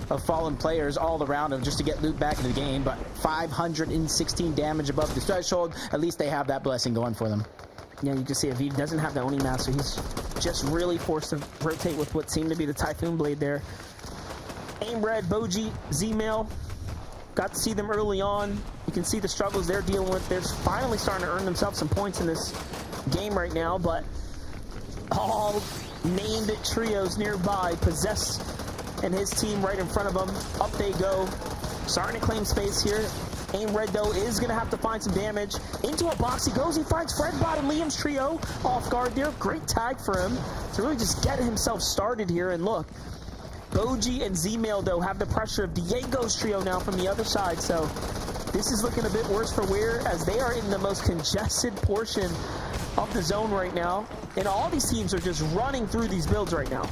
of fallen players all around them just to get loot back into the game, but 516 damage above the threshold, at least they have that blessing going for them. Yeah, you can see Aviv doesn't have the Oni master. He's just really forced to rotate with what seemed to be the Typhoon Blade there. Aim Red, Boji, Z-Mail, got to see them early on. You can see the struggles they're dealing with. They're finally starting to earn themselves some points in this game right now, but all named trios nearby. Possess and his team right in front of them. Up they go. Starting to claim space here. Aim Red, though, is going to have to find some damage. Into a box he goes. He finds Fredbot and Liam's trio off guard there. Great tag for him to really just get himself started here. And look, Boji and Z-Mail, though, have the pressure of Diego's trio now from the other side. So this is looking a bit worse for Weir, as they are in the most congested portion of the zone right now. And all these teams are just running through these builds right now.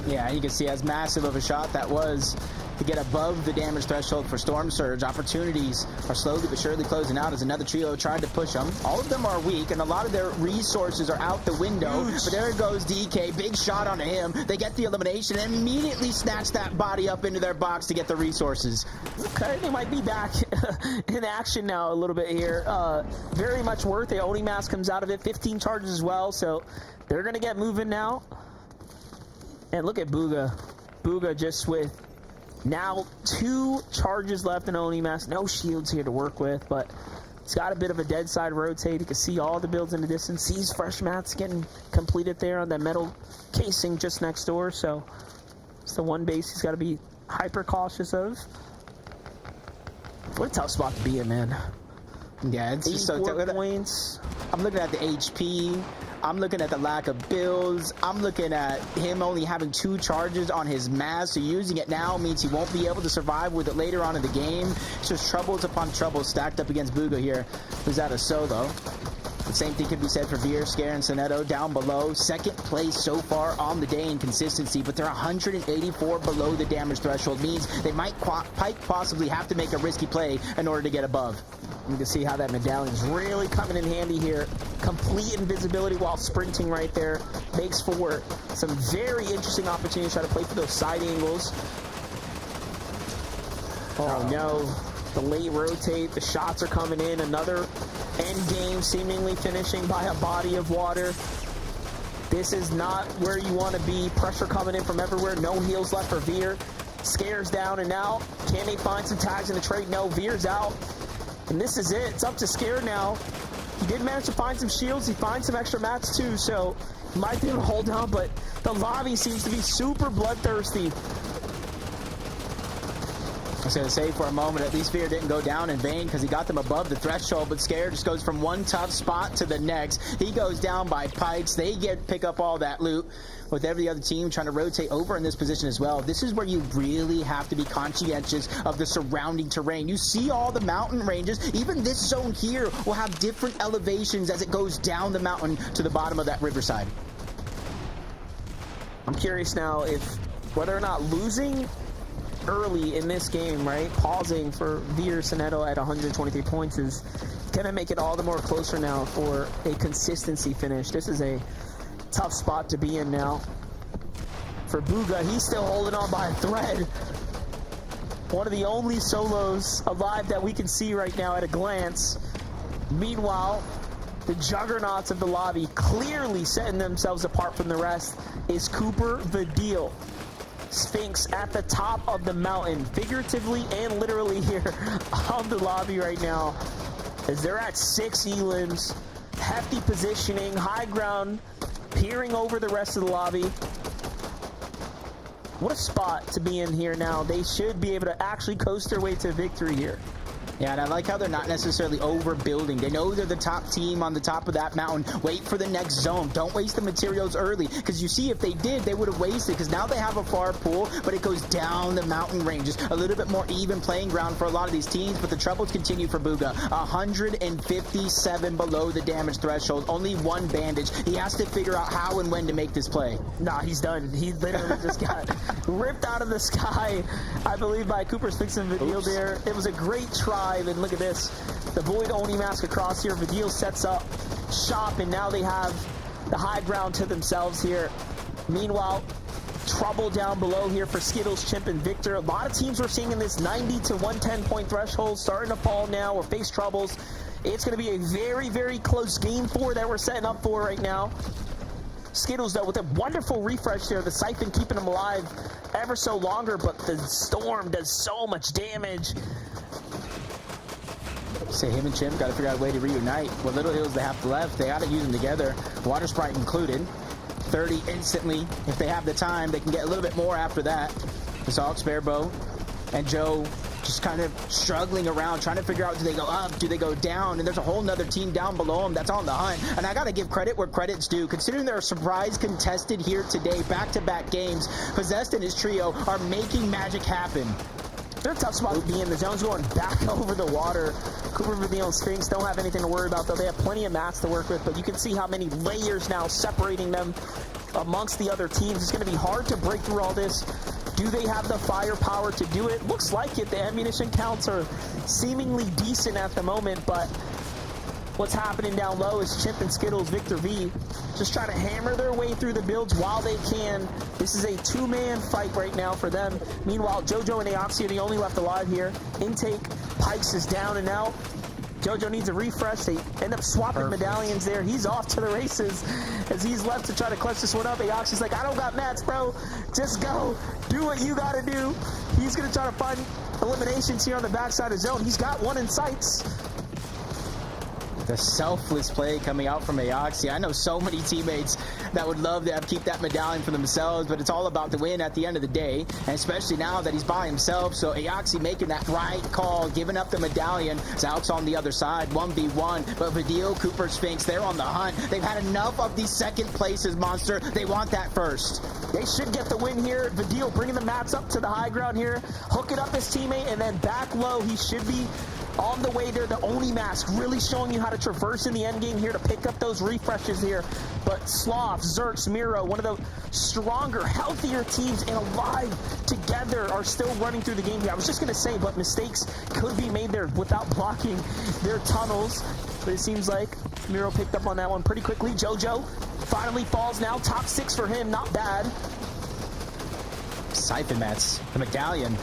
Yeah, you can see as massive of a shot that was. to get above the damage threshold for Storm Surge. Opportunities are slowly but surely closing out as another trio tried to push them. All of them are weak, and a lot of their resources are out the window. But there goes DK. Big shot onto him. They get the elimination and immediately snatch that body up into their box to get the resources. Okay, they might be back in action now a little bit here. Very much worth it. Oni Mask comes out of it. 15 charges as well, so they're going to get moving now. And look at Booga. Booga just with now 2 charges left in Oni Mask. No shields here to work with, but it's got a bit of a dead side rotate. You can see all the builds in the distance. Sees fresh mats getting completed there on that metal casing just next door, so it's the one base he's got to be hyper cautious of. What a tough spot to be in, man. Yeah, it's just so tough. Points. I'm looking at the HP. I'm looking at the lack of builds. I'm looking at him only having 2 charges on his mask, so using it now means he won't be able to survive with it later on in the game. It's just troubles upon troubles stacked up against Booga here, who's at a solo. The same thing could be said for Veer, Scare, and Sonetto down below. Second place so far on the day in consistency, but they're 184 below the damage threshold. Means they might quite possibly have to make a risky play in order to get above. You can see how that medallion is really coming in handy here. Complete invisibility while sprinting right there makes for some very interesting opportunities to try to play for those side angles. Oh no, the late rotate, the shots are coming in. Another end game seemingly finishing by a body of water. This is not where you want to be. Pressure coming in from everywhere. No heals left for Veer. Scares down, and now can they find some tags in the trade? No, Veer's out. And this is it. It's up to Scare now. He did manage to find some shields. He finds some extra mats too, so he might be able to hold down, but the lobby seems to be super bloodthirsty. I was going to say for a moment, at least Veer didn't go down in vain because he got them above the threshold, but Scare just goes from one tough spot to the next. He goes down by pikes. They pick up all that loot with every other team trying to rotate over in this position as well. This is where you really have to be conscientious of the surrounding terrain. You see all the mountain ranges. Even this zone here will have different elevations as it goes down the mountain to the bottom of that riverside. I'm curious now if whether or not losing early in this game, right, pausing for Veer Sonetto at 123 points is going to make it all the more closer now for a consistency finish. This is a tough spot to be in now. For Booga, he's still holding on by a thread. One of the only solos alive that we can see right now at a glance. Meanwhile, the juggernauts of the lobby clearly setting themselves apart from the rest is Cooper the Deal. Sphinx at the top of the mountain, figuratively and literally here on the lobby right now, as they're at 6 elims, hefty positioning, high ground, peering over the rest of the lobby. What a spot to be in here now. They should be able to actually coast their way to victory here. Yeah, and I like how they're not necessarily overbuilding. They know they're the top team on the top of that mountain. Wait for the next zone. Don't waste the materials early, because you see if they did, they would have wasted, because now they have a far pool, but it goes down the mountain ranges. A little bit more even playing ground for a lot of these teams, but the troubles continue for Booga. 157 below the damage threshold. Only 1 bandage. He has to figure out how and when to make this play. Nah, he's done. He literally just got ripped out of the sky, I believe, by Cooper's fixing video there. It was a great try. And look at this, the Void Oni Mask across here. Vidil sets up shop, and now they have the high ground to themselves here. Meanwhile, trouble down below here for Skittles, Chimp, and Victor. A lot of teams we're seeing in this 90 to 110 point threshold starting to fall now or face troubles. It's going to be a very, very close game 4 that we're setting up for right now. Skittles, though, with a wonderful refresh there. The Siphon keeping them alive ever so longer, but the Storm does so much damage. Say him and Chimp got to figure out a way to reunite. What little heals they have left, they got to use them together. Water Sprite included. 30 instantly. If they have the time, they can get a little bit more after that. We saw Sparebow and Joe just kind of struggling around, trying to figure out, do they go up, do they go down? And there's a whole nother team down below them that's on the hunt. And I got to give credit where credit's due. Considering they're a surprise contested here today, back-to-back games, Possessed and his trio are making magic happen. They're a tough spot to be in. The zone's going back over the water. Cooper, Vidil, and Sphinx don't have anything to worry about, though. They have plenty of mats to work with, but you can see how many layers now separating them amongst the other teams. It's going to be hard to break through all this. Do they have the firepower to do it? Looks like it. The ammunition counts are seemingly decent at the moment, but what's happening down low is Chimp and Skittles, Victor V, just trying to hammer their way through the builds while they can. This is a two-man fight right now for them. Meanwhile, JoJo and Aoxy are the only left alive here. Intake, Pikes is down, and now JoJo needs a refresh. They end up swapping medallions there. He's off to the races as he's left to try to clutch this one up. Aoxy's like, I don't got mats, bro. Just go. Do what you got to do. He's going to try to find eliminations here on the backside of zone. He's got one in sights. The selfless play coming out from Aoxy. I know so many teammates that would love to keep that medallion for themselves, but it's all about the win at the end of the day, and especially now that he's by himself. So Aoxy making that right call, giving up the medallion. Zout's on the other side, 1v1, but Vidil, Cooper, Sphinx, they're on the hunt. They've had enough of these second places, Monster. They want that first. They should get the win here. Vidil bringing the mats up to the high ground here, hooking up his teammate, and then back low, he should be on the way there. The Oni mask really showing you how to traverse in the end game here to pick up those refreshes here. But Sloth, Zerx, Miro, one of the stronger, healthier teams and alive together are still running through the game here. I was just going to say, but mistakes could be made there without blocking their tunnels. But it seems like Miro picked up on that one pretty quickly. JoJo finally falls now. Top 6 for him. Not bad. Siphon mats, the medallion.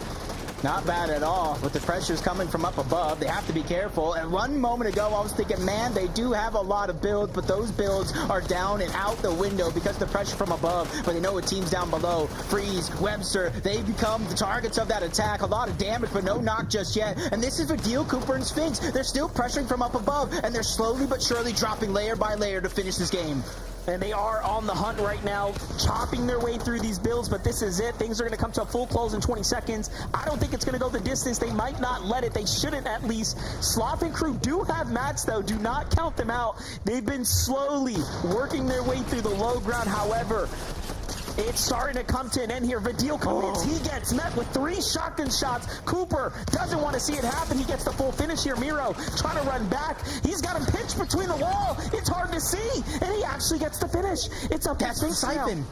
Not bad at all, with the pressures coming from up above. They have to be careful. And 1 moment ago, I was thinking, man, they do have a lot of builds, but those builds are down and out the window because of the pressure from above. But they know what teams down below, Freeze, Webster, they become the targets of that attack. A lot of damage, but no knock just yet. And this is Vidil, Cooper, and Sphinx. They're still pressuring from up above, and they're slowly but surely dropping layer by layer to finish this game. And they are on the hunt right now, chopping their way through these builds, but this is it. Things are going to come to a full close in 20 seconds. I don't think it's going to go the distance. They might not let it. They shouldn't, at least. Sloth and crew do have mats, though. Do not count them out. They've been slowly working their way through the low ground. However, it's starting to come to an end here. Vidil commits. He gets met with 3 shotgun shots. Cooper doesn't want to see it happen. He gets the full finish here. Miro trying to run back. He's got him pinched between the wall. It's hard to see. And he actually gets the finish. It's up to Sphinx Siphon. now.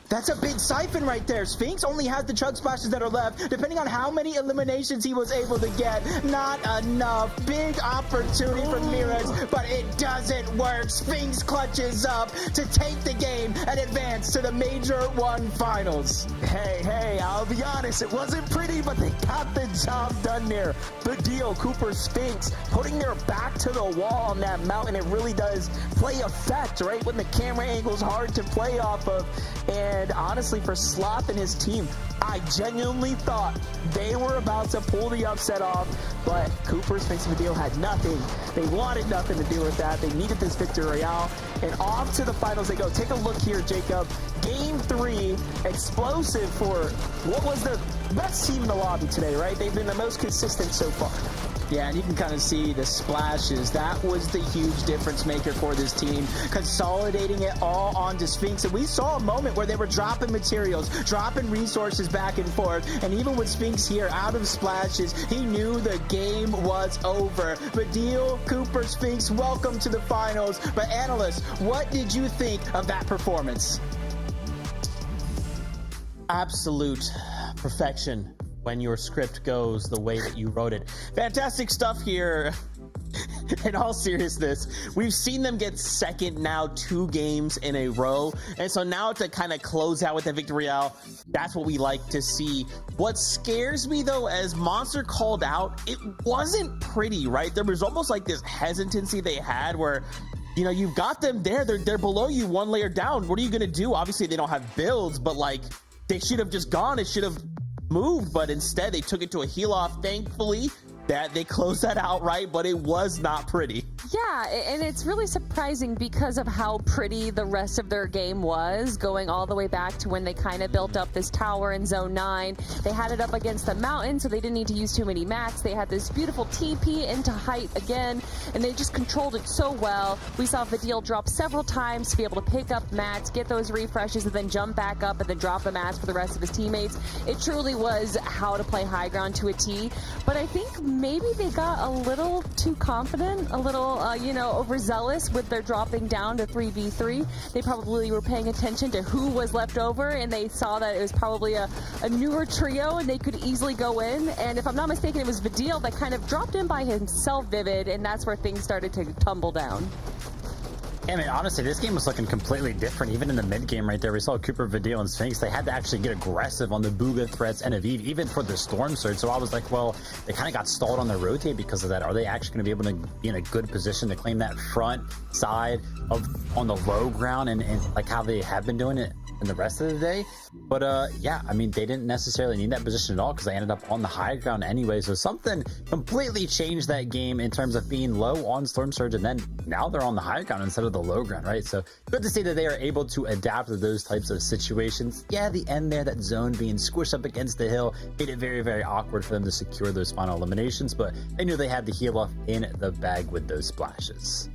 That's a big siphon right there. Sphinx only has the chug splashes that are left. Depending on how many eliminations he was able to get, not enough. Big opportunity for Mirage, but it doesn't work. Sphinx clutches up to take the game and advance to the Major 1 Finals. Hey, I'll be honest, it wasn't pretty, but they got the job done there. Vidil, Cooper, Sphinx, putting their back to the wall on that mountain. It really does play effect, right? When the camera angle's hard to play off of. And honestly, for Sloth and his team, I genuinely thought they were about to pull the upset off, but Cooper, Sphinx, and Vidil had nothing. They wanted nothing to do with that. They needed this victory royale, and off to the finals they go. Take a look here, Jacob. Game 3, explosive for what was the best team in the lobby today, right? They've been the most consistent so far. Yeah, and you can kind of see the splashes. That was the huge difference maker for this team, consolidating it all onto Sphinx. And we saw a moment where they were dropping materials, dropping resources back and forth. And even with Sphinx here out of splashes, he knew the game was over. Vidil, Cooper, Sphinx, welcome to the finals. But analysts, what did you think of that performance? Absolute perfection when your script goes the way that you wrote it. Fantastic stuff here. In all seriousness, we've seen them get second now 2 games in a row, and so now to kind of close out with the victory royale, that's what we like to see. What scares me though, as Monster called out, it wasn't pretty, right? There was almost like this hesitancy they had where, you know, you've got them there, they're below you 1 layer down. What are you gonna do? Obviously they don't have builds, but like they should have just gone. It should have moved, but instead they took it to a heel off. Thankfully that they closed that out right, but it was not pretty. Yeah, and it's really surprising because of how pretty the rest of their game was, going all the way back to when they kind of built up this tower in Zone 9. They had it up against the mountain, so they didn't need to use too many mats. They had this beautiful TP into height again, and they just controlled it so well. We saw Vidil drop several times to be able to pick up mats, get those refreshes, and then jump back up and then drop the mats for the rest of his teammates. It truly was how to play high ground to a T, but I think maybe they got a little too confident, a little, overzealous with their dropping down to 3v3. They probably were paying attention to who was left over, and they saw that it was probably a newer trio and they could easily go in. And if I'm not mistaken, it was Vidil that kind of dropped in by himself, Vivid, and that's where things started to tumble down. I mean, honestly, this game was looking completely different. Even in the mid game right there, we saw Cooper, Vidil, and Sphinx. They had to actually get aggressive on the Booga threats and Aviv, even for the Storm Surge. So I was like, well, they kind of got stalled on the rotate because of that. Are they actually going to be able to be in a good position to claim that front side on the low ground and like how they have been doing it in the rest of the day? But yeah, I mean, they didn't necessarily need that position at all because they ended up on the high ground anyway. So something completely changed that game in terms of being low on Storm Surge, and then now they're on the high ground instead of the low ground, right? So good to see that they are able to adapt to those types of situations. Yeah, the end there, that zone being squished up against the hill, made it very, very awkward for them to secure those final eliminations, but they knew they had the heal off in the bag with those splashes.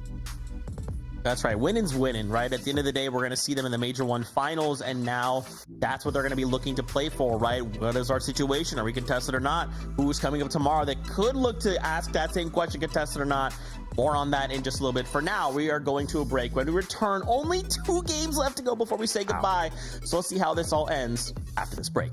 That's right. Winning's winning, right? At the end of the day, we're going to see them in the Major 1 finals, and now that's what they're going to be looking to play for, right? What is our situation? Are we contested or not? Who's coming up tomorrow that could look to ask that same question, contested or not? More on that in just a little bit. For now, we are going to a break. When we return, only 2 games left to go before we say goodbye. So let's see how this all ends after this break.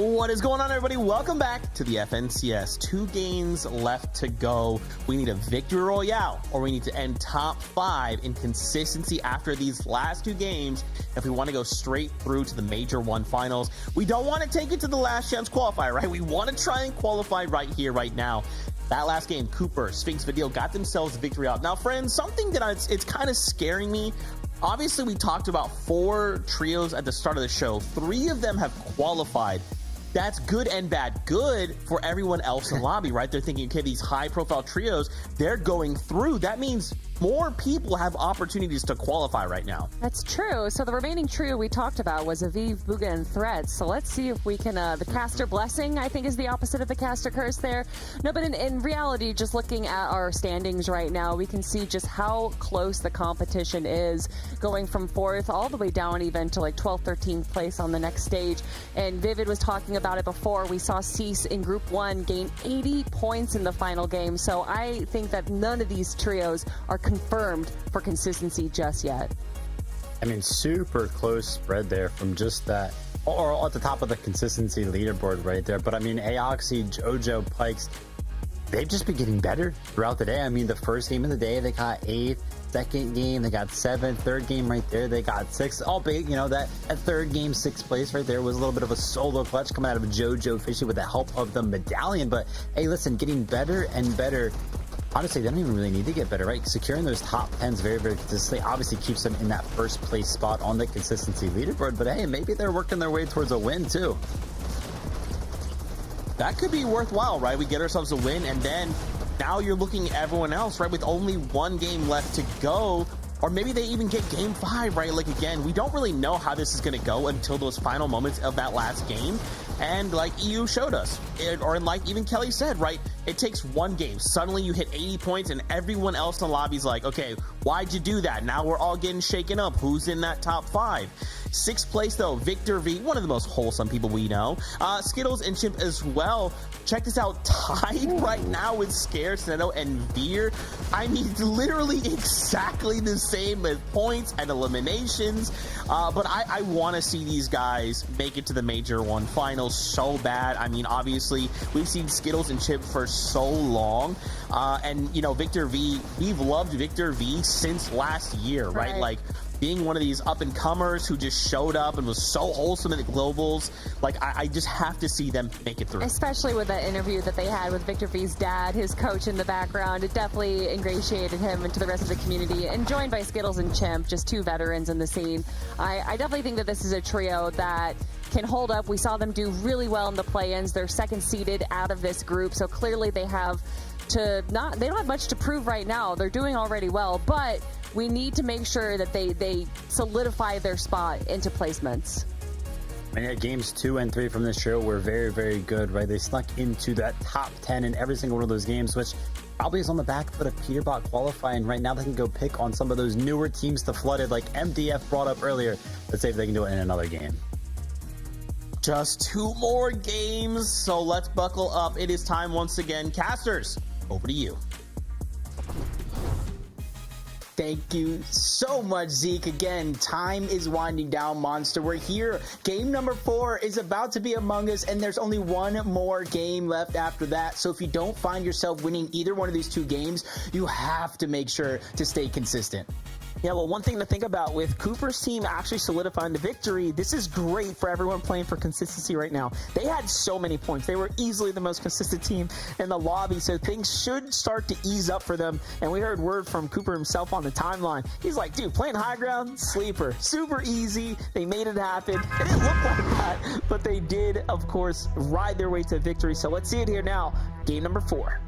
What is going on, everybody? Welcome back to the FNCS. 2 games left to go. We need a victory royale, or we need to end top 5 in consistency after these last 2 games if we want to go straight through to the Major 1 finals. We don't want to take it to the last chance qualifier, right? We want to try and qualify right here, right now. That last game, Cooper, Sphinx, Vidal got themselves the victory out. Now, friends, something that it's kind of scaring me. Obviously, we talked about 4 trios at the start of the show. 3 of them have qualified. That's good and bad. Good for everyone else in the lobby, right? They're thinking, okay, these high-profile trios, they're going through. That means more people have opportunities to qualify right now. That's true. So the remaining trio we talked about was Aviv, Buga, and Threads. So let's see if we can, the caster blessing, I think, is the opposite of the caster curse there. No, but in reality, just looking at our standings right now, we can see just how close the competition is, going from 4th all the way down even to like 12th, 13th place on the next stage. And Vivid was talking about it before. We saw Cease in Group 1 gain 80 points in the final game. So I think that none of these trios are confirmed for consistency just yet. I mean, super close spread there from just that, or at the top of the consistency leaderboard right there. But I mean, Aoxy, Jojo, Pikes, they've just been getting better throughout the day. I mean, the first game of the day, they got 8th. Second game, they got 7th. Third game right there, they got 6th. All big, you know, that third game, 6th place right there was a little bit of a solo clutch coming out of Jojo Fishy with the help of the medallion. But hey, listen, getting better and better. Honestly, they don't even really need to get better, right? Securing those top 10s very, very consistently obviously keeps them in that first place spot on the consistency leaderboard. But hey, maybe they're working their way towards a win too. That could be worthwhile, right? We get ourselves a win, and then now you're looking at everyone else, right? With only 1 game left to go. Or maybe they even get game 5, right? Like, again, we don't really know how this is going to go until those final moments of that last game. And like EU showed us, or like even Kelly said, right? It takes 1 game. Suddenly you hit 80 points and everyone else in the lobby's like, okay, why'd you do that? Now we're all getting shaken up. Who's in that top 5? 6th place, though, Victor V, one of the most wholesome people we know. Skittles and Chimp as well. Check this out, tied right now with Scare, Seneto, and Veer. I mean, literally exactly the same as points and eliminations. But I want to see these guys make it to the Major 1 finals so bad. I mean, obviously, we've seen Skittles and Chimp for so long. And, you know, Victor V, we've loved Victor V since last year, right? Like, being one of these up-and-comers who just showed up and was so wholesome at the globals. Like, I just have to see them make it through. Especially with that interview that they had with Victor V's dad, his coach in the background. It definitely ingratiated him into the rest of the community. And joined by Skittles and Chimp, just 2 veterans in the scene. I definitely think that this is a trio that can hold up. We saw them do really well in the play-ins. They're 2nd seeded out of this group, so clearly they have they don't have much to prove right now. They're doing already well, but we need to make sure that they solidify their spot into placements. And yeah, games 2 and 3 from this show were very, very good, right? They snuck into that top 10 in every single one of those games, which probably is on the back foot of Peterbot qualifying. Right now they can go pick on some of those newer teams to flood it, like MDF brought up earlier. Let's see if they can do it in another game. Just 2 more games, so let's buckle up. It is time once again. Casters, over to you. Thank you so much, Zeke. Again, time is winding down, Monster. We're here. Game number 4 is about to be among us, and there's only 1 more game left after that. So if you don't find yourself winning either one of these 2 games, you have to make sure to stay consistent. Yeah, well, one thing to think about with Cooper's team actually solidifying the victory, this is great for everyone playing for consistency right now. They had so many points. They were easily the most consistent team in the lobby, so things should start to ease up for them. And we heard word from Cooper himself on the timeline. He's like, dude, playing high ground, sleeper. Super easy. They made it happen. It didn't look like that, but they did, of course, ride their way to victory. So let's see it here now. Game number 4.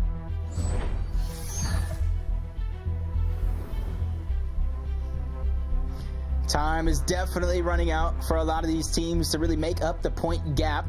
Time is definitely running out for a lot of these teams to really make up the point gap.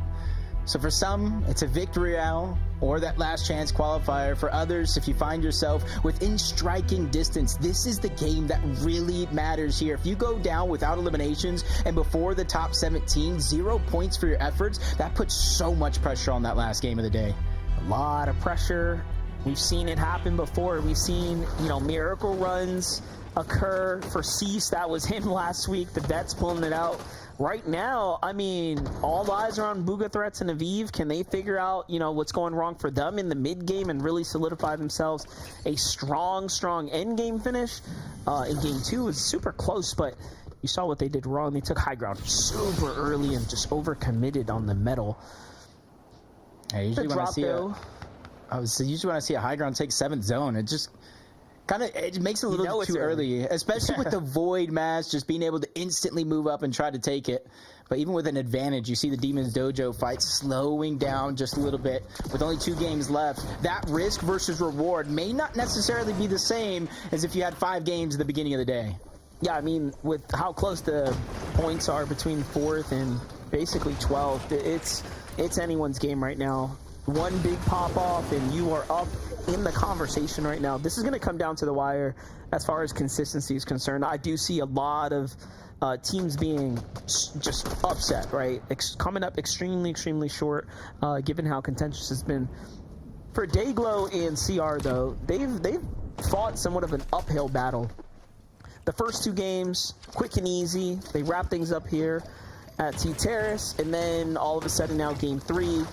So for some, it's a victory round or that last chance qualifier. For others, if you find yourself within striking distance, this is the game that really matters here. If you go down without eliminations and before the top 17, 0 points for your efforts, that puts so much pressure on that last game of the day. A lot of pressure. We've seen it happen before. We've seen, miracle runs occur for Cease. That was him last week. The Vets pulling it out. right now, I mean, all eyes are on Bugha Threats and Aviv. Can they figure out, you know, what's going wrong for them in the mid game and really solidify themselves a strong end game finish? In game 2 was super close, but you saw what they did wrong. They took high ground super early and just overcommitted on the metal. I usually want to see usually when I see a high ground take 7th zone, it just it makes it a little too early, especially with the void mass just being able to instantly move up and try to take it. But even with an advantage, you see the Demon's Dojo fight slowing down just a little bit with only 2 games left. That risk versus reward may not necessarily be the same as if you had 5 games at the beginning of the day. Yeah, I mean, with how close the points are between 4th and basically 12th, it's anyone's game right now. One big pop off and you are up in the conversation right now. This is going to come down to the wire as far as consistency is concerned. I do see a lot of teams being just upset, right? Coming up extremely short, given how contentious it's been. For Dayglow and CR though, they've fought somewhat of an uphill battle. The first 2 games, quick and easy. They wrap things up here at T Terrace, and then all of a sudden now game 3,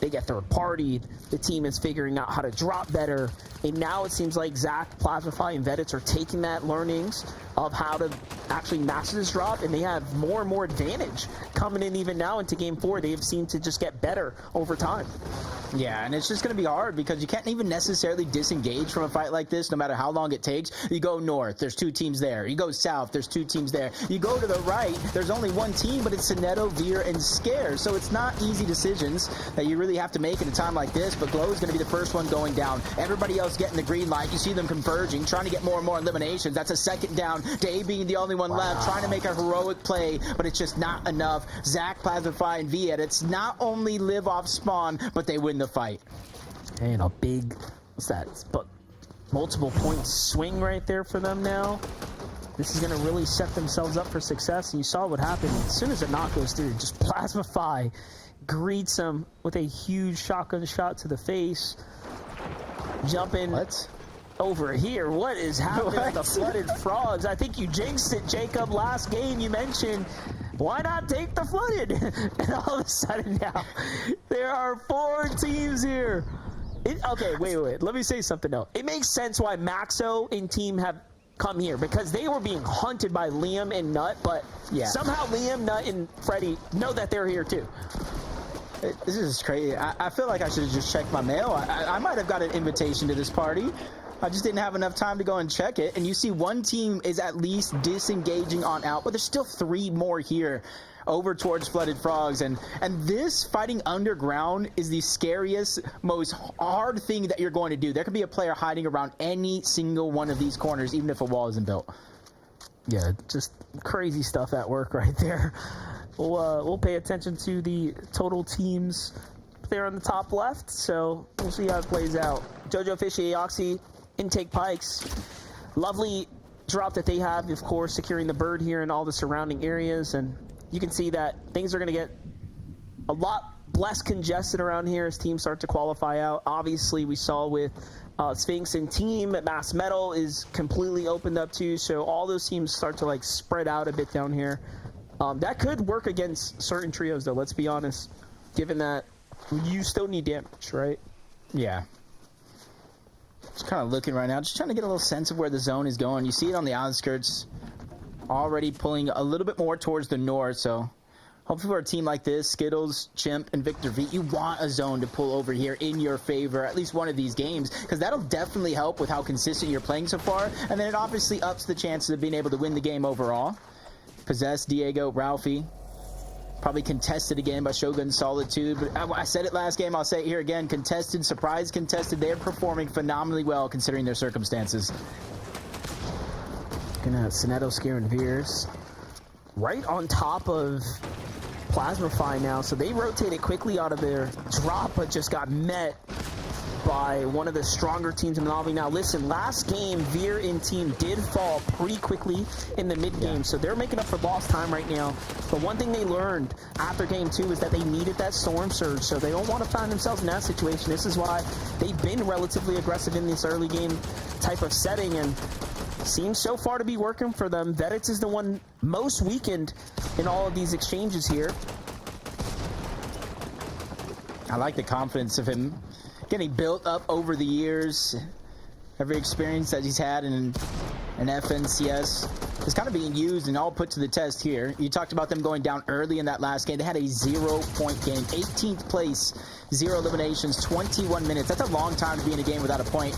they get third-partied. The team is figuring out how to drop better. And now it seems like Zach, Plasmafy, and Vedits are taking that learnings of how to actually master this drop, and they have more and more advantage coming in even now into Game 4. They have seemed to just get better over time. Yeah, and it's just going to be hard because you can't even necessarily disengage from a fight like this no matter how long it takes. You go north, there's 2 teams there. You go south, there's 2 teams there. You go to the right, there's only 1 team, but it's Sinetto, Veer, and Scare. So it's not easy decisions that you really have to make at a time like this, but Glow is going to be the first one going down. Everybody else getting the green light. You see them converging, trying to get more and more eliminations. That's a 2nd down. Day being the only one left, trying to make a heroic play, but it's just not enough. Zach, Plasmafy, and V Edits not only live off spawn, but they win the fight. And a big, what's that? But multiple point swing right there for them now. This is going to really set themselves up for success. And you saw what happened as soon as the knock goes through. Just Plasmafy greets him with a huge shotgun shot to the face. Jumping over here. What is happening with the Flooded Frogs? I think you jinxed it, Jacob. Last game you mentioned, why not take the Flooded? And all of a sudden now, there are 4 teams here. Okay, wait. Let me say something though. It makes sense why Maxo and team have come here because they were being hunted by Liam and Nut, but somehow Liam, Nut, and Freddy know that they're here too. This is crazy. I feel like I should have just checked my mail. I might have got an invitation to this party. I just didn't have enough time to go and check it. And you see 1 team is at least disengaging on out, but there's still 3 more here over towards Flooded Frogs. And this fighting underground is the scariest, most hard thing that you're going to do. There could be a player hiding around any single one of these corners, even if a wall isn't built. Yeah, just crazy stuff at work right there. We'll pay attention to the total teams there on the top left, so we'll see how it plays out. Jojo Fishy, Aoxy, Intake Pikes. Lovely drop that they have, of course, securing the bird here and all the surrounding areas, and you can see that things are going to get a lot less congested around here as teams start to qualify out. Obviously, we saw with Sphinx and team, Mass Metal is completely opened up too, so all those teams start to like spread out a bit down here. That could work against certain trios, though, let's be honest, given that you still need damage, right? Yeah. Just kind of looking right now, just trying to get a little sense of where the zone is going. You see it on the outskirts, already pulling a little bit more towards the north, so hopefully for a team like this, Skittles, Chimp, and Victor V, you want a zone to pull over here in your favor, at least one of these games, because that'll definitely help with how consistent you're playing so far, and then it obviously ups the chances of being able to win the game overall. Possess, Diego, Ralphie, probably contested again by Shogun Solitude, but I said it last game, I'll say it here again, contested, surprise contested, they're performing phenomenally well considering their circumstances. Gonna have Sinetto, Scare, and Veers right on top of Plasmafy now, so they rotated quickly out of their drop, but just got met by one of the stronger teams in the lobby. Now listen, last game Veer and team did fall pretty quickly in the mid game, so they're making up for lost time right now. But one thing they learned after game 2 is that they needed that storm surge, so they don't want to find themselves in that situation. This is why they've been relatively aggressive in this early game type of setting, and seems so far to be working for them. Vedets is the one most weakened in all of these exchanges here. I like the confidence of him getting built up over the years. Every experience that he's had in FNCS is kind of being used and all put to the test here. You talked about them going down early in that last game. They had a 0-point game, 18th place, 0 eliminations, 21 minutes. That's a long time to be in a game without a point.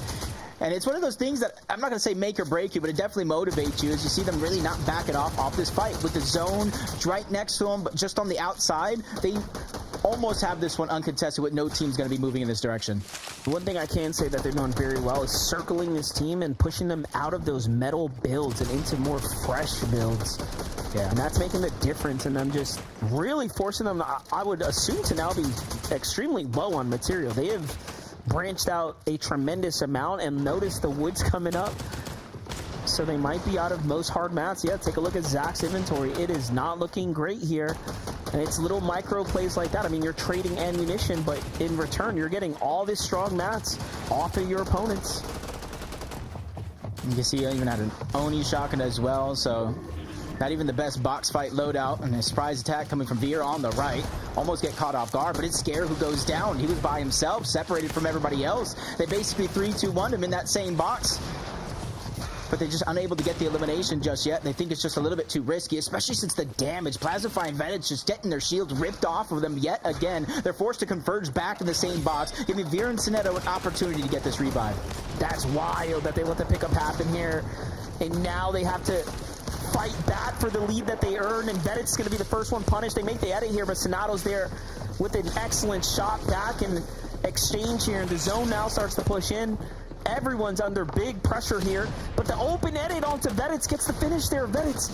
And it's one of those things that I'm not going to say make or break you, but it definitely motivates you as you see them really not back it off this fight. With the zone right next to them, but just on the outside, they almost have this one uncontested with no team's going to be moving in this direction. One thing I can say that they're doing very well is circling this team and pushing them out of those metal builds and into more fresh builds. Yeah, and that's making the difference, and them just really forcing them, I would assume, to now be extremely low on material. They have branched out a tremendous amount, and notice the wood's coming up, so they might be out of most hard mats. Yeah, take a look at Zach's inventory. It is not looking great here, and it's little micro plays like that. I mean, you're trading ammunition, but in return you're getting all this strong mats off of your opponents. You can see he even had an Oni shotgun as well, so not even the best box fight loadout, and a surprise attack coming from Veer on the right. Almost get caught off guard, but it's Scare who goes down. He was by himself, separated from everybody else. They basically 3-2-1 him in that same box, but they're just unable to get the elimination just yet. They think it's just a little bit too risky, especially since the damage. Plasmify and Vedets just getting their shields ripped off of them yet again. They're forced to converge back in the same box, giving Veer and Sinetto an opportunity to get this revive. That's wild that they let the pickup happen here, and now they have to fight back for the lead that they earned, and Vedet's going to be the first one punished. They make the edit here, but Sonato's there with an excellent shot back and exchange here, and the zone now starts to push in. Everyone's under big pressure here, but the open edit onto Vedets gets the finish there. Vedets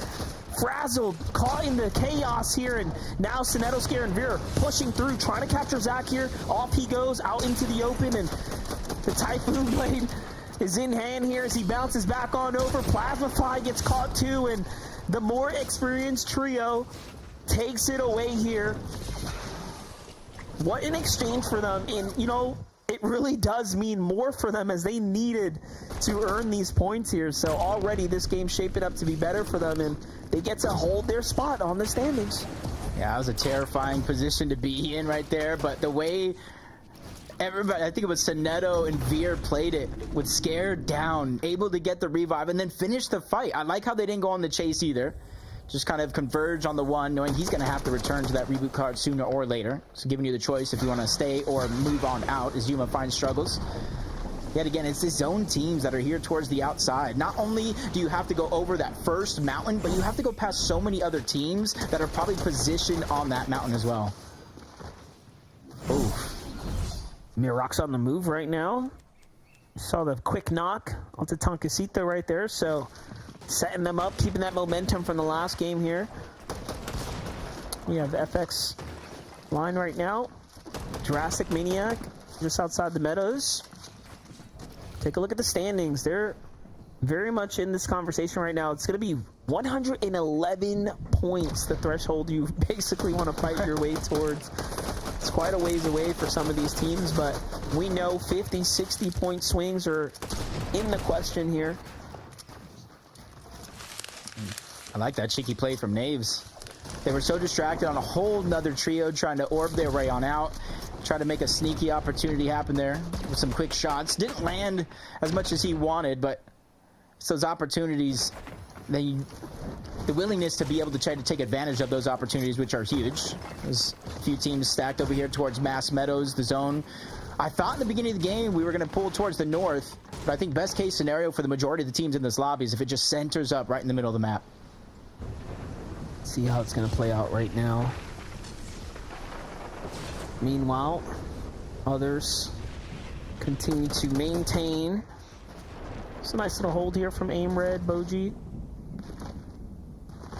frazzled, caught in the chaos here, and now Sinetto, Scare, and Veer pushing through, trying to capture Zach here. Off he goes, out into the open, and the Typhoon Blade is in hand here as he bounces back on over. Plasmify gets caught too, and the more experienced trio takes it away here. What an exchange for them, and you know, it really does mean more for them as they needed to earn these points here. So already this game's shaping up to be better for them, and they get to hold their spot on the standings. Yeah, that was a terrifying position to be in right there, but the way everybody, I think it was Sinetto and Veer played it with Scare down, able to get the revive and then finish the fight. I like how they didn't go on the chase either. Just kind of converge on the one, knowing he's going to have to return to that reboot card sooner or later. So giving you the choice if you want to stay or move on out as Yuma finds struggles. Yet again, it's his own teams that are here towards the outside. Not only do you have to go over that first mountain, but you have to go past so many other teams that are probably positioned on that mountain as well. Oof. Mirok's on the move right now. Saw the quick knock onto Tonkasito right there, so setting them up, keeping that momentum from the last game here. We have FX line right now. Jurassic Maniac just outside the meadows. Take a look at the standings. They're very much in this conversation right now. It's going to be 111 points, the threshold you basically want to fight your way towards. It's quite a ways away for some of these teams, but we know 50, 60 point swings are in the question here. I like that cheeky play from Naves. They were so distracted on a whole nother trio trying to orb their way on out. Try to make a sneaky opportunity happen there with some quick shots. Didn't land as much as he wanted, but it's those opportunities, the willingness to be able to try to take advantage of those opportunities, which are huge. There's a few teams stacked over here towards Mass Meadows, the zone. I thought in the beginning of the game we were going to pull towards the north, but I think best case scenario for the majority of the teams in this lobby is if it just centers up right in the middle of the map. See how it's going to play out right now. Meanwhile, others continue to maintain. It's a nice little hold here from Aim Red, Boji.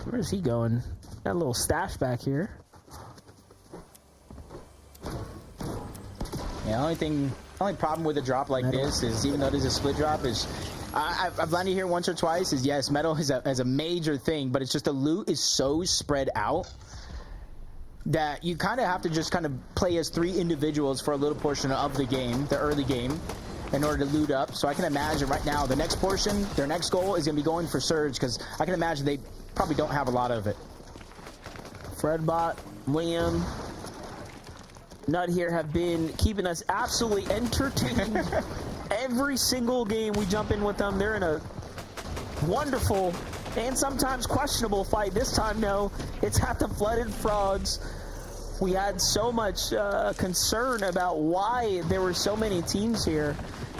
Where's he going? Got a little stash back here. Yeah, only problem with a drop like this is, even though it is a split drop, is I've landed here once or twice, is yes, metal is a major thing, but it's just the loot is so spread out that you kind of have to just kind of play as 3 individuals for a little portion of the game, the early game, in order to loot up. So I can imagine right now the next portion, their next goal is going to be going for Surge, because I can imagine they probably don't have a lot of it. Fredbot, Liam, Nut here have been keeping us absolutely entertained. Every single game we jump in with them, they're in a wonderful and sometimes questionable fight. This time, no, it's at the Flooded Frogs. We had so much concern about why there were so many teams here.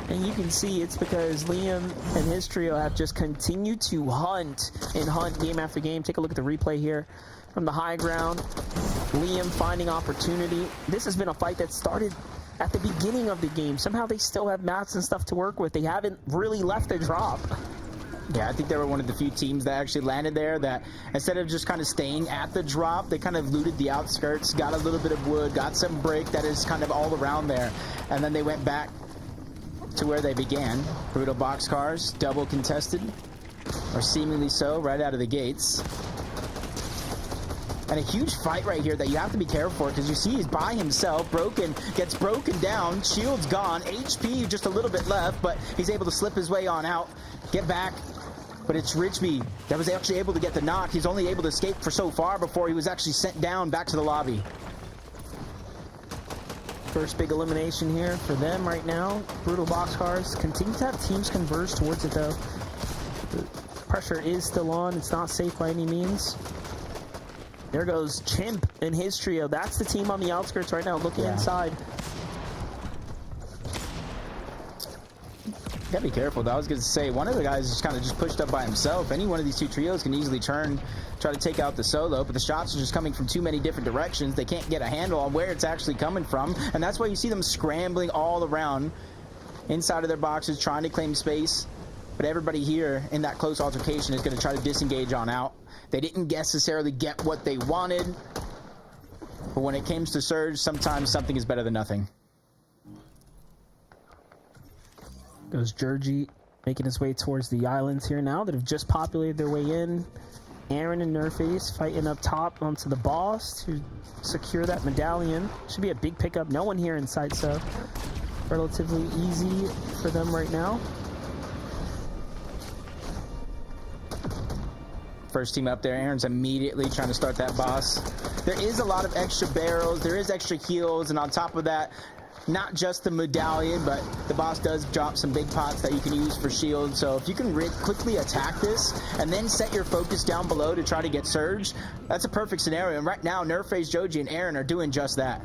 And you can see it's because Liam and his trio have just continued to hunt and hunt game after game. Take a look at the replay here from the high ground. Liam finding opportunity. This has been a fight that started at the beginning of the game. Somehow they still have mats and stuff to work with. They haven't really left the drop. Yeah, I think they were one of the few teams that actually landed there that instead of just kind of staying at the drop, they kind of looted the outskirts, got a little bit of wood, got some brick that is kind of all around there, and then they went back to where they began. Brutal boxcars, double contested, or seemingly so, right out of the gates. And a huge fight right here that you have to be careful for, because you see he's by himself, gets broken down, shield's gone, HP just a little bit left, but he's able to slip his way on out, get back. But it's Richby that was actually able to get the knock. He's only able to escape for so far before he was actually sent down back to the lobby. First big elimination here for them right now. Brutal boxcars continue to have teams converge towards it though. The pressure is still on. It's not safe by any means. There goes Chimp and his trio. That's the team on the outskirts right now looking inside. Gotta be careful though. I was gonna say one of the guys is kind of just pushed up by himself. Any one of these two trios can easily try to take out the solo, but the shots are just coming from too many different directions. They can't get a handle on where it's actually coming from, and that's why you see them scrambling all around inside of their boxes trying to claim space. But everybody here in that close altercation is going to try to disengage on out. They didn't necessarily get what they wanted, but when it comes to Surge, sometimes something is better than nothing. Goes Georgie making his way towards the islands here now that have just populated their way in. Aaron and Nerface fighting up top onto the boss to secure that medallion. Should be a big pickup. No one here inside, so relatively easy for them right now. First team up there, Aaron's immediately trying to start that boss. There is a lot of extra barrels, there is extra heals, and on top of that, not just the medallion, but the boss does drop some big pots that you can use for shield. So if you can quickly attack this and then set your focus down below to try to get Surge, that's a perfect scenario. And right now, Nerface, Joji, and Aaron are doing just that.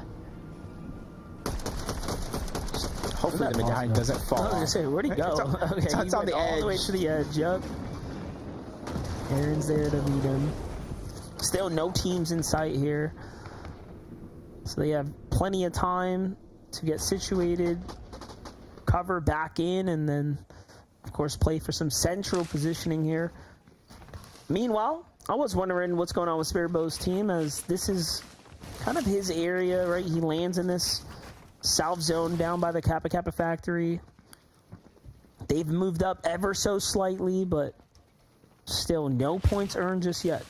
Hopefully the medallion doesn't fall. I was gonna say, where'd he go? It's on the edge. All the way to the edge, yep. Aaron's there to lead him. Still no teams in sight here. So they have plenty of time to get situated, cover back in, and then, of course, play for some central positioning here. Meanwhile, I was wondering what's going on with Spearbo's team, as this is kind of his area, right? He lands in this south zone down by the Kappa Kappa factory. They've moved up ever so slightly, but still no points earned just yet.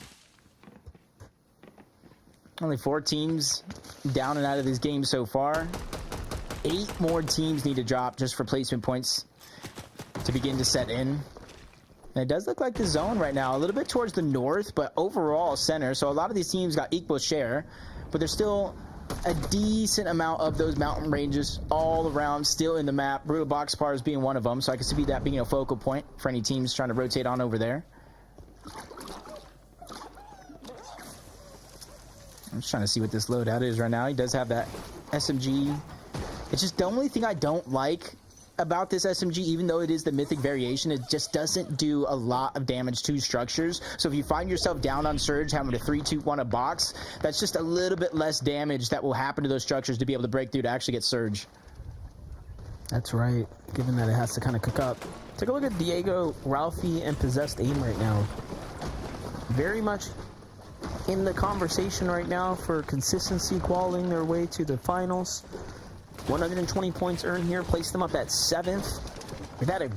Only 4 teams down and out of this game so far. 8 more teams need to drop just for placement points to begin to set in. And it does look like the zone right now, a little bit towards the north, but overall center. So a lot of these teams got equal share, but there's still a decent amount of those mountain ranges all around still in the map. Brutal Boxcars being one of them, so I can see that being a focal point for any teams trying to rotate on over there. I'm just trying to see what this loadout is right now. He does have that SMG. It's just the only thing I don't like about this SMG, even though it is the mythic variation, it just doesn't do a lot of damage to structures. So if you find yourself down on Surge having to 3-2-1 a box, that's just a little bit less damage that will happen to those structures to be able to break through to actually get Surge. That's right, given that it has to kind of cook up. Take a look at Diego, Ralphie, and Possessed Aim right now. Very much in the conversation right now for consistency, qualifying their way to the finals. 120 points earned here, placed them up at 7th. They've had a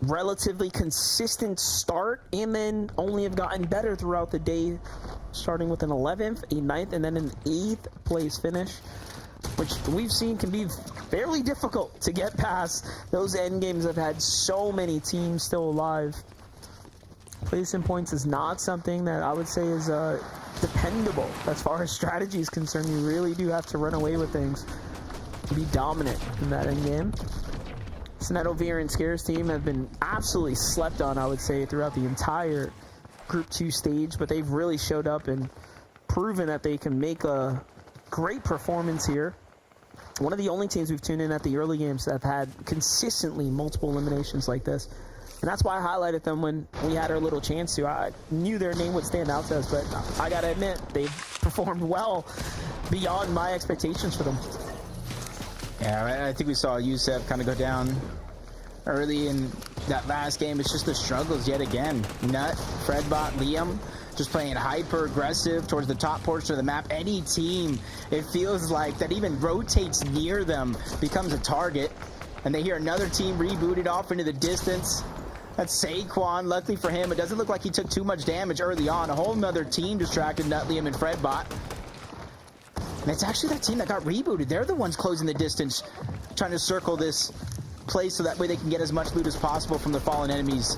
relatively consistent start and then only have gotten better throughout the day, starting with an 11th, a 9th, and then an 8th place finish, which we've seen can be fairly difficult to get past. Those end games have had so many teams still alive. Placing points is not something that I would say is dependable as far as strategy is concerned. You really do have to run away with things to be dominant in that end game. Snetto, Veer, and Scare's team have been absolutely slept on, I would say, throughout the entire Group 2 stage, but they've really showed up and proven that they can make a great performance here. One of the only teams we've tuned in at the early games that have had consistently multiple eliminations like this. And that's why I highlighted them when we had our little chance to. I knew their name would stand out to us, but I gotta admit, they've performed well beyond my expectations for them. Yeah, I think we saw Youssef kind of go down early in that last game. It's just the struggles yet again. Nut, Fredbot, Liam, just playing hyper aggressive towards the top portion of the map. Any team, it feels like, that even rotates near them becomes a target. And they hear another team rebooted off into the distance. That's Saquon. Luckily for him, it doesn't look like he took too much damage early on. A whole nother team distracted Nut, Liam, and Fredbot. And it's actually that team that got rebooted. They're the ones closing the distance, trying to circle this place so that way they can get as much loot as possible from the fallen enemies.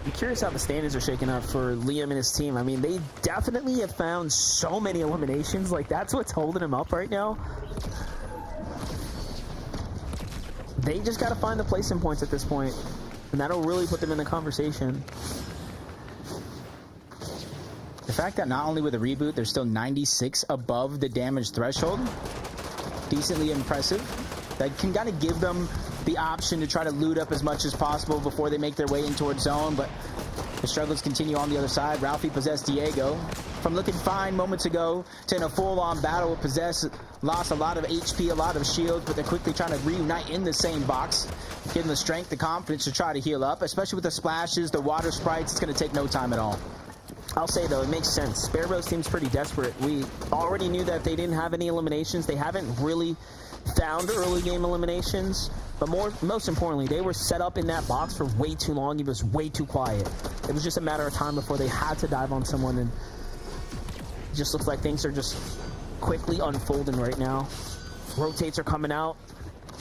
I'm curious how the standings are shaking up for Liam and his team. I mean, they definitely have found so many eliminations. Like, that's what's holding him up right now. They just got to find the placing points at this point, and that'll really put them in the conversation. The fact that not only with a reboot, they're still 96 above the damage threshold, decently impressive. That can kind of give them the option to try to loot up as much as possible before they make their way in towards zone, but the struggles continue on the other side. Ralphie possessed Diego. From looking fine moments ago to in a full-on battle with Possess, lost a lot of HP, a lot of shields, but they're quickly trying to reunite in the same box, getting the strength, the confidence to try to heal up, especially with the splashes, the water sprites. It's going to take no time at all. I'll say, though, it makes sense. Sparrow seems pretty desperate. We already knew that they didn't have any eliminations. They haven't really found early game eliminations, but most importantly, they were set up in that box for way too long. It was way too quiet. It was just a matter of time before they had to dive on someone, and it just looks like things are just quickly unfolding right now. Rotates are coming out.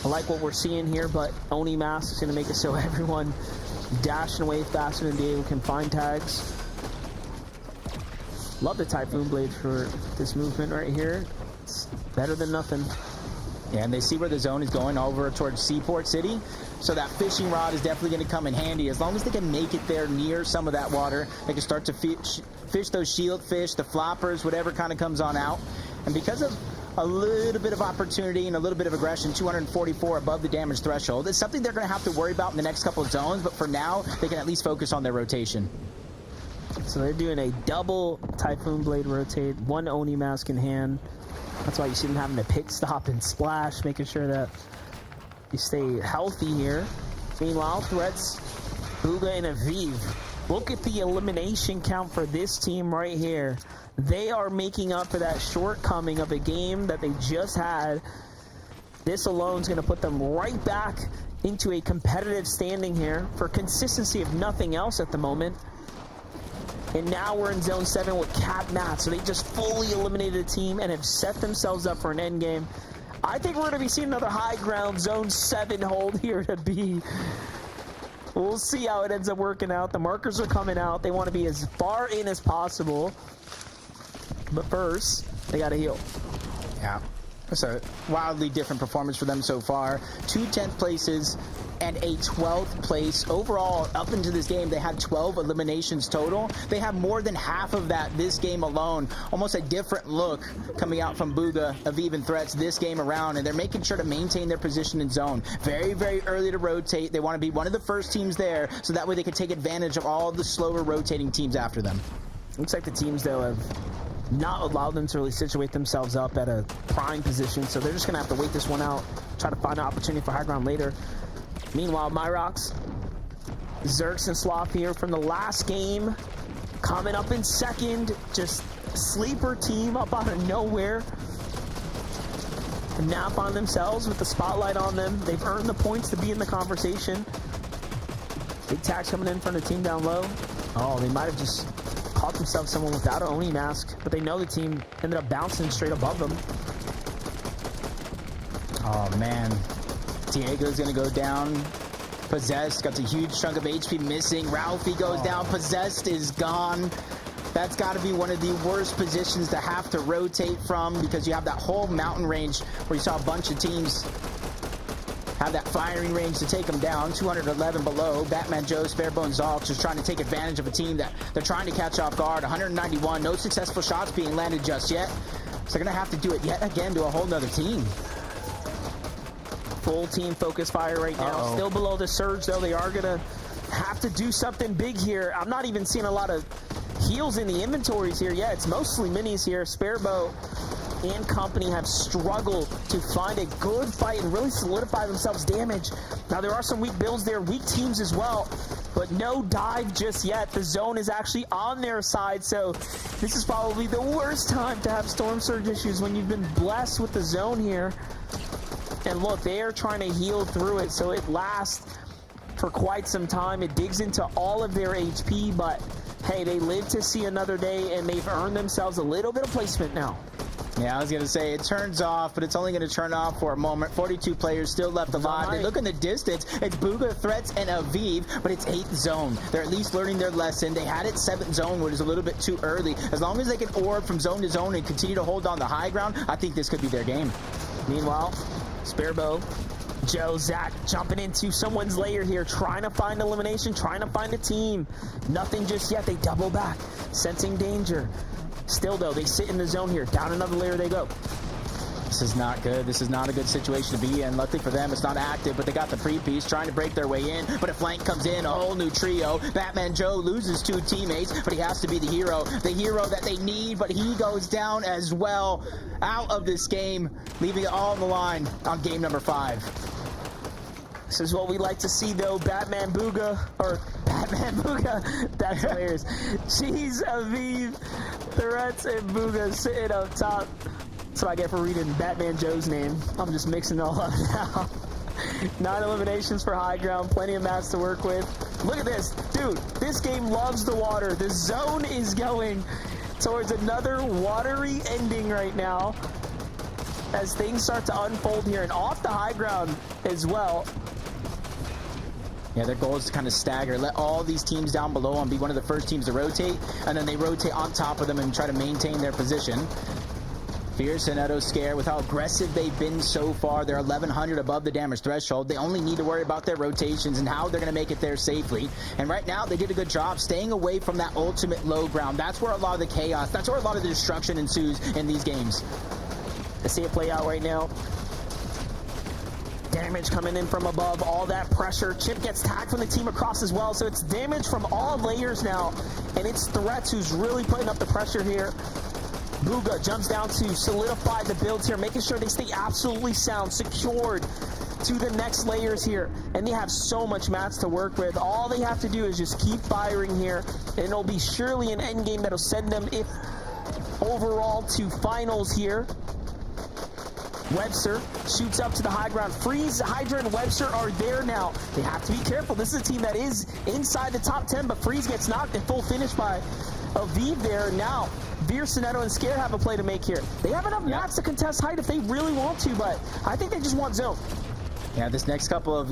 I like what we're seeing here, but Oni Mask is going to make it so everyone dashing away faster than Diego can find tags. Love the Typhoon Blade for this movement right here. It's better than nothing. Yeah, and they see where the zone is going over towards Seaport City. So that fishing rod is definitely going to come in handy. As long as they can make it there near some of that water, they can start to fish those shield fish, the floppers, whatever kind of comes on out. And because of a little bit of opportunity and a little bit of aggression, 244 above the damage threshold, it's something they're going to have to worry about in the next couple of zones. But for now, they can at least focus on their rotation. So they're doing a double Typhoon Blade rotate, one Oni Mask in hand. That's why you see them having to pick, stop, and splash, making sure that you stay healthy here. Meanwhile, threats, Bugha and Aviv. Look at the elimination count for this team right here. They are making up for that shortcoming of a game that they just had. This alone is going to put them right back into a competitive standing here for consistency if nothing else at the moment. And now we're in Zone 7 with Cap Matt, so they just fully eliminated a team and have set themselves up for an end game. I think we're going to be seeing another high ground Zone 7 hold here to be. We'll see how it ends up working out. The markers are coming out. They want to be as far in as possible. But first, they got to heal. Yeah. It's a wildly different performance for them so far. 2 10th places and a 12th place. Overall, up into this game, they had 12 eliminations total. They have more than half of that this game alone. Almost a different look coming out from Bugha, Aviv, and Threats this game around, and they're making sure to maintain their position in zone. Very, very early to rotate. They want to be one of the first teams there, so that way they can take advantage of all the slower rotating teams after them. Looks like the teams, though, have not allowed them to really situate themselves up at a prime position, so they're just going to have to wait this one out, try to find an opportunity for high ground later. Meanwhile, Myrox, Zerx, and Sloth here from the last game, coming up in second. Just sleeper team up out of nowhere. Nap on themselves with the spotlight on them. They've earned the points to be in the conversation. Big tags coming in from the team down low. Oh, they might have just caught themselves someone without an Oni Mask, but they know the team ended up bouncing straight above them. Oh, man. Diego's gonna go down. Possessed got a huge chunk of HP missing. Ralphie goes down. Possessed is gone. That's got to be one of the worst positions to have to rotate from, because you have that whole mountain range where you saw a bunch of teams have that firing range to take them down. 211 below. Batman Joe, Sparebone Zalk just trying to take advantage of a team that they're trying to catch off guard. 191. No successful shots being landed just yet. So they're going to have to do it yet again to a whole nother team. Full team focus fire right now. Still below the surge, though. They are going to have to do something big here. I'm not even seeing a lot of heals in the inventories here. Yeah, it's mostly minis here. Sparebow and company have struggled to find a good fight and really solidify themselves damage. Now, there are some weak builds there, weak teams as well, but no dive just yet. The zone is actually on their side, so this is probably the worst time to have Storm Surge issues, when you've been blessed with the zone here. And look, they are trying to heal through it, so it lasts for quite some time. It digs into all of their HP, but hey, they live to see another day, and they've earned themselves a little bit of placement now. Yeah, I was going to say, it turns off, but it's only going to turn off for a moment. 42 players still left alive. They look in the distance. It's Booga, Threats, and Aviv, but it's 8th zone. They're at least learning their lesson. They had it 7th zone, which is a little bit too early. As long as they can orb from zone to zone and continue to hold on the high ground, I think this could be their game. Meanwhile, Sparebow, Joe, Zach jumping into someone's lair here, trying to find elimination, trying to find a team. Nothing just yet. They double back, sensing danger. Still, though, they sit in the zone here. Down another layer they go. This is not good. This is not a good situation to be in. Luckily for them, it's not active, but they got the pre-piece trying to break their way in. But a flank comes in, a whole new trio. Batman Joe loses 2 teammates, but he has to be the hero that they need, but he goes down as well. Out of this game, leaving it all on the line on game number 5. This is what we like to see, though. Batman Booga, that's hilarious. Jeez, Aviv, Threats, and Booga sitting up top. That's what I get for reading Batman Joe's name. I'm just mixing it all up now. 9 eliminations for high ground, plenty of mats to work with. Look at this. Dude, this game loves the water. The zone is going towards another watery ending right now as things start to unfold here, and off the high ground as well. Yeah, their goal is to kind of stagger, let all these teams down below and be one of the first teams to rotate, and then they rotate on top of them and try to maintain their position. Fierce and Edo Scare, with how aggressive they've been so far, they're 1,100 above the damage threshold. They only need to worry about their rotations and how they're going to make it there safely. And right now, they did a good job staying away from that ultimate low ground. That's where a lot of the chaos, that's where a lot of the destruction ensues in these games. I see it play out right now. Damage coming in from above, all that pressure. Chip gets tagged from the team across as well, so it's damage from all layers now, and it's Threats who's really putting up the pressure here. Booga jumps down to solidify the builds here, making sure they stay absolutely sound, secured to the next layers here, and they have so much mats to work with. All they have to do is just keep firing here, and it'll be surely an end game that'll send them, if overall, to finals here. Webster shoots up to the high ground. Freeze, Hydra, and Webster are there now. They have to be careful. This is a team that is inside the top 10, but Freeze gets knocked and full finish by Aviv there. Now, Veer, Sonetto, and Scare have a play to make here. They have enough mats to contest height if they really want to, but I think they just want zone. Yeah, this next couple of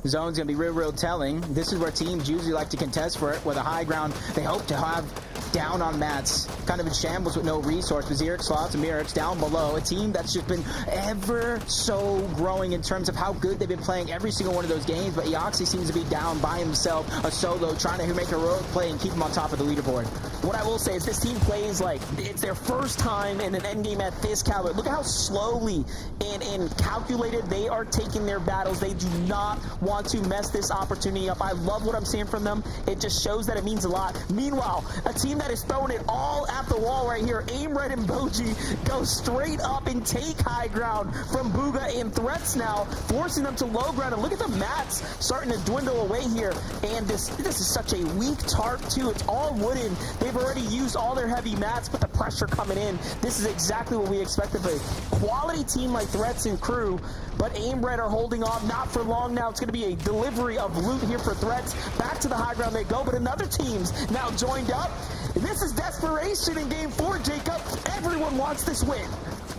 zones going to be real telling. This is where teams usually like to contest for it, where the high ground they hope to have down on mats, kind of in shambles with no resource. Zerix, Slots, and Mirix down below. A team that's just been ever so growing in terms of how good they've been playing every single one of those games, but Eoxy seems to be down by himself, a solo, trying to make a heroic play and keep him on top of the leaderboard. What I will say is this team plays like it's their first time in an endgame at this caliber. Look at how slowly and calculated they are taking their battles. They do not want to mess this opportunity up. I love what I'm seeing from them. It just shows that it means a lot. Meanwhile, a team that is throwing it all at the wall right here. Aim Red and Boji go straight up and take high ground from Booga and Threats now, forcing them to low ground. And look at the mats starting to dwindle away here. And this is such a weak tarp too. It's all wooden. They've already used all their heavy mats, but the pressure coming in. This is exactly what we expected of a quality team like Threats and crew. But Aim Red are holding on, not for long now. It's going to be a delivery of loot here for Threats. Back to the high ground they go, but another team's now joined up. This is desperation in game 4, Jacob. Everyone wants this win.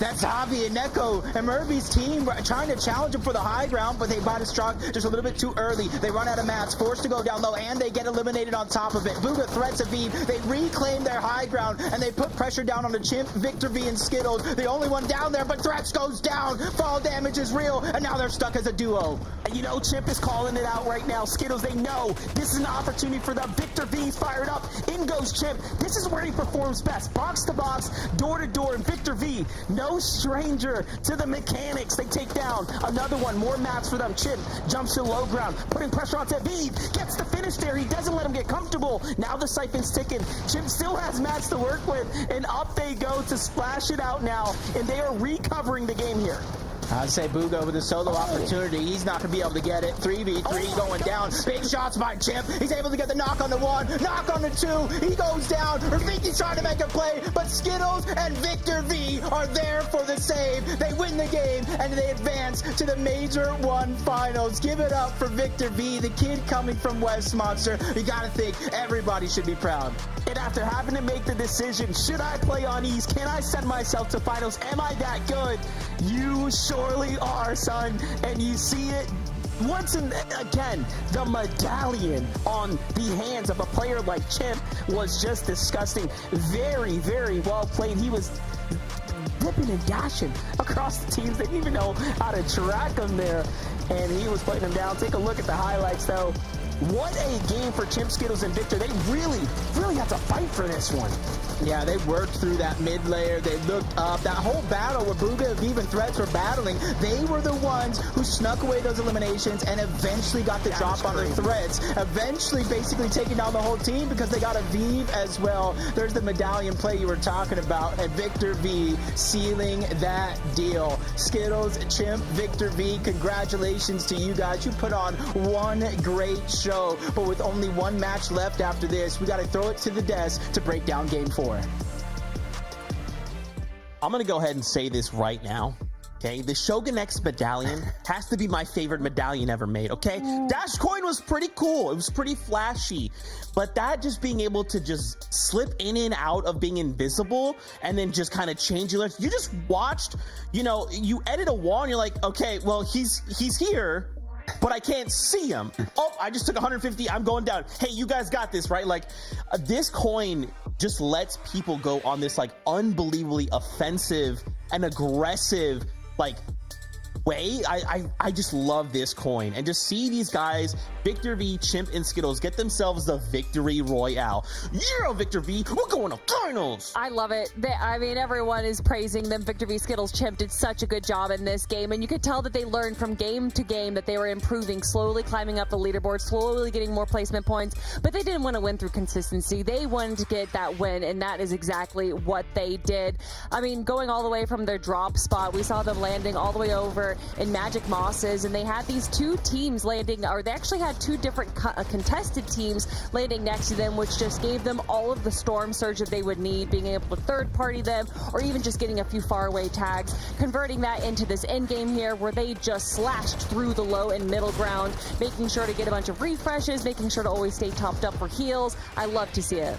That's Javi and Neko and Murphy's team trying to challenge him for the high ground, but they bought a struck just a little bit too early. They run out of mats, forced to go down low, and they get eliminated on top of it. Booga threats Aviv. They reclaim their high ground, and they put pressure down on the Chimp, Victor V, and Skittles. The only one down there, but Threats goes down. Fall damage is real, and now they're stuck as a duo. And you know, Chimp is calling it out right now. Skittles, they know this is an opportunity for them. Victor V's fired up. In goes Chimp. This is where he performs best. Box to box, door to door, and Victor V, no stranger to the mechanics. They take down another one. More mats for them. Chimp jumps to low ground, putting pressure onto Aviv. Gets the finish there. He doesn't let him get comfortable. Now the siphon's ticking. Chimp still has mats to work with, and up they go to splash it out now, and they are recovering the game here. I'd say Booga with a solo opportunity. He's not going to be able to get it. 3v3 going down. Big shots by Chimp. He's able to get the knock on the 1, knock on the 2. He goes down. Rafiki's trying to make a play, but Skittles and Victor V are there for the save. They win the game, and they advance to the Major 1 Finals. Give it up for Victor V, the kid coming from Westmonster. You got to think everybody should be proud. And after having to make the decision, should I play on ease? Can I send myself to finals? Am I that good? You surely are, son. And you see it once and again. The medallion on the hands of a player like Chimp was just disgusting. Very, very well played. He was dipping and dashing across the teams. They didn't even know how to track him there. And he was putting him down. Take a look at the highlights, though. What a game for Chimp, Skittles, and Victor. They really, really have to fight for this one. Yeah, they worked through that mid layer. They looked up. That whole battle where Booga, Aviv, and Threats were battling, they were the ones who snuck away those eliminations and eventually got the drop on the Threats. Eventually, basically taking down the whole team because they got Aviv as well. There's the medallion play you were talking about, and Victor V sealing that deal. Skittles, Chimp, Victor V, congratulations to you guys. You put on one great show. But with only one match left after this, we got to throw it to the desk to break down Game 4. I'm going to go ahead and say this right now. Okay, the Shogun X medallion has to be my favorite medallion ever made, okay? Dash Coin was pretty cool. It was pretty flashy. But that just being able to just slip in and out of being invisible and then just kind of change your... You just watched, you know, you edit a wall and you're like, okay, well, he's here, but I can't see him. Oh, I just took 150. I'm going down. Hey, you guys got this, right? Like, this coin just lets people go on this, like, unbelievably offensive and aggressive, like, way. I just love this coin, and just see these guys, Victor V, Chimp, and Skittles, get themselves the victory royale. Yeah, Victor V, we're going to finals. I love it. I mean, everyone is praising them. Victor V, Skittles, Chimp did such a good job in this game, and you could tell that they learned from game to game that they were improving, slowly climbing up the leaderboard, slowly getting more placement points, but they didn't want to win through consistency. They wanted to get that win, and that is exactly what they did. I mean, going all the way from their drop spot, we saw them landing all the way over in Magic Mosses, and they had these two teams landing, or they actually had two different contested teams landing next to them, which just gave them all of the storm surge that they would need, being able to third party them, or even just getting a few faraway tags, converting that into this end game here where they just slashed through the low and middle ground, making sure to get a bunch of refreshes, making sure to always stay topped up for heals. I love to see it.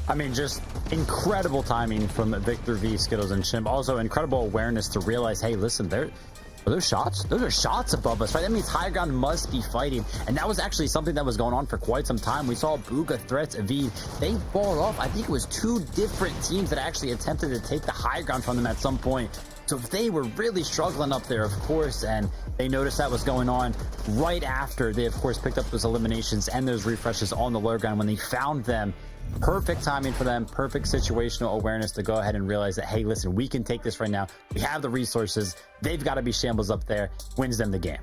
I mean, just incredible timing from Victor V, Skittles, and Chimp. Also, incredible awareness to realize, hey, listen, those shots? Those are shots above us, right? That means high ground must be fighting. And that was actually something that was going on for quite some time. We saw Booga, Threats, Aviv. They fought off, I think it was 2 different teams that actually attempted to take the high ground from them at some point. So they were really struggling up there, of course, and they noticed that was going on right after they, of course, picked up those eliminations and those refreshes on the low ground. When they found them, perfect timing for them, perfect situational awareness to go ahead and realize that, hey, listen, we can take this right now. We have the resources. They've got to be shambles up there. Wins them the game.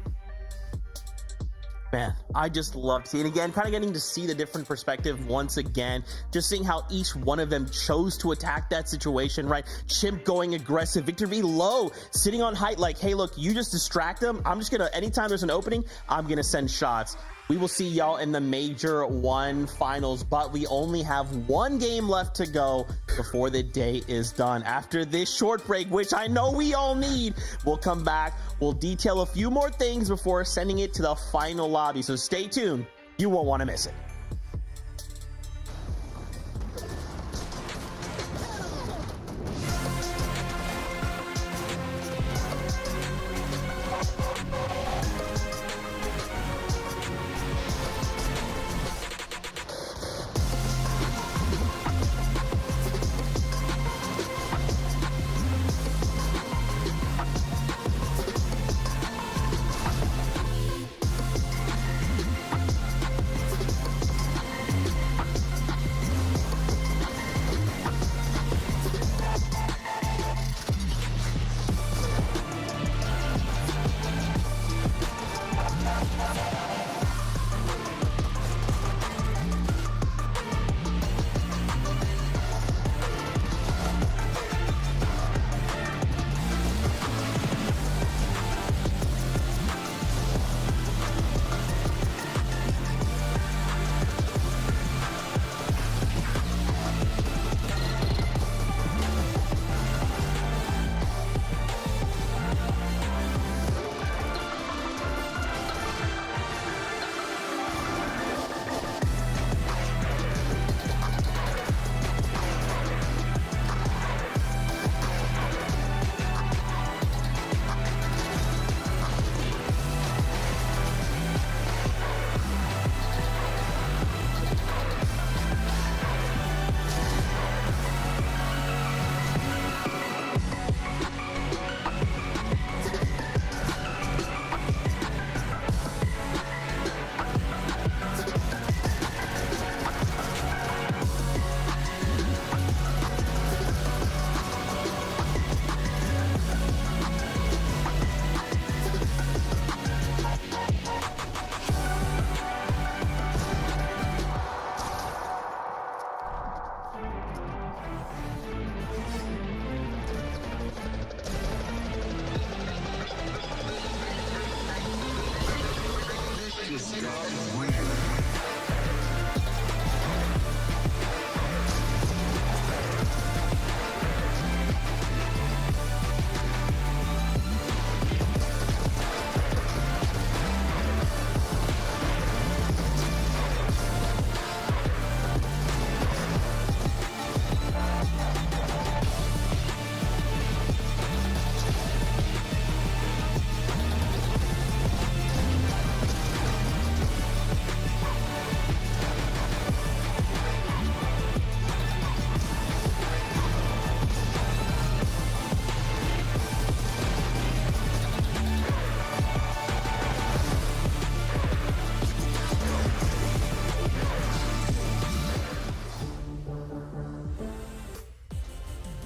Man, I just love seeing, again, kind of getting to see the different perspective once again, just seeing how each one of them chose to attack that situation, right? Chimp going aggressive, Victor V low, sitting on height like, hey, look, you just distract them. I'm just going to, anytime there's an opening, I'm going to send shots. We will see y'all in the Major 1 Finals, but we only have one game left to go before the day is done. After this short break, which I know we all need, we'll come back. We'll detail a few more things before sending it to the final lobby, so stay tuned. You won't want to miss it.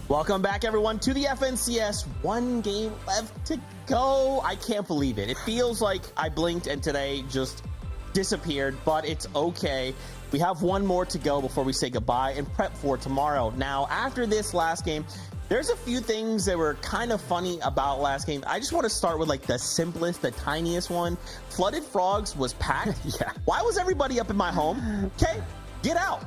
Welcome back, everyone, to the FNCS. One game left to go. I can't believe it. It feels like I blinked and today just disappeared, but it's okay. We have one more to go before we say goodbye and prep for tomorrow. Now, after this last game, there's a few things that were kind of funny about last game. I just want to start with like the simplest, the tiniest one. Flooded Frogs was packed. Yeah. Why was everybody up in my home? Okay, get out.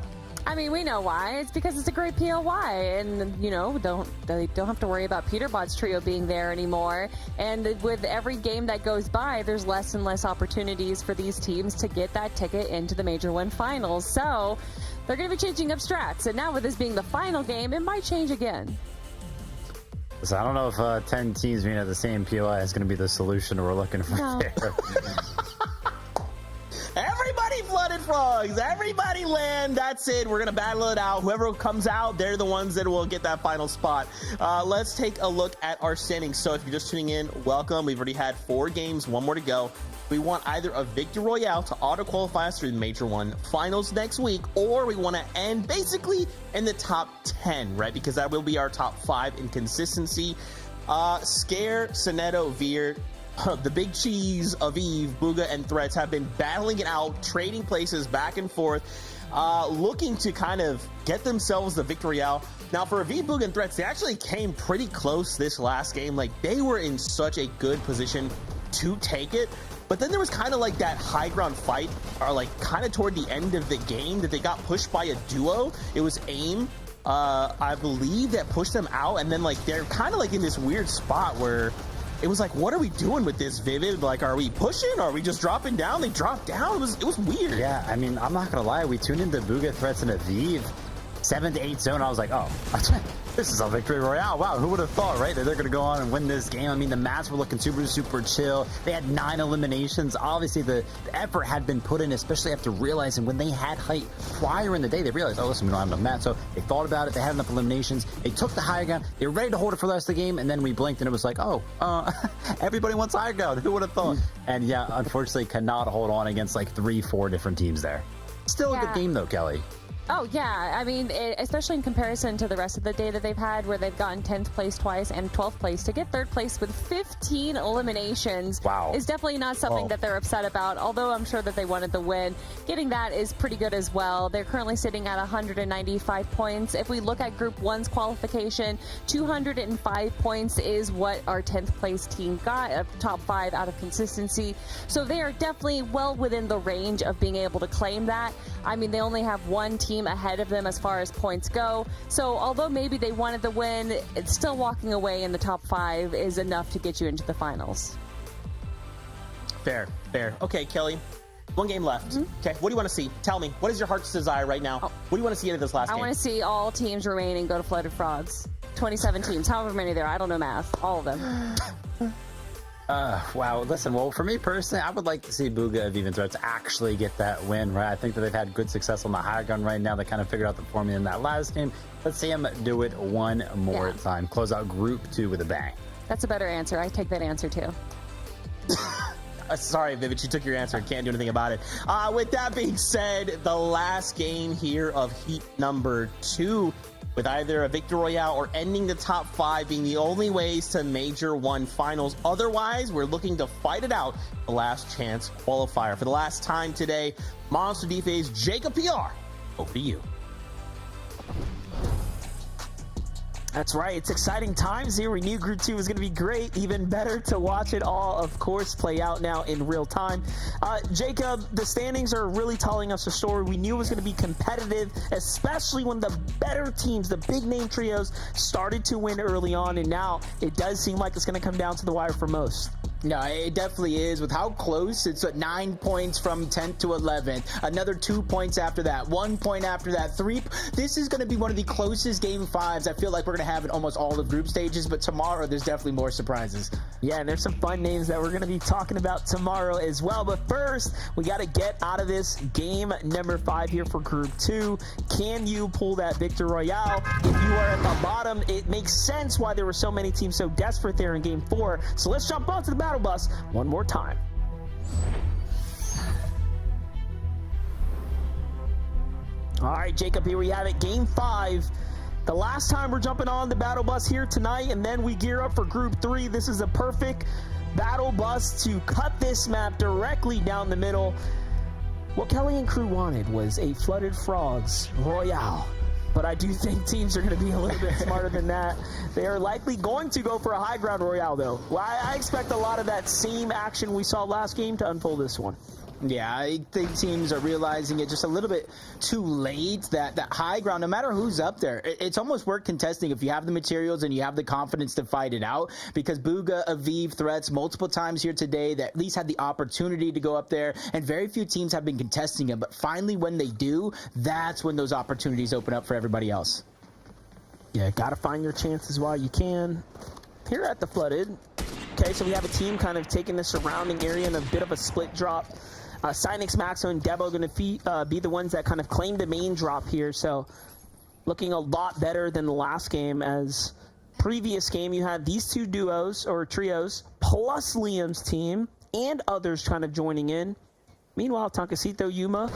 I mean, we know why. It's because it's a great POY, and you know, they don't have to worry about Peterbot's trio being there anymore. And with every game that goes by, there's less and less opportunities for these teams to get that ticket into the Major 1 finals. So they're going to be changing up strats, and now with this being the final game, it might change again. So I don't know if 10 teams being at the same POI is going to be the solution we're looking for there. Everybody Flooded Frogs, everybody land. That's it. We're gonna battle it out. Whoever comes out, they're the ones that will get that final spot. Let's take a look at our standings. So if you're just tuning in, welcome. We've already had 4 games, 1 more to go. We want either a victory royale to auto qualify us through the Major 1 finals next week, or we want to end basically in the top 10, right? Because that will be our top 5 in consistency. Scare, Soneto, Veer, the Big Cheese, Aviv, Booga, and Threats have been battling it out, trading places back and forth, looking to kind of get themselves the victory royale. Now, for Aviv, Booga, and Threats, they actually came pretty close this last game. Like, they were in such a good position to take it. But then there was kind of like that high ground fight, or like kind of toward the end of the game, that they got pushed by a duo. It was AIM, I believe, that pushed them out. And then like they're kind of like in this weird spot where it was like, what are we doing with this, Vivid? Like, are we pushing? Or are we just dropping down? They dropped down. It was weird. Yeah, I mean, I'm not gonna lie. We tuned into Booga, Threats, and Aviv 7 to 8 zone. I was like, oh, this is a victory royale. Wow, who would have thought, right? That they're going to go on and win this game. I mean, the mats were looking super, super chill. They had 9 eliminations. Obviously, the effort had been put in, especially after realizing when they had height prior in the day, they realized, oh, listen, we don't have enough mats. So they thought about it. They had enough eliminations. They took the higher ground. They were ready to hold it for the rest of the game. And then we blinked and it was like, oh, everybody wants higher ground. Who would have thought? And yeah, unfortunately, cannot hold on against like 3-4 different teams there. Still a good game, though, Kelly. Oh, yeah. I mean, especially in comparison to the rest of the day that they've had, where they've gotten 10th place twice and 12th place, to get 3rd place with 15 eliminations is definitely not something that they're upset about, although I'm sure that they wanted the win. Getting that is pretty good as well. They're currently sitting at 195 points. If we look at Group 1's qualification, 205 points is what our 10th place team got, top 5 out of consistency. So they are definitely well within the range of being able to claim that. I mean, they only have one team ahead of them as far as points go. So although maybe they wanted the win, it's still walking away in the top 5 is enough to get you into the finals. Fair. Okay, Kelly, one game left. Okay, what do you want to see? Tell me, what is your heart's desire right now? What do you want to see out of this last game? I want to see all teams remaining go to Flooded Frogs. 27 teams, however many there are. I don't know math. All of them. Wow. Listen, well, for me personally, I would like to see Booga of Even Threats actually get that win, right? I think that they've had good success on the high ground right now. They kind of figured out the formula in that last game. Let's see them do it one more time. Close out Group 2 with a bang. That's a better answer. I take that answer too. Sorry, Vivid, you took your answer. Can't do anything about it. With that being said, the last game here of heat number 2, with either a victory royale or ending the top 5 being the only ways to Major 1 finals. Otherwise, we're looking to fight it out the last chance qualifier. For the last time today, Monster DFA's Jacob PR, over to you. That's right. It's exciting times here. We knew Group 2 was going to be great. Even better to watch it all, of course, play out now in real time. Jacob, the standings are really telling us a story. We knew it was going to be competitive, especially when the better teams, the big name trios, started to win early on. And now it does seem like it's going to come down to the wire for most. No, it definitely is. With how close, it's at 9 points from 10th to 11th. Another 2 points after that. 1 point after that. 3. This is going to be one of the closest game 5s I feel like we're going to have in almost all the group stages. But tomorrow, there's definitely more surprises. Yeah, and there's some fun names that we're going to be talking about tomorrow as well. But first, we got to get out of this game number 5 here for Group 2. Can you pull that victory royale? If you are at the bottom, it makes sense why there were so many teams so desperate there in Game 4. So let's jump onto the battle bus one more time. All right, Jacob, here we have it. Game 5. The last time we're jumping on the battle bus here tonight, and then we gear up for Group 3. This is a perfect battle bus to cut this map directly down the middle. What Kelly and crew wanted was a Flooded Frogs Royale. But I do think teams are going to be a little bit smarter than that. They are likely going to go for a high ground royale, though. Well, I expect a lot of that same action we saw last game to unfold this one. Yeah, I think teams are realizing it just a little bit too late, that high ground, no matter who's up there, it's almost worth contesting if you have the materials and you have the confidence to fight it out, because Booga, Aviv, Threats multiple times here today that at least had the opportunity to go up there, and very few teams have been contesting it, but finally when they do, that's when those opportunities open up for everybody else. Yeah, gotta find your chances while you can. Here at the Flooded, okay, so we have a team kind of taking the surrounding area in a bit of a split drop. Cynix, Maxo, and Debo going to be the ones that kind of claim the main drop here. So looking a lot better than the last game. As previous game, you had these two duos or trios plus Liam's team and others kind of joining in. Meanwhile, Tankasito, Yuma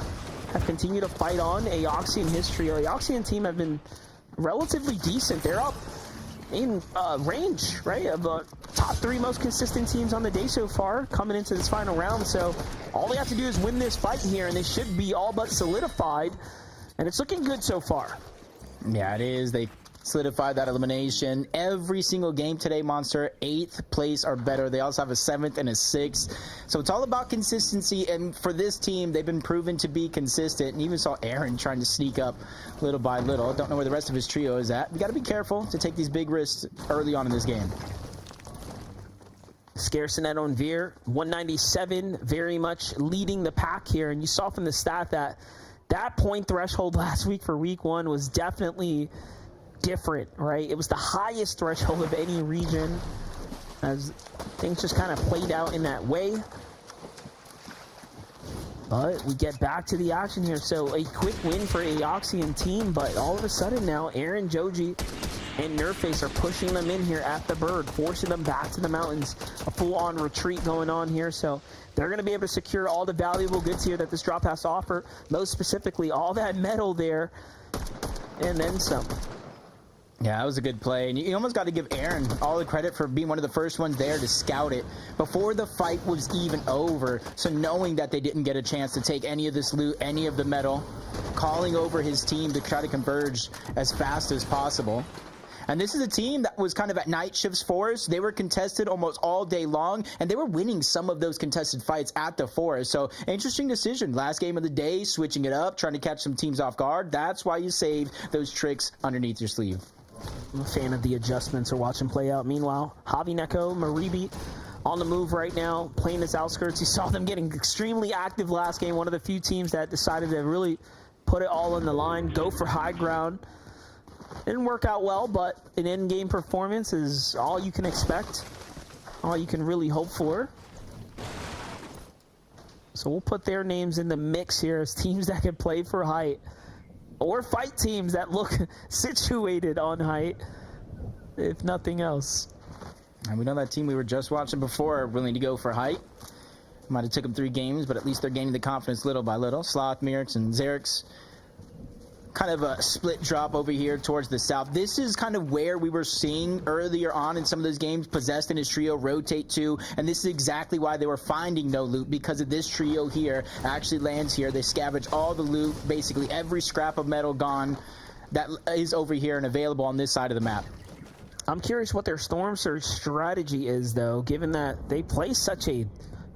have continued to fight on. Aoxy and his trio. Aoxy and team have been relatively decent. They're up in range, right, of top 3 most consistent teams on the day so far coming into this final round. So all they have to do is win this fight here, and they should be all but solidified, and it's looking good so far. Yeah, it is. They solidified that elimination. Every single game today, Monster, 8th place or better. They also have a 7th and a 6th. So it's all about consistency, and for this team, they've been proven to be consistent, and even saw Aaron trying to sneak up little by little. Don't know where the rest of his trio is at. You got to be careful to take these big risks early on in this game. Scarcinet and Veer, 197, very much leading the pack here, and you saw from the stat that point threshold last week for week 1 was definitely different, right? It was the highest threshold of any region, as things just kind of played out in that way. But we get back to the action here. So a quick win for Aoxy and team, but all of a sudden now Aaron, Joji, and Nerface are pushing them in here at the bird, forcing them back to the mountains. A full-on retreat going on here, so they're going to be able to secure all the valuable goods here that this drop has to offer, most specifically all that metal there, and then some. Yeah, that was a good play. And you almost got to give Aaron all the credit for being one of the first ones there to scout it before the fight was even over. So knowing that they didn't get a chance to take any of this loot, any of the metal, calling over his team to try to converge as fast as possible. And this is a team that was kind of at night shifts for us. They were contested almost all day long, and they were winning some of those contested fights at the forest. So interesting decision. Last game of the day, switching it up, trying to catch some teams off guard. That's why you save those tricks underneath your sleeve. I'm a fan of the adjustments or watch them play out. Meanwhile, Javi Neko, Maribi on the move right now, playing his outskirts. You saw them getting extremely active last game. One of the few teams that decided to really put it all on the line, go for high ground. Didn't work out well, but an in-game performance is all you can expect, all you can really hope for. So we'll put their names in the mix here as teams that can play for height, or fight teams that look situated on height, if nothing else. And we know that team we were just watching before are willing to go for height. Might have took them 3 games, but at least they're gaining the confidence little by little. Sloth, Mirix, and Xerix. Kind of a split drop over here towards the south. This is kind of where we were seeing earlier on in some of those games, Possessed and his trio rotate to, and this is exactly why they were finding no loot, because of this trio here actually lands here. They scavenge all the loot, basically every scrap of metal gone that is over here and available on this side of the map. I'm curious what their Storm Surge strategy is, though, given that they play such a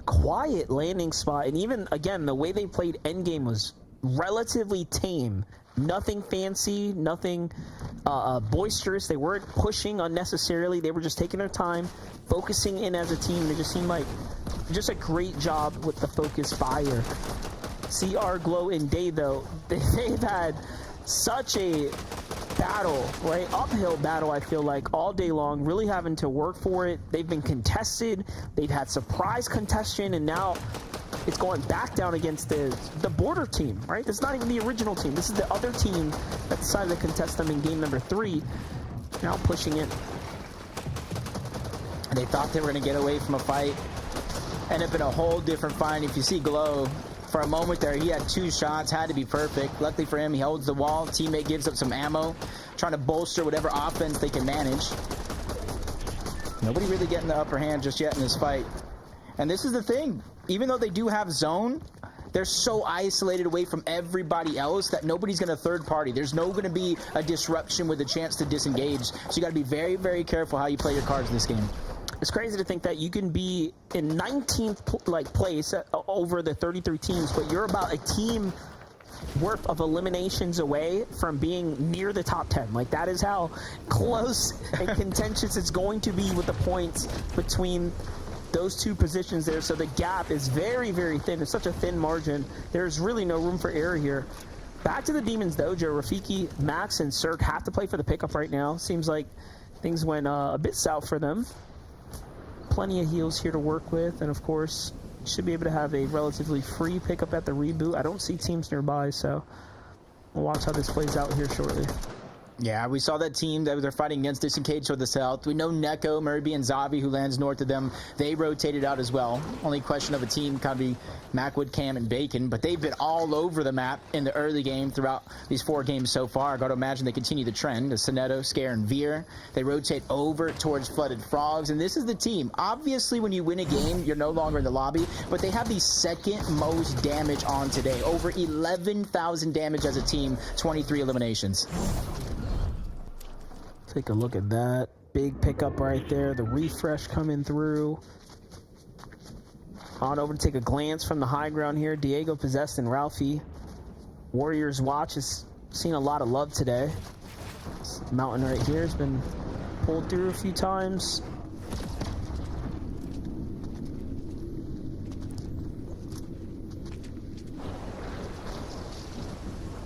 quiet landing spot, and even, again, the way they played endgame was relatively tame. Nothing fancy, nothing boisterous. They weren't pushing unnecessarily. They were just taking their time, focusing in as a team. They just seemed like just a great job with the focus fire. CR Glow and Day, though, they've had such a battle, right? Uphill battle, I feel like, all day long, really having to work for it. They've been contested. They've had surprise contention, and now it's going back down against the border team, right? It's not even the original team. This is the other team that decided to contest them in game number 3. Now pushing it. They thought they were going to get away from a fight. End up in a whole different fight. If you see Glow, for a moment there, he had 2 shots, had to be perfect. Luckily for him, he holds the wall. Teammate gives up some ammo, trying to bolster whatever offense they can manage. Nobody really getting the upper hand just yet in this fight. And this is the thing. Even though they do have zone, they're so isolated away from everybody else that nobody's going to third party. There's no going to be a disruption with a chance to disengage. So you got to be very, very careful how you play your cards in this game. It's crazy to think that you can be in 19th place over the 33 teams, but you're about a team worth of eliminations away from being near the top 10. Like, that is how close and contentious it's going to be with the points between those 2 positions there. So the gap is very, very thin. It's such a thin margin. There's really no room for error here. Back to the Demon's Dojo. Rafiki, Max, and Cirque have to play for the pickup right now. Seems like things went a bit south for them. Plenty of heals here to work with, and of course should be able to have a relatively free pickup at the reboot. I don't see teams nearby, so we'll watch how this plays out here shortly. Yeah, we saw that team that they're fighting against disengage to the south. We know Neko, Murby, and Zavi, who lands north of them, they rotated out as well. Only question of a team could be Macwood, Cam, and Bacon, but they've been all over the map in the early game throughout these 4 games so far. I got to imagine they continue the trend. Sonetto, Scare, and Veer, they rotate over towards Flooded Frogs, and this is the team. Obviously, when you win a game, you're no longer in the lobby, but they have the 2nd most damage on today. Over 11,000 damage as a team, 23 eliminations. Take a look at that. Big pickup right there. The refresh coming through. On over to take a glance from the high ground here. Diego, Possessed, and Ralphie. Warriors Watch has seen a lot of love today. This mountain right here has been pulled through a few times.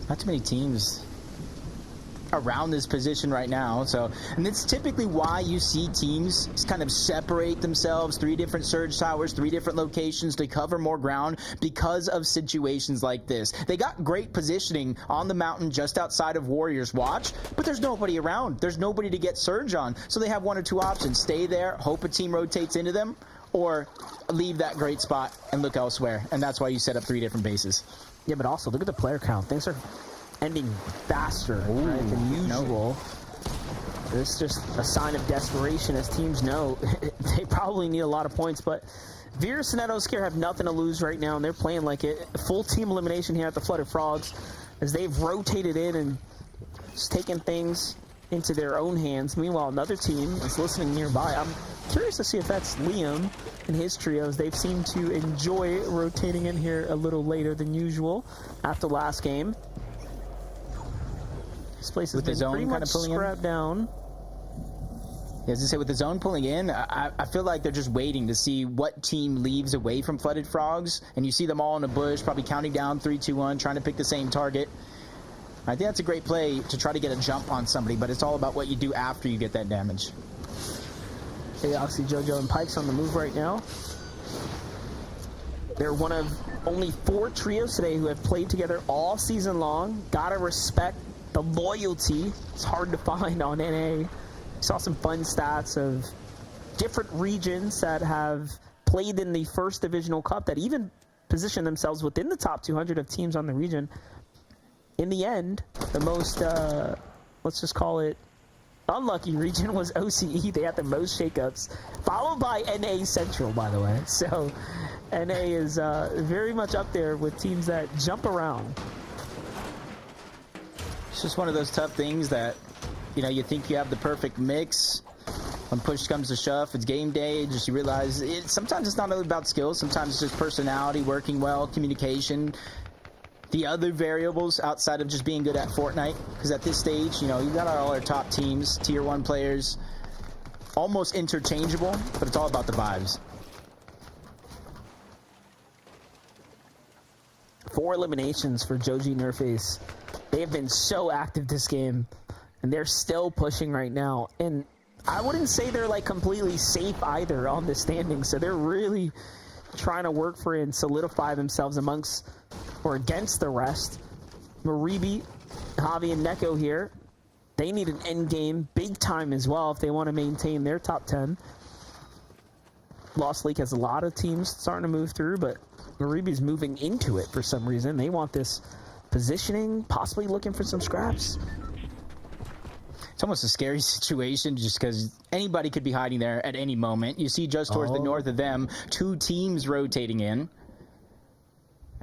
Not too many teams around this position right now. So, and it's typically why you see teams kind of separate themselves, 3 different surge towers, 3 different locations to cover more ground because of situations like this. They got great positioning on the mountain just outside of Warriors Watch, but there's nobody around. There's nobody to get surge on. So they have 1 or 2 options. Stay there, hope a team rotates into them, or leave that great spot and look elsewhere. And that's why you set up 3 different bases. Yeah, but also look at the player count. Things are ending faster right, than usual. It's just a sign of desperation, as teams know they probably need a lot of points. But Veer, Sinetto, Scare have nothing to lose right now, and they're playing like it. Full team elimination here at the Flooded Frogs, as they've rotated in and just taken things into their own hands. Meanwhile, another team is listening nearby. I'm curious to see if that's Liam and his trios. They've seemed to enjoy rotating in here a little later than usual after last game. This place has been pretty much scrapped down. Yeah, as I say, with the zone pulling in, I feel like they're just waiting to see what team leaves away from Flooded Frogs. And you see them all in a bush, probably counting down 3, 2, 1, trying to pick the same target. I think that's a great play to try to get a jump on somebody, but it's all about what you do after you get that damage. Hey, Oxy, JoJo, and Pike's on the move right now. They're one of only 4 trios today who have played together all season long. Gotta respect the loyalty. It's hard to find on NA. Saw some fun stats of different regions that have played in the first divisional cup that even position themselves within the top 200 of teams on the region. In the end, the most, let's just call it, unlucky region was OCE. They had the most shakeups, followed by NA Central, by the way. So NA is very much up there with teams that jump around. It's just one of those tough things that, you know, you think you have the perfect mix. When push comes to shove, it's game day. Just you realize sometimes it's not only about skills. Sometimes it's just personality, working well, communication. The other variables outside of just being good at Fortnite, because at this stage, you know, you got all our top teams, tier 1 players, almost interchangeable, but it's all about the vibes. 4 eliminations for Joji Nerface. They have been so active this game, and they're still pushing right now. And I wouldn't say they're like completely safe either on the standings, so they're really trying to work for it and solidify themselves amongst or against the rest. Maribi, Javi, and Neko here. They need an end game big time as well if they want to maintain their top 10. Lost League has a lot of teams starting to move through, but Maribi's moving into it for some reason. They want this positioning, possibly looking for some scraps. It's almost a scary situation just because anybody could be hiding there at any moment. You see just towards the north of them, 2 teams rotating in.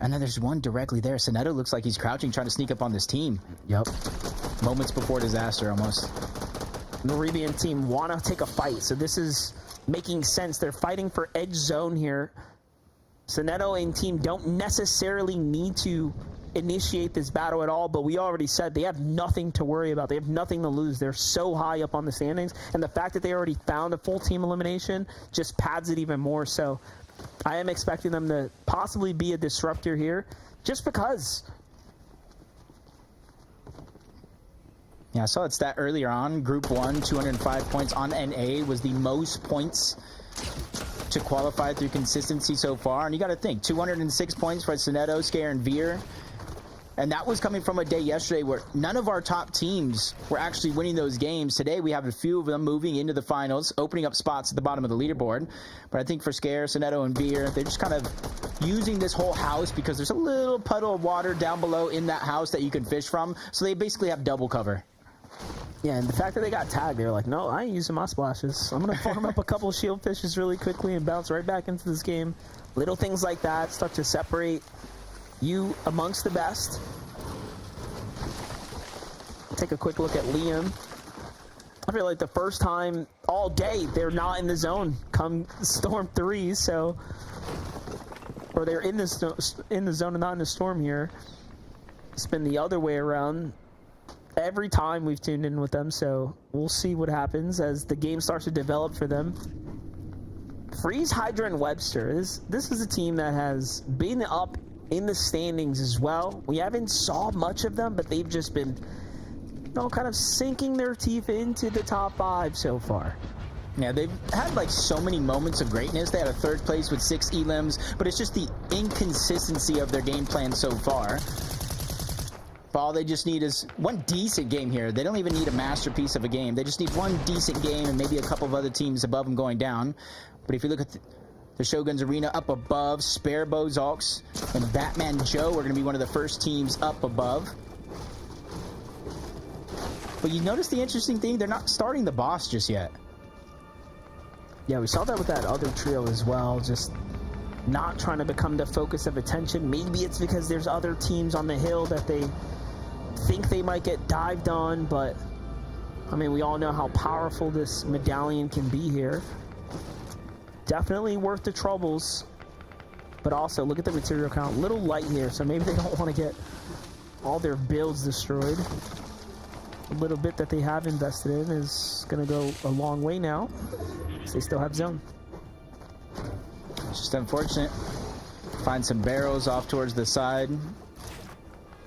And then there's one directly there. Sinetto looks like he's crouching, trying to sneak up on this team. Yep. Moments before disaster, almost. Meridian team want to take a fight, so this is making sense. They're fighting for edge zone here. Sinetto and team don't necessarily need to initiate this battle at all, but we already said they have nothing to worry about. They have nothing to lose. They're so high up on the standings, and the fact that they already found a full team elimination just pads it even more. So I am expecting them to possibly be a disruptor here, just because. Yeah, I saw that stat earlier on. Group 1, 205 points on NA was the most points to qualify through consistency so far. And you got to think, 206 points for Sinetto, Scare, and Veer. And that was coming from a day yesterday where none of our top teams were actually winning those games. Today, we have a few of them moving into the finals, opening up spots at the bottom of the leaderboard. But I think for Scare, Sinetto, and Veer, they're just kind of using this whole house because there's a little puddle of water down below in that house that you can fish from. So they basically have double cover. Yeah, and the fact that they got tagged, they're like, no, I ain't using my splashes. I'm going to farm up a couple of shield fishes really quickly and bounce right back into this game. Little things like that start to separate you amongst the best. Take a quick look at Liam. I feel like the first time all day they're not in the zone come Storm 3, so... Or they're in the zone and not in the storm here. It's been the other way around every time we've tuned in with them, so we'll see what happens as the game starts to develop for them. Freeze, Hydra, and Webster. This is a team that has been up in the standings as well. We haven't saw much of them, but they've just been kind of sinking their teeth into the top 5 so far. Yeah, they've had like so many moments of greatness. They had a 3rd place with 6 elims, but it's just the inconsistency of their game plan so far. But all they just need is one decent game here. They don't even need a masterpiece of a game. They just need one decent game and maybe a couple of other teams above them going down. But if you look at the Shogun's Arena up above, Sparebow, Zox, and Batman Joe are going to be one of the first teams up above. But you notice the interesting thing? They're not starting the boss just yet. Yeah, we saw that with that other trio as well, just not trying to become the focus of attention. Maybe it's because there's other teams on the hill that they think they might get dived on, but I mean, we all know how powerful this medallion can be here. Definitely worth the troubles, but also look at the material count. Little light here, so maybe they don't want to get all their builds destroyed. A little bit that they have invested in is going to go a long way now. They still have zone. It's just unfortunate. Find some barrels off towards the side.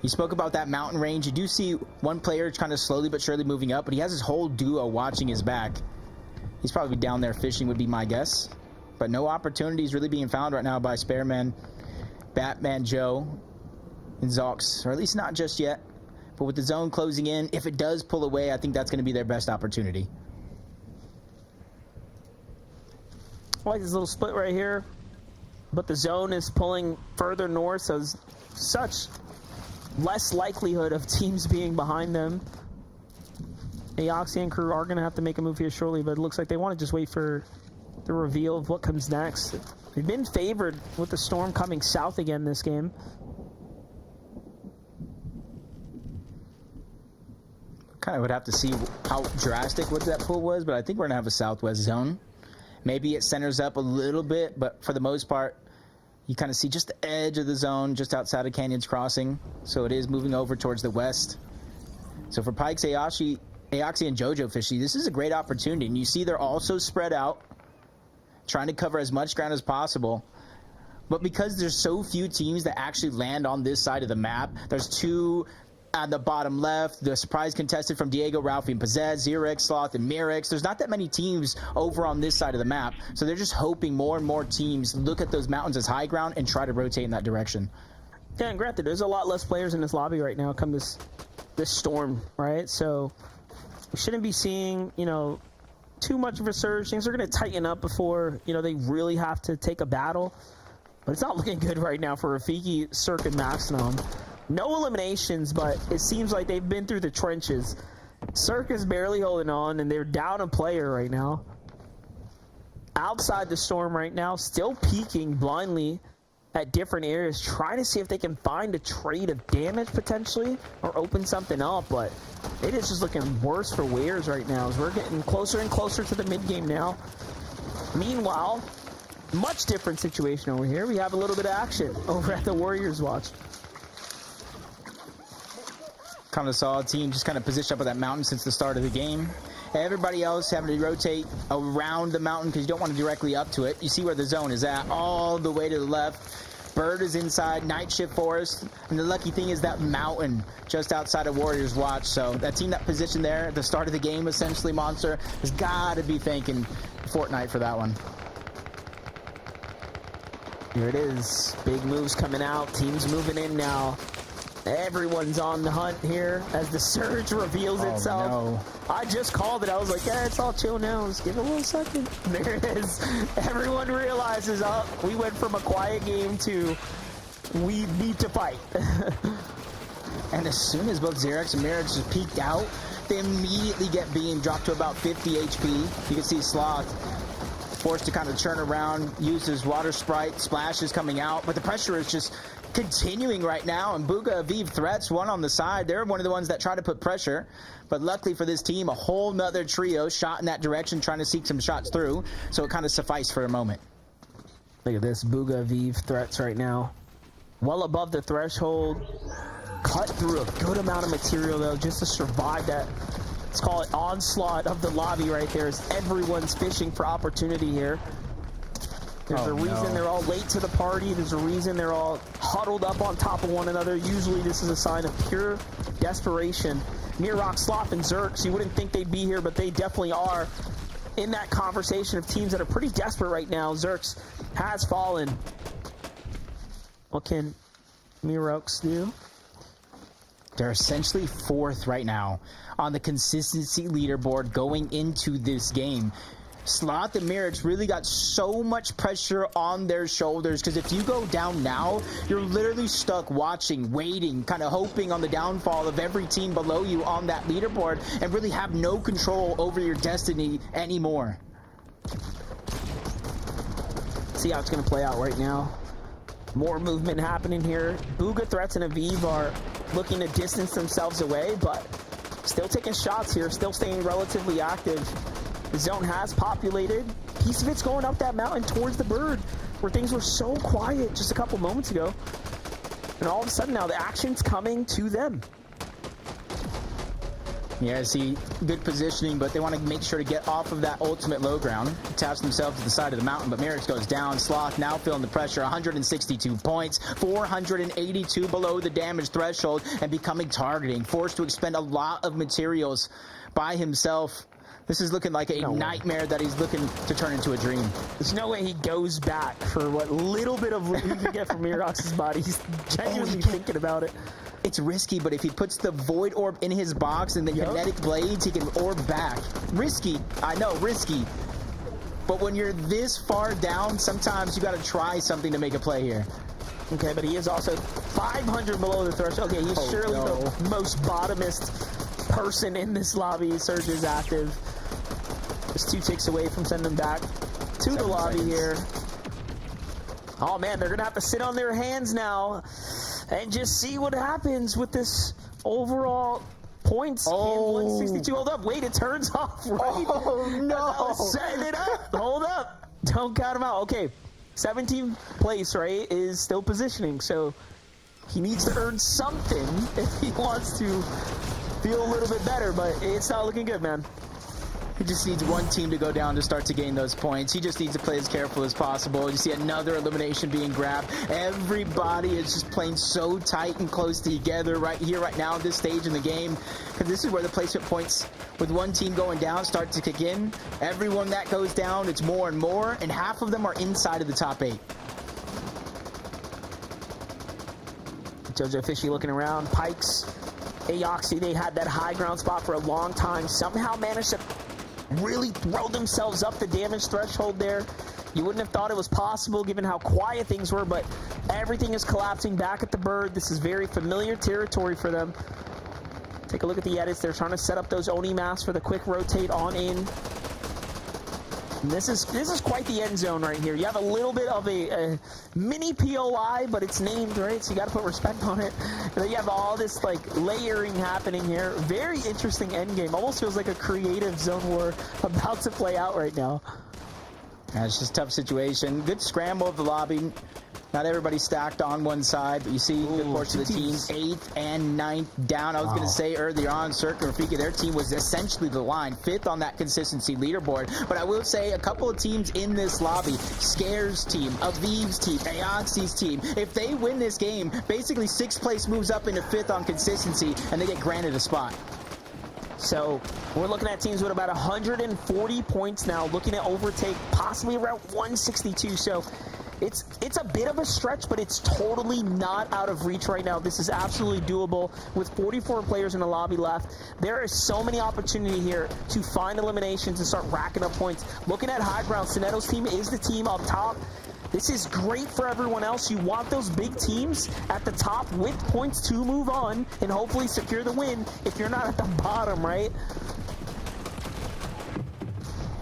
You spoke about that mountain range. You do see one player kind of slowly but surely moving up, but he has his whole duo watching his back. He's probably down there fishing would be my guess. But no opportunities really being found right now by Spareman, Batman Joe, and Zox, or at least not just yet. But with the zone closing in, if it does pull away, I think that's going to be their best opportunity. I like this little split right here, but the zone is pulling further north, so there's such less likelihood of teams being behind them. Aoxy and crew are going to have to make a move here shortly, but it looks like they want to just wait for the reveal of what comes next. They've been favored with the storm coming south again this game. Kind of would have to see how drastic what that pull was, but I think we're going to have a southwest zone. Maybe it centers up a little bit, but for the most part, you kind of see just the edge of the zone just outside of Canyon's Crossing. So it is moving over towards the west. So for Pikes, Aoxy, and Jojo Fishy, this is a great opportunity. And you see they're also spread out, trying to cover as much ground as possible. But because there's so few teams that actually land on this side of the map, there's 2 on the bottom left, the surprise contested from Diego, Ralphie, and Pizzazz, Xerix, Sloth, and Mirix. There's not that many teams over on this side of the map, so they're just hoping more and more teams look at those mountains as high ground and try to rotate in that direction. Yeah, and granted, there's a lot less players in this lobby right now come this storm, right? So we shouldn't be seeing, too much of a surge. Things are going to tighten up before, they really have to take a battle. But it's not looking good right now for Rafiki, Cirque, and Maximum. No eliminations, but it seems like they've been through the trenches. Cirque is barely holding on, and they're down a player right now. Outside the storm right now, still peeking blindly at different areas, trying to see if they can find a trade of damage potentially, or open something up, but it is just looking worse for Wares right now as we're getting closer and closer to the mid-game now. Meanwhile, much different situation over here. We have a little bit of action over at the Warriors Watch. Kind of saw a team just kind of position up at that mountain since the start of the game. Everybody else having to rotate around the mountain because you don't want to directly up to it. You see where the zone is at, all the way to the left. Bird is inside, Night Shift Forest, and the lucky thing is that mountain just outside of Warriors Watch. So that team that positioned there at the start of the game, essentially, Monster, has got to be thanking Fortnite for that one. Here it is. Big moves coming out. Teams moving in now. Everyone's on the hunt here as the surge reveals itself. No. I just called it. I was like, yeah, it's all chill now. Let's give it a little second. There it is. Everyone realizes, we went from a quiet game to we need to fight. And as soon as both Xerix and Mirix just peeked out, they immediately get beamed, dropped to about 50 HP. You can see Sloth forced to kind of turn around, use his water sprite, splashes coming out, but the pressure is just continuing right now, and Booga Aviv threats one on the side. They're one of the ones that try to put pressure, but luckily for this team, a whole nother trio shot in that direction, trying to seek some shots through, so it kind of sufficed for a moment. Look at this, Booga Aviv threats right now. Well above the threshold, cut through a good amount of material though, just to survive that, let's call it onslaught of the lobby right there, as everyone's fishing for opportunity here. There's a reason they're all late to the party. There's a reason they're all huddled up on top of one another. Usually this is a sign of pure desperation. Mirrock, Sloth, and Zerx, you wouldn't think they'd be here, but they definitely are in that conversation of teams that are pretty desperate right now. Zerx has fallen. What can Mirrox do? They're essentially 4th right now on the consistency leaderboard going into this game. Sloth and Mirage really got so much pressure on their shoulders, because if you go down now, you're literally stuck watching, waiting, kind of hoping on the downfall of every team below you on that leaderboard, and really have no control over your destiny anymore. See how it's going to play out right now. More movement happening here. Booga, Threats, and Aviv are looking to distance themselves away, but still taking shots here, still staying relatively active. The zone has populated. Piece of it's going up that mountain towards the bird, where things were so quiet just a couple moments ago. And all of a sudden now the action's coming to them. Yeah, see, good positioning, but they want to make sure to get off of that ultimate low ground, attach themselves to the side of the mountain, but Mirage goes down. Sloth now feeling the pressure, 162 points, 482 below the damage threshold, and becoming targeting, forced to expend a lot of materials by himself. This is looking like a nightmare that he's looking to turn into a dream. There's no way he goes back for what little bit of loot he can get from Mirrox's body. He's genuinely thinking about it. It's risky, but if he puts the Void Orb in his box and the Kinetic Blades, he can orb back. Risky. I know, risky. But when you're this far down, sometimes you got to try something to make a play here. Okay, but he is also 500 below the threshold. Okay, he's surely the most bottomest person in this lobby. Surge is active. Just 2 ticks away from sending them back to the lobby here. Oh man, they're gonna have to sit on their hands now and just see what happens with this overall points in 162. Hold up, wait, it turns off, right? Oh no! Setting it up. Hold up. Don't count him out. Okay, 17th place, right, is still positioning, so he needs to earn something if he wants to feel a little bit better, but it's not looking good, man. He just needs one team to go down to start to gain those points. He just needs to play as careful as possible. You see another elimination being grabbed. Everybody is just playing so tight and close together right here, right now at this stage in the game. Because this is where the placement points with one team going down start to kick in. Everyone that goes down, it's more and more, and half of them are inside of the top 8. Jojo Fishy looking around. Pikes, Aoxy, they had that high ground spot for a long time. Somehow managed to really throw themselves up the damage threshold there. You wouldn't have thought it was possible given how quiet things were, but everything is collapsing back at the bird. This is very familiar territory for them. Take a look at the edits. They're trying to set up those Oni masks for the quick rotate on in. And this is quite the end zone right here. You have a little bit of a mini POI, but it's named, right? So you got to put respect on it. And then you have all this like layering happening here. Very interesting end game. Almost feels like a creative zone war about to play out right now. Yeah, it's just a tough situation. Good scramble of the lobby. Not everybody stacked on one side, but you see good portion of the team, 8th and 9th down. I was going to say earlier on, Cirque and Rafiki, their team was essentially the line, 5th on that consistency leaderboard. But I will say a couple of teams in this lobby, Scare's team, Aviv's team, Aoxy's team, if they win this game, basically 6th place moves up into 5th on consistency, and they get granted a spot. So we're looking at teams with about 140 points now, looking to overtake possibly around 162. So it's a bit of a stretch, but it's totally not out of reach right now. This is absolutely doable with 44 players in the lobby left. There is so many opportunity here to find eliminations and start racking up points. Looking at high ground, Soneto's team is the team up top. This is great for everyone else. You want those big teams at the top with points to move on and hopefully secure the win if you're not at the bottom, right?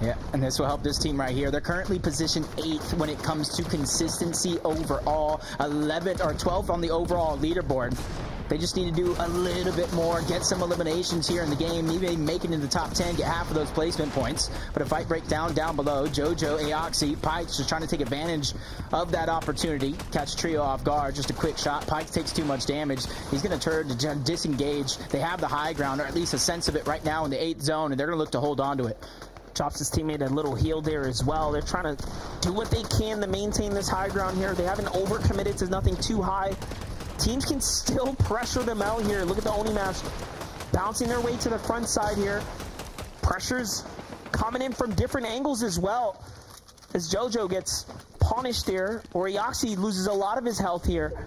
Yeah, and this will help this team right here. They're currently positioned 8th when it comes to consistency overall, 11th or 12th on the overall leaderboard. They just need to do a little bit more, get some eliminations here in the game, maybe make it into the top 10, get half of those placement points. But a fight breakdown down below. Jojo, Aoxy, Pikes just trying to take advantage of that opportunity. Catch Trio off guard, just a quick shot. Pikes takes too much damage. He's going to turn to disengage. They have the high ground, or at least a sense of it right now in the 8th zone, and they're going to look to hold on to it. Drops his teammate a little heal there as well. They're trying to do what they can to maintain this high ground here. They haven't overcommitted to nothing too high. Teams can still pressure them out here. Look at the Oni match bouncing their way to the front side here. Pressures coming in from different angles as well. As JoJo gets punished there, or Eoxy loses a lot of his health here.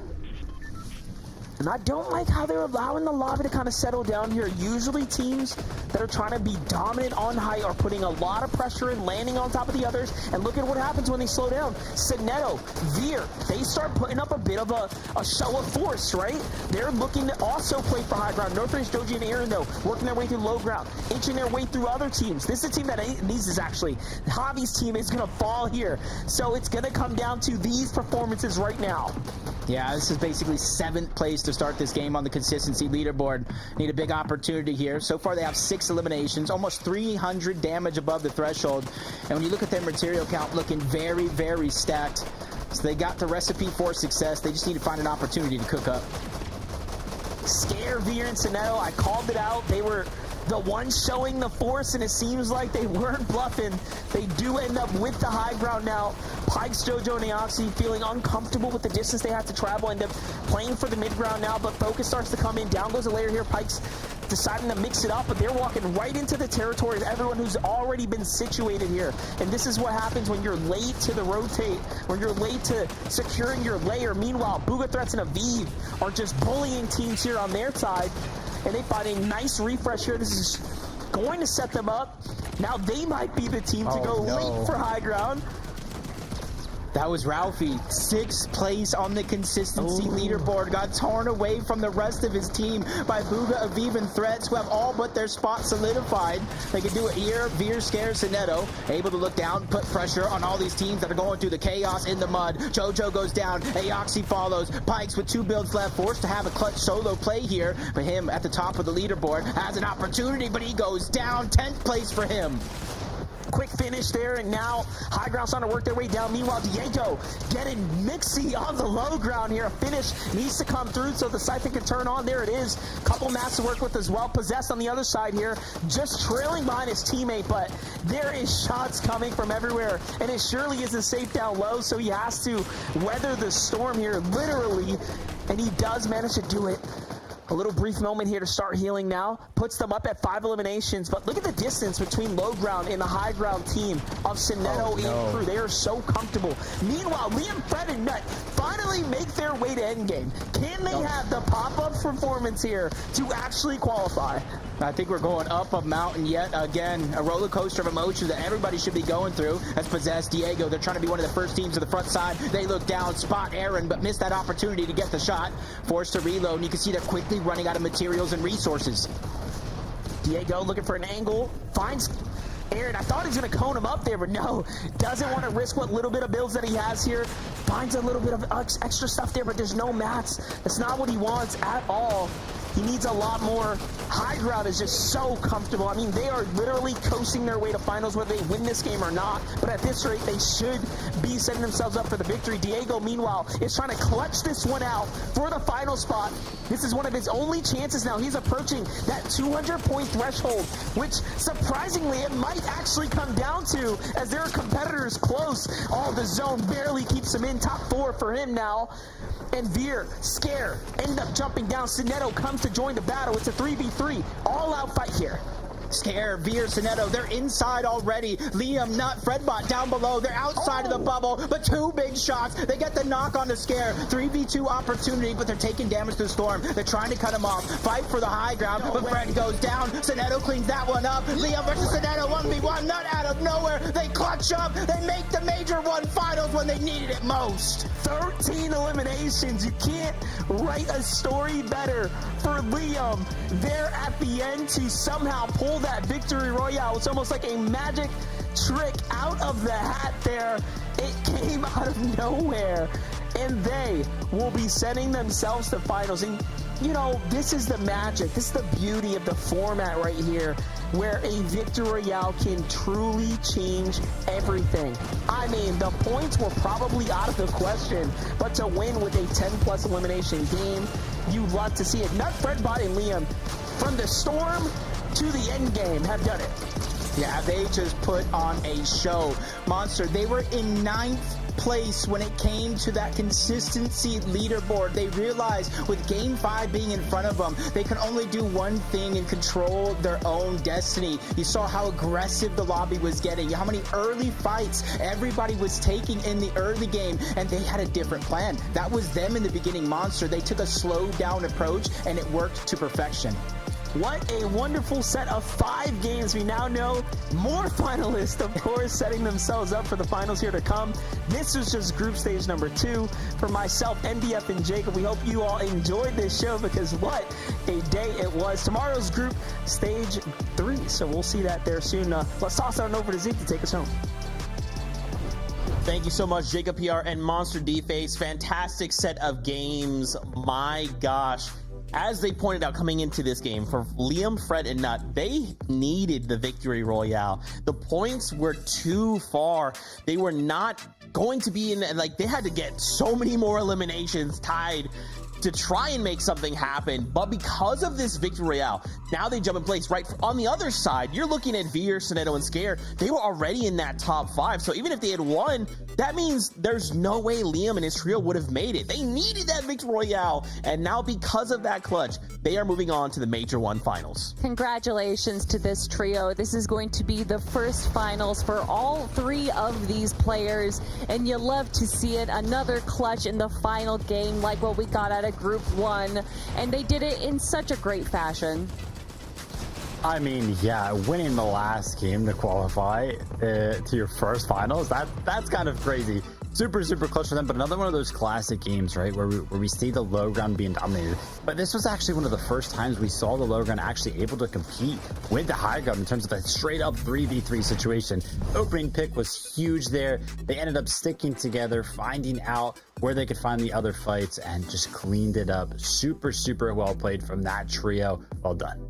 And I don't like how they're allowing the lobby to kind of settle down here. Usually teams that are trying to be dominant on height are putting a lot of pressure in, landing on top of the others. And look at what happens when they slow down. Sinetto, Veer, they start putting up a bit of a show of force, right? They're looking to also play for high ground. Northridge, Doji, and Aaron, though, working their way through low ground, inching their way through other teams. This is a team that needs this, actually. Javi's team is going to fall here. So it's going to come down to these performances right now. Yeah, this is basically 7th place to start this game on the consistency leaderboard. Need a big opportunity here. So far, they have 6 eliminations, almost 300 damage above the threshold. And when you look at their material count, looking very, very stacked. So they got the recipe for success. They just need to find an opportunity to cook up. Scare, Veer, and Sinetto, I called it out. They were the ones showing the force, and it seems like they weren't bluffing. They do end up with the high ground now. Pikes, JoJo, and Eoxy feeling uncomfortable with the distance they have to travel, end up playing for the mid ground now, but focus starts to come in. Down goes a layer here. Pikes deciding to mix it up, but they're walking right into the territory of everyone who's already been situated here. And this is what happens when you're late to the rotate, when you're late to securing your layer. Meanwhile, Booga Threats and Aviv are just bullying teams here on their side, and they find a nice refresh here. This is going to set them up. Now they might be the team to go late for high ground. That was Ralphie, 6th place on the consistency leaderboard. Got torn away from the rest of his team by Booga, Aviv, and Threats, who have all but their spot solidified. They can do it here. Veer, Scare, Sinetto, able to look down, put pressure on all these teams that are going through the chaos in the mud. JoJo goes down, Eoxy follows. Pikes with 2 builds left, forced to have a clutch solo play here. But him at the top of the leaderboard has an opportunity, but he goes down. 10th place for him. Quick finish there, and now high ground starting to work their way down. Meanwhile, Diego getting mixy on the low ground here. A finish needs to come through so the siphon can turn on. There it is. Couple mats to work with as well. Possessed on the other side here, just trailing behind his teammate, but there is shots coming from everywhere, and it surely isn't safe down low, so he has to weather the storm here, literally, and he does manage to do it. A little brief moment here to start healing now. Puts them up at 5 eliminations, but look at the distance between low ground and the high ground team of Sinetto and crew. They are so comfortable. Meanwhile, Liam, Fred, and Nut finally make their way to endgame. Can they have the pop-up performance here to actually qualify? I think we're going up a mountain yet again. A roller coaster of emotions that everybody should be going through. As Possessed, Diego, they're trying to be one of the first teams to the front side. They look down, spot Aaron, but miss that opportunity to get the shot. Forced to reload, and you can see they're quickly running out of materials and resources. Diego looking for an angle, finds Aaron. I thought he was going to cone him up there, but no. Doesn't want to risk what little bit of builds that he has here. Finds a little bit of extra stuff there, but there's no mats. That's not what he wants at all. He needs a lot more. High ground is just so comfortable. I mean, they are literally coasting their way to finals, whether they win this game or not. But at this rate, they should be setting themselves up for the victory. Diego, meanwhile, is trying to clutch this one out for the final spot. This is one of his only chances now. He's approaching that 200-point threshold, which, surprisingly, it might actually come down to as their competitors close. Oh, the zone barely keeps him in. Top 4 for him now. And Veer, Scare, end up jumping down. Sinetto comes to join the battle. It's a 3v3. All-out fight here. Scare, Veer, Sinetto, they're inside already. Liam, Nut, Fredbot down below. They're outside of the bubble, but 2 big shots. They get the knock on the Scare. 3v2 opportunity, but they're taking damage to the storm. They're trying to cut him off. Fight for the high ground, but Fred goes down. Sinetto cleans that one up. Liam versus Sinetto, 1v1. Nut out of nowhere. They clutch up. They make the Major 1 finals when they needed it most. 13 eliminations. You can't write a story better for Liam there at the end to somehow pull that victory royale. It's almost like a magic trick out of the hat there. It came out of nowhere, and they will be sending themselves to finals. And you know, this is the magic, this is the beauty of the format right here, where a victory royale can truly change everything. I mean, the points were probably out of the question, but to win with a 10+ elimination game, you love to see it. Nut, Fredbot, and Liam, from the storm to the end game, have done it. Yeah, they just put on a show. Monster, they were in 9th place when it came to that consistency leaderboard. They realized with game 5 being in front of them, they can only do one thing and control their own destiny. You saw how aggressive the lobby was getting, how many early fights everybody was taking in the early game, and they had a different plan. That was them in the beginning, Monster. They took a slow down approach and it worked to perfection. What a wonderful set of 5 games. We now know more finalists, of course, setting themselves up for the finals here to come. This was just group stage number 2. For myself, MDF, and Jacob, we hope you all enjoyed this show, because what a day it was. Tomorrow's group stage 3, so we'll see that there soon. Let's toss it on over to Zeke to take us home. Thank you so much, Jacob PR and Monster D-Face. Fantastic set of games. My gosh. As they pointed out coming into this game, for Liam, Fred, and Nut, they needed the victory royale. The points were too far. They were not going to be in, like, they had to get so many more eliminations tied to try and make something happen. But because of this victory royale, now they jump in place. Right on the other side, you're looking at Veer, Sonetto, and Scare. They were already in that top 5. So even if they had won, that means there's no way Liam and his trio would have made it. They needed that victory royale. And now because of that clutch, they are moving on to the Major 1 finals. Congratulations to this trio. This is going to be the first finals for all 3 of these players, and you love to see it. Another clutch in the final game like what we got out of Group 1, and they did it in such a great fashion. I mean, yeah, winning the last game to qualify to your first finals, that's kind of crazy. Super clutch for them, but another one of those classic games, right, where we see the low ground being dominated. But this was actually one of the first times we saw the low ground actually able to compete with the high ground in terms of a straight up 3v3 situation. Opening pick was huge there. They ended up sticking together, finding out where they could find the other fights, and just cleaned it up. Super well played from that trio. Well done.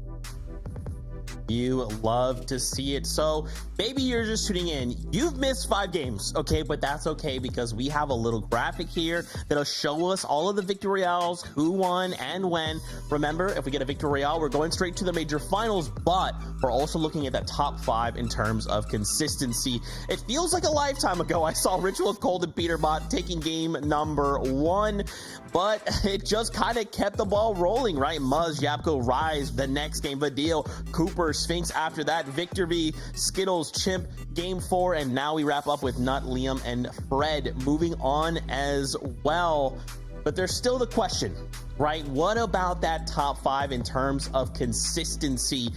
You love to see it. So maybe you're just tuning in, you've missed 5 games, okay, but that's okay, because we have a little graphic here that'll show us all of the victory royales, who won and when. Remember, if we get a victory royale, we're going straight to the major finals, but we're also looking at that top 5 in terms of consistency. It feels like a lifetime ago I saw Ritual, Cold, and Peterbot taking game number 1, but it just kind of kept the ball rolling, right? Muzz, Yapko, Rise, the next game, Vadil, Cooper, Sphinx after that, Victor V, Skittles, Chimp, game 4, and now we wrap up with Nut, Liam, and Fred moving on as well. But there's still the question, right? What about that top 5 in terms of consistency?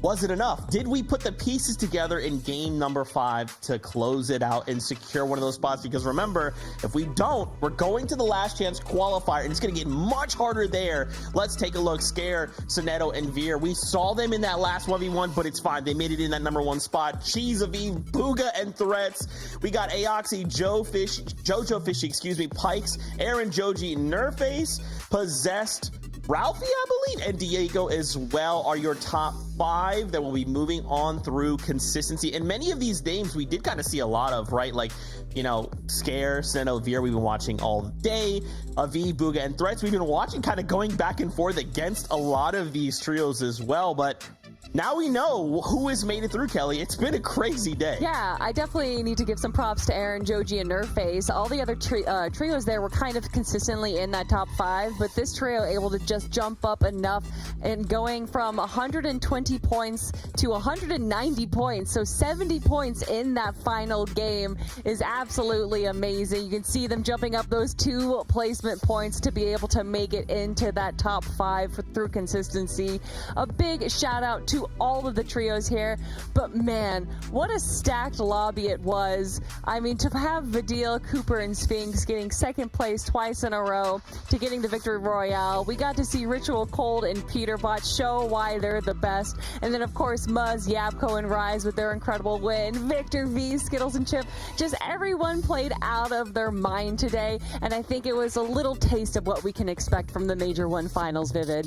Was it enough? Did we put the pieces together in game number 5 to close it out and secure one of those spots? Because remember, if we don't, we're going to the last chance qualifier, and it's going to get much harder there. Let's take a look. Scare, Sonetto, and Veer. We saw them in that last 1v1, but it's fine. They made it in that number 1 spot. Cheese, Aviv, Booga, and Threats. We got Aoxy, Jojo Fishy, Pikes, Aaron, Joji, Nerface, Possessed, Ralphie, I believe, and Diego as well are your top 5 that will be moving on through consistency. And many of these names we did kind of see a lot of, right? Like, you know, Scare, Sonetto, Veer, we've been watching all day. Aviv, Booga, and Threats, we've been watching, kind of going back and forth against a lot of these trios as well. But now we know who has made it through, Kelly. It's been a crazy day. Yeah, I definitely need to give some props to Aaron, Joji, and Nerface. All the other trios there were kind of consistently in that top 5, but this trio able to just jump up enough and going from 120 points to 190 points. So 70 points in that final game is absolutely amazing. You can see them jumping up those 2 placement points to be able to make it into that top 5 through consistency. A big shout out to all of the trios here, but man, what a stacked lobby it was. I mean, to have Vadil, Cooper, and Sphinx getting 2nd place twice in a row to getting the victory royale. We got to see Ritual, Cold, and Peterbot show why they're the best, and then of course Muzz, Yapko, and Rise with their incredible win. Victor V, Skittles, and Chip, just everyone played out of their mind today, and I think it was a little taste of what we can expect from the Major 1 finals, Vivid.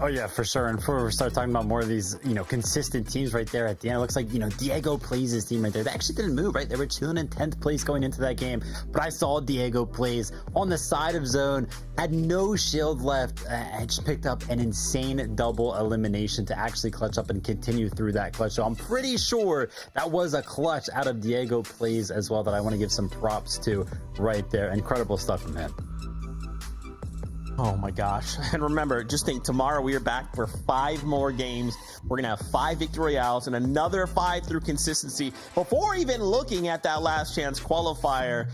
Oh yeah, for sure. And before we start talking about more of these, consistent teams right there at the end, it looks like, Diego Plays' team right there. They actually didn't move, right? They were chilling in 10th place going into that game. But I saw Diego Plays on the side of zone, had no shield left, and just picked up an insane double elimination to actually clutch up and continue through that clutch. So I'm pretty sure that was a clutch out of Diego Plays as well that I want to give some props to right there. Incredible stuff from him. Oh my gosh. And remember, just think, tomorrow we are back for 5 more games. We're going to have 5 victory royales and another 5 through consistency before even looking at that last chance qualifier.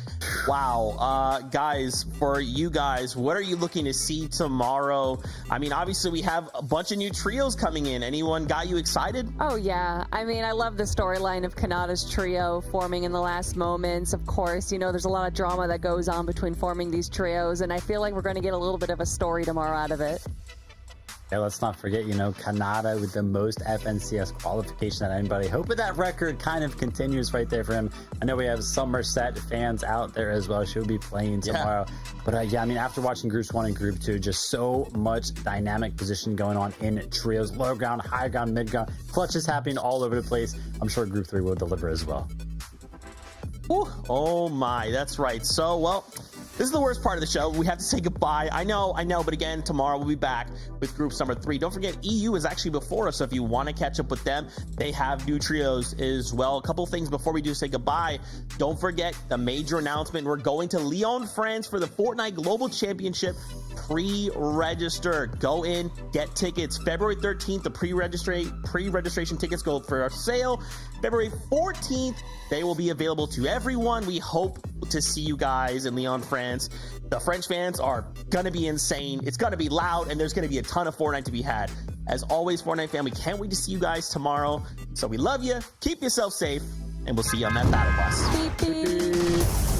Wow. Guys, for you guys, what are you looking to see tomorrow? I mean, obviously we have a bunch of new trios coming in. Anyone got you excited? Oh, yeah. I mean, I love the storyline of Kanata's trio forming in the last moments. Of course, there's a lot of drama that goes on between forming these trios, and I feel like we're going to get a little bit of a story tomorrow out of it. Yeah, let's not forget, Kanata with the most FNCS qualification at anybody. Hoping that record kind of continues right there for him. I know we have Somerset fans out there as well. She'll be playing tomorrow. Yeah. But after watching Groups 1 and Group 2, just so much dynamic position going on in trios. Low ground, high ground, mid ground. Clutches happening all over the place. I'm sure Group 3 will deliver as well. Ooh, oh my, that's right. So, well, this is the worst part of the show. We have to say goodbye. I know, but again, tomorrow we'll be back with groups number 3. Don't forget, EU is actually before us, so if you want to catch up with them, they have new trios as well. A couple things before we do say goodbye. Don't forget the major announcement. We're going to Lyon, France for the Fortnite Global Championship. Pre-register. Go in, get tickets. February 13th, the pre-registration tickets go for sale. February 14th, they will be available to everyone. We hope to see you guys in Lyon, France. The French fans are gonna be insane. It's gonna be loud, and there's gonna be a ton of Fortnite to be had. As always, Fortnite fam, we can't wait to see you guys tomorrow. So we love you. Keep yourself safe, and we'll see you on that battle bus. Beep, beep.